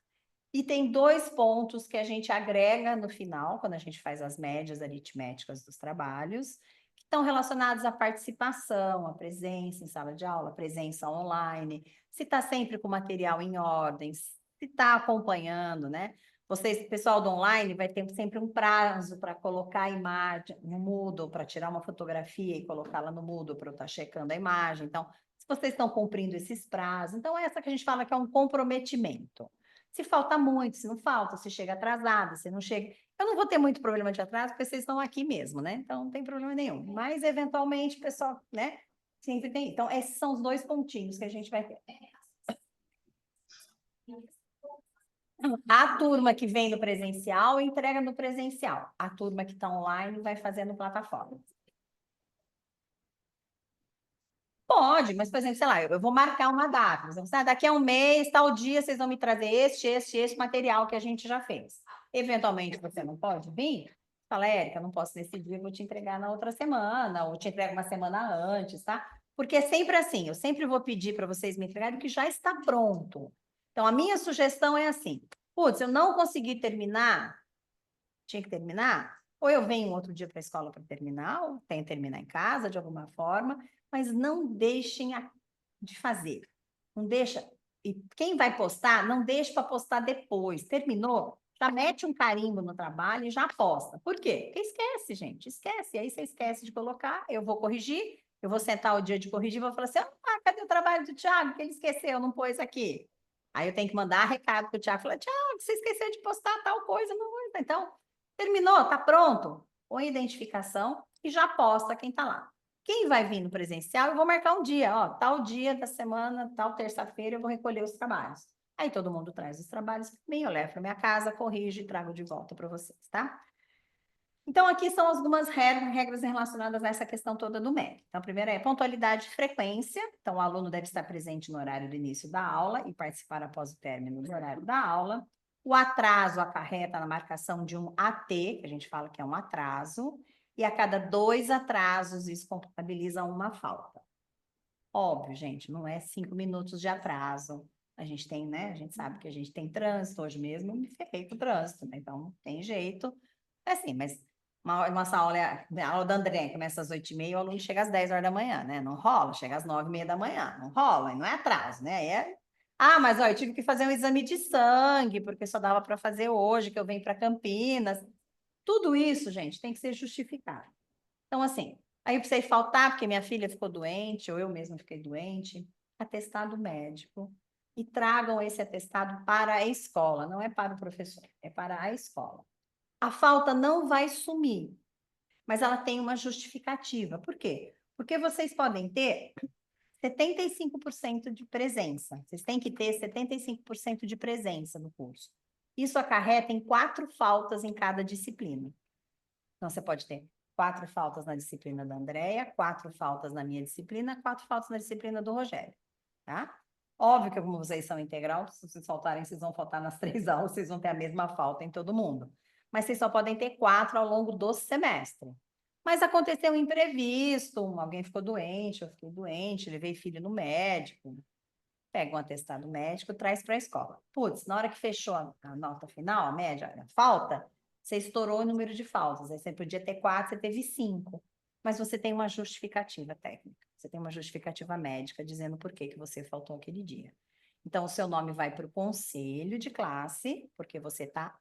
E tem 2 pontos que a gente agrega no final, quando a gente faz as médias aritméticas dos trabalhos, que estão relacionados à participação, à presença em sala de aula, presença online, se está sempre com o material em ordem, se está acompanhando, né? Vocês, pessoal do online, vai ter sempre um prazo para colocar a imagem no Moodle, para tirar uma fotografia e colocá-la no Moodle para eu estar checando a imagem. Então, se vocês estão cumprindo esses prazos, então essa que a gente fala que é um comprometimento. Se falta muito, se não falta, se chega atrasado, se não chega... Eu não vou ter muito problema de atraso, porque vocês estão aqui mesmo, né? Então, não tem problema nenhum. Mas, eventualmente, pessoal, né? Sempre tem. Então, esses são os 2 pontinhos que a gente vai ter. A turma que vem no presencial, entrega no presencial. A turma que está online vai fazer no plataforma. Pode, mas, por exemplo, sei lá, eu vou marcar uma data. Por exemplo, daqui a um mês, tal dia, vocês vão me trazer este material que a gente já fez. Eventualmente, você não pode vir? Fala, Érica, eu não posso nesse dia, eu vou te entregar na outra semana, ou te entrego uma semana antes, tá? Porque é sempre assim, eu sempre vou pedir para vocês me entregarem o que já está pronto. Então, a minha sugestão é assim, putz, eu não consegui terminar, tinha que terminar, ou eu venho um outro dia para a escola para terminar, ou tenho que terminar em casa, de alguma forma, mas não deixem de fazer. Não deixa. E quem vai postar, não deixe para postar depois. Terminou, já mete um carimbo no trabalho e já posta. Por quê? Porque esquece, gente, esquece. Aí você esquece de colocar, eu vou corrigir, eu vou sentar o dia de corrigir e vou falar assim, cadê o trabalho do Thiago? Que ele esqueceu, não pôs aqui. Aí eu tenho que mandar recado para o Thiago, falar, Thiago, você esqueceu de postar tal coisa, não vou. Então, terminou, tá pronto? Põe identificação e já posta quem tá lá. Quem vai vir no presencial, eu vou marcar um dia, ó, tal dia da semana, tal terça-feira, eu vou recolher os trabalhos. Aí todo mundo traz os trabalhos para mim, eu levo para minha casa, corrijo e trago de volta para vocês, tá? Então, aqui são algumas regras relacionadas a essa questão toda do MEC. Então, a primeira é pontualidade e frequência. Então, o aluno deve estar presente no horário do início da aula e participar após o término do horário da aula. O atraso acarreta na marcação de um AT, que a gente fala que é um atraso, e a cada 2 atrasos isso contabiliza uma falta. Óbvio, gente, não é 5 minutos de atraso. A gente tem, né? A gente sabe que a gente tem trânsito. Hoje mesmo eu me ferrei com o trânsito, né? Então, não tem jeito. É assim, mas nossa aula, a aula da André começa às 8h30 e o aluno chega às 10 horas da manhã, né? Não rola, chega às 9h30 da manhã. Não rola, não é atraso, né? Mas ó, eu tive que fazer um exame de sangue, porque só dava para fazer hoje, que eu venho para Campinas. Tudo isso, gente, tem que ser justificado. Então, assim, aí eu precisei faltar porque minha filha ficou doente, ou eu mesma fiquei doente, atestado médico, e tragam esse atestado para a escola, não é para o professor, é para a escola. A falta não vai sumir, mas ela tem uma justificativa. Por quê? Porque vocês podem ter 75% de presença. Vocês têm que ter 75% de presença no curso. Isso acarreta em 4 faltas em cada disciplina. Então, você pode ter 4 faltas na disciplina da Andréia, 4 faltas na minha disciplina, 4 faltas na disciplina do Rogério, tá? Óbvio que como vocês são integral, se vocês faltarem, vocês vão faltar nas 3 aulas, vocês vão ter a mesma falta em todo mundo. Mas vocês só podem ter 4 ao longo do semestre. Mas aconteceu um imprevisto, alguém ficou doente, eu fiquei doente, levei filho no médico, pega um atestado médico, traz para a escola. Putz, na hora que fechou a nota final, a média, a falta, você estourou o número de faltas. Aí você podia ter 4, você teve 5. Mas você tem uma justificativa técnica, você tem uma justificativa médica dizendo por que você faltou aquele dia. Então, o seu nome vai para o conselho de classe, porque você está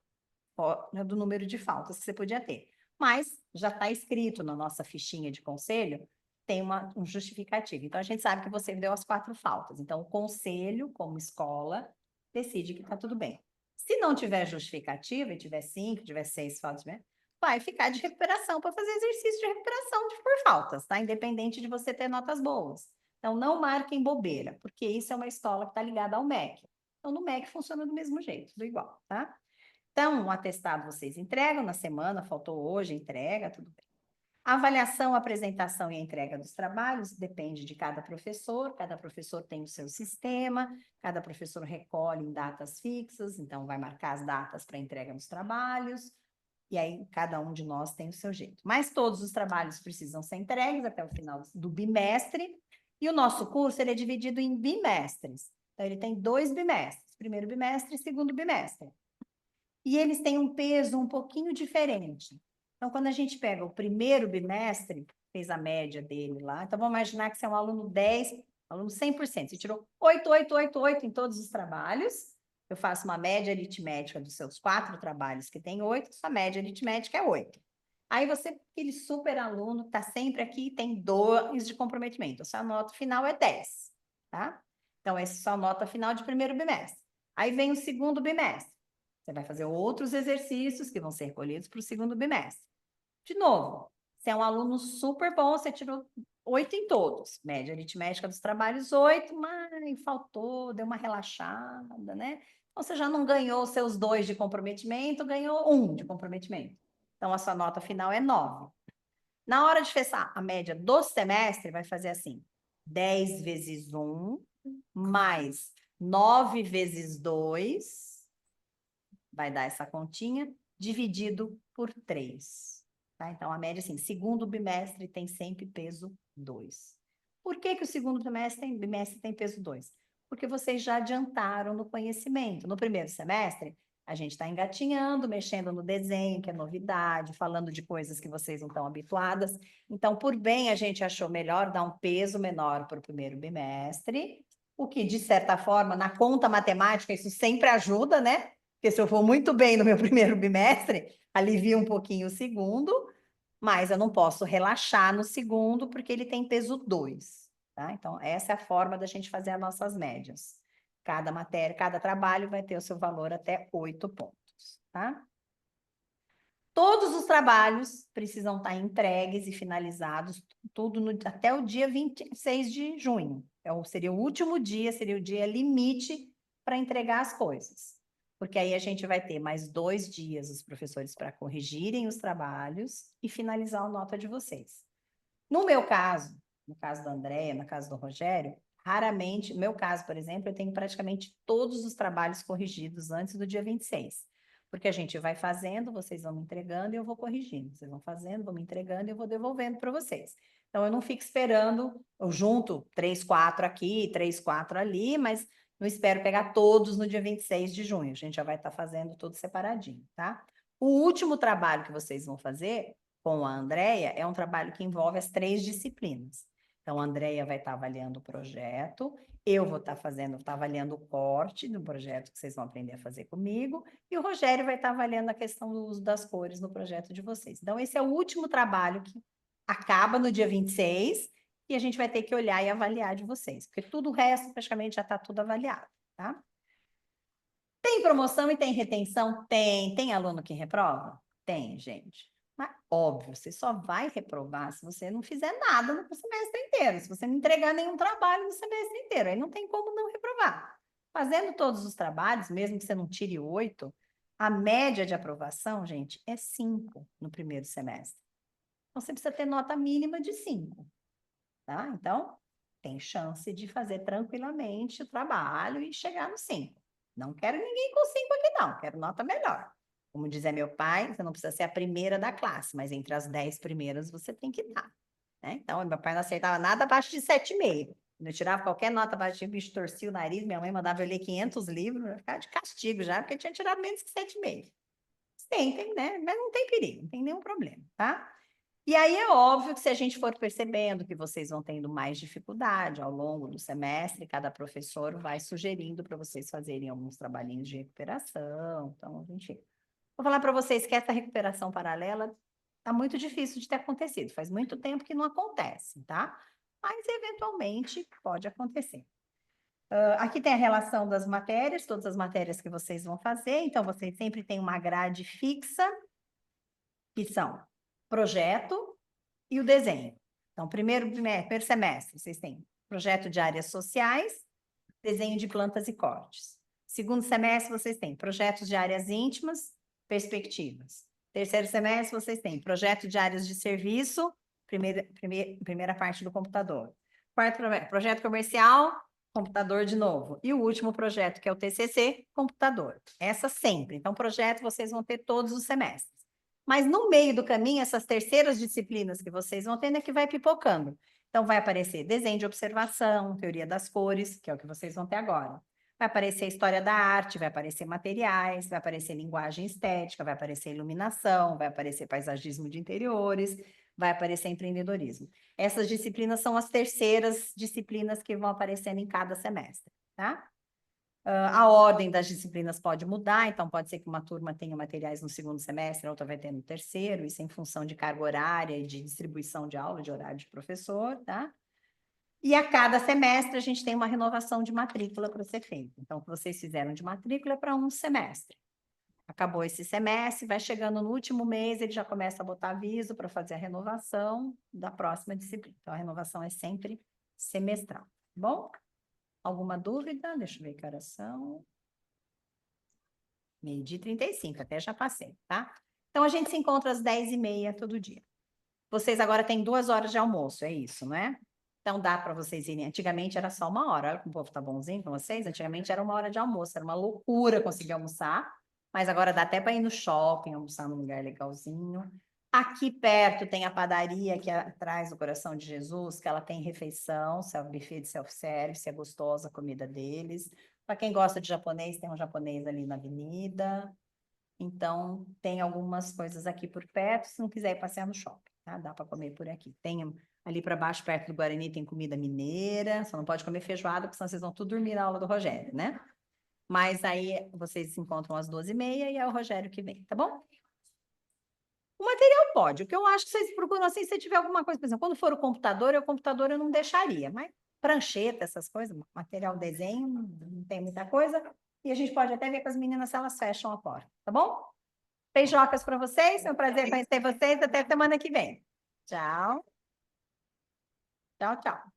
fora do número de faltas que você podia ter. Mas já está escrito na nossa fichinha de conselho, tem um justificativo. Então, a gente sabe que você deu as 4 faltas. Então, o conselho, como escola, decide que está tudo bem. Se não tiver justificativa, e tiver 5, tiver 6 faltas, vai ficar de recuperação para fazer exercício de recuperação por faltas, tá? Independente de você ter notas boas. Então, não marquem bobeira, porque isso é uma escola que está ligada ao MEC. Então, no MEC funciona do mesmo jeito, tudo igual, tá? Então, o atestado vocês entregam na semana, faltou hoje, entrega, tudo bem. A avaliação, a apresentação e a entrega dos trabalhos depende de cada professor tem o seu sistema, cada professor recolhe em datas fixas, então vai marcar as datas para entrega dos trabalhos, e aí cada um de nós tem o seu jeito. Mas todos os trabalhos precisam ser entregues até o final do bimestre, e o nosso curso ele é dividido em bimestres. Então, ele tem 2 bimestres, primeiro bimestre e segundo bimestre. E eles têm um peso um pouquinho diferente. Então, quando a gente pega o primeiro bimestre, fez a média dele lá, então vamos imaginar que você é um aluno 10, aluno 100%, você tirou 8, 8, 8, 8 em todos os trabalhos, eu faço uma média aritmética dos seus 4 trabalhos que tem 8, sua média aritmética é 8. Aí você, aquele super aluno, está sempre aqui, tem 2 de comprometimento, a sua nota final é 10, tá? Então, essa é a sua nota final de primeiro bimestre. Aí vem o segundo bimestre. Você vai fazer outros exercícios que vão ser recolhidos para o segundo bimestre. De novo, você é um aluno super bom, você tirou 8 em todos. Média aritmética dos trabalhos, 8, mas faltou, deu uma relaxada, né? Então, você já não ganhou seus 2 de comprometimento, ganhou 1 de comprometimento. Então, a sua nota final é 9. Na hora de fechar a média do semestre, vai fazer assim: 10 vezes 1, mais 9 vezes 2, vai dar essa continha, dividido por 3. Tá? Então, a média, assim, segundo bimestre tem sempre peso 2. Por que que o segundo bimestre tem peso 2? Porque vocês já adiantaram no conhecimento. No primeiro semestre, a gente está engatinhando, mexendo no desenho, que é novidade, falando de coisas que vocês não estão habituadas. Então, por bem, a gente achou melhor dar um peso menor para o primeiro bimestre, o que, de certa forma, na conta matemática, isso sempre ajuda, né? Porque se eu for muito bem no meu primeiro bimestre, alivia um pouquinho o segundo, mas eu não posso relaxar no segundo, porque ele tem peso 2. Tá? Então, essa é a forma da gente fazer as nossas médias. Cada matéria, cada trabalho vai ter o seu valor até 8 pontos. Tá? Todos os trabalhos precisam estar entregues e finalizados, tudo até o dia 26 de junho. Então, seria o último dia, seria o dia limite para entregar as coisas. Porque aí a gente vai ter mais 2 dias os professores para corrigirem os trabalhos e finalizar a nota de vocês. No meu caso, no caso da Andréia, no caso do Rogério, raramente, no meu caso, por exemplo, eu tenho praticamente todos os trabalhos corrigidos antes do dia 26. Porque a gente vai fazendo, vocês vão me entregando e eu vou corrigindo. Vocês vão fazendo, vão me entregando e eu vou devolvendo para vocês. Então, eu não fico esperando, eu junto 3, 4 aqui, 3, 4 ali, mas não espero pegar todos no dia 26 de junho. A gente já vai estar fazendo tudo separadinho, tá? O último trabalho que vocês vão fazer com a Andréia é um trabalho que envolve as 3 disciplinas. Então, a Andréia vai estar avaliando o projeto, eu vou estar avaliando o corte do projeto que vocês vão aprender a fazer comigo, e o Rogério vai estar avaliando a questão do uso das cores no projeto de vocês. Então, esse é o último trabalho que acaba no dia 26, e a gente vai ter que olhar e avaliar de vocês, porque tudo o resto praticamente já está tudo avaliado, tá? Tem promoção e tem retenção? Tem. Tem aluno que reprova? Tem, gente. Mas, óbvio, você só vai reprovar se você não fizer nada no semestre inteiro, se você não entregar nenhum trabalho no semestre inteiro, aí não tem como não reprovar. Fazendo todos os trabalhos, mesmo que você não tire 8, a média de aprovação, gente, é 5 no primeiro semestre. Então, você precisa ter nota mínima de 5, tá? Então, tem chance de fazer tranquilamente o trabalho e chegar no 5. Não quero ninguém com 5 aqui, não. Quero nota melhor. Como dizia meu pai, você não precisa ser a primeira da classe, mas entre as 10 primeiras você tem que estar. Né? Então, meu pai não aceitava nada abaixo de 7,5. Quando eu tirava qualquer nota abaixo de, o bicho torcia o nariz, minha mãe mandava eu ler 500 livros, eu ficava de castigo já, porque eu tinha tirado menos que 7,5. Tem, né? Mas não tem perigo, não tem nenhum problema, tá? E aí é óbvio que se a gente for percebendo que vocês vão tendo mais dificuldade ao longo do semestre, cada professor vai sugerindo para vocês fazerem alguns trabalhinhos de recuperação. Então, a gente... Vou falar para vocês que essa recuperação paralela está muito difícil de ter acontecido. Faz muito tempo que não acontece, tá? Mas, eventualmente, pode acontecer. Aqui tem a relação das matérias, todas as matérias que vocês vão fazer. Então, vocês sempre têm uma grade fixa, que são projeto e o desenho. Então, primeiro semestre, vocês têm projeto de áreas sociais, desenho de plantas e cortes. Segundo semestre, vocês têm projetos de áreas íntimas, perspectivas. Terceiro semestre, vocês têm projeto de áreas de serviço, primeira parte do computador. Quarto projeto comercial, computador de novo. E o último projeto, que é o TCC, computador. Essa sempre. Então, projeto vocês vão ter todos os semestres. Mas no meio do caminho, essas terceiras disciplinas que vocês vão tendo é que vai pipocando. Então, vai aparecer desenho de observação, teoria das cores, que é o que vocês vão ter agora. Vai aparecer história da arte, vai aparecer materiais, vai aparecer linguagem estética, vai aparecer iluminação, vai aparecer paisagismo de interiores, vai aparecer empreendedorismo. Essas disciplinas são as terceiras disciplinas que vão aparecendo em cada semestre, tá? A ordem das disciplinas pode mudar, então pode ser que uma turma tenha materiais no segundo semestre, a outra vai ter no terceiro, isso em função de carga horária e de distribuição de aula, de horário de professor, tá? E a cada semestre a gente tem uma renovação de matrícula para ser feita. Então, o que vocês fizeram de matrícula é para um semestre. acabou esse semestre, vai chegando no último mês, ele já começa a botar aviso para fazer a renovação da próxima disciplina. Então, a renovação é sempre semestral, tá bom? Alguma dúvida? Deixa eu ver que horas são. 12h35, até já passei, tá? Então, a gente se encontra às 10h30 todo dia. Vocês agora têm 2 horas de almoço, é isso, não é? Então, dá para vocês irem. Antigamente era só 1 hora. Olha como o povo tá bonzinho com vocês. Antigamente era 1 hora de almoço. Era uma loucura conseguir almoçar. Mas agora dá até para ir no shopping, almoçar num lugar legalzinho. Aqui perto tem a padaria que é atrás do Coração de Jesus, que ela tem refeição, buffet de self-service, é gostosa a comida deles. Para quem gosta de japonês, tem um japonês ali na avenida. Então, tem algumas coisas aqui por perto, se não quiser ir passear no shopping, tá? Dá para comer por aqui. Tem ali para baixo, perto do Guarani, tem comida mineira, só não pode comer feijoada, porque senão vocês vão tudo dormir na aula do Rogério, né? Mas aí vocês se encontram às 12h30 e é o Rogério que vem, tá bom? O material pode. O que eu acho que vocês procuram assim, se tiver alguma coisa, por exemplo, quando for o computador eu não deixaria, mas prancheta, essas coisas, material desenho, não tem muita coisa. E a gente pode até ver com as meninas se elas fecham a porta, tá bom? Beijocas para vocês, foi um prazer conhecer vocês. Até semana que vem. Tchau. Tchau, tchau.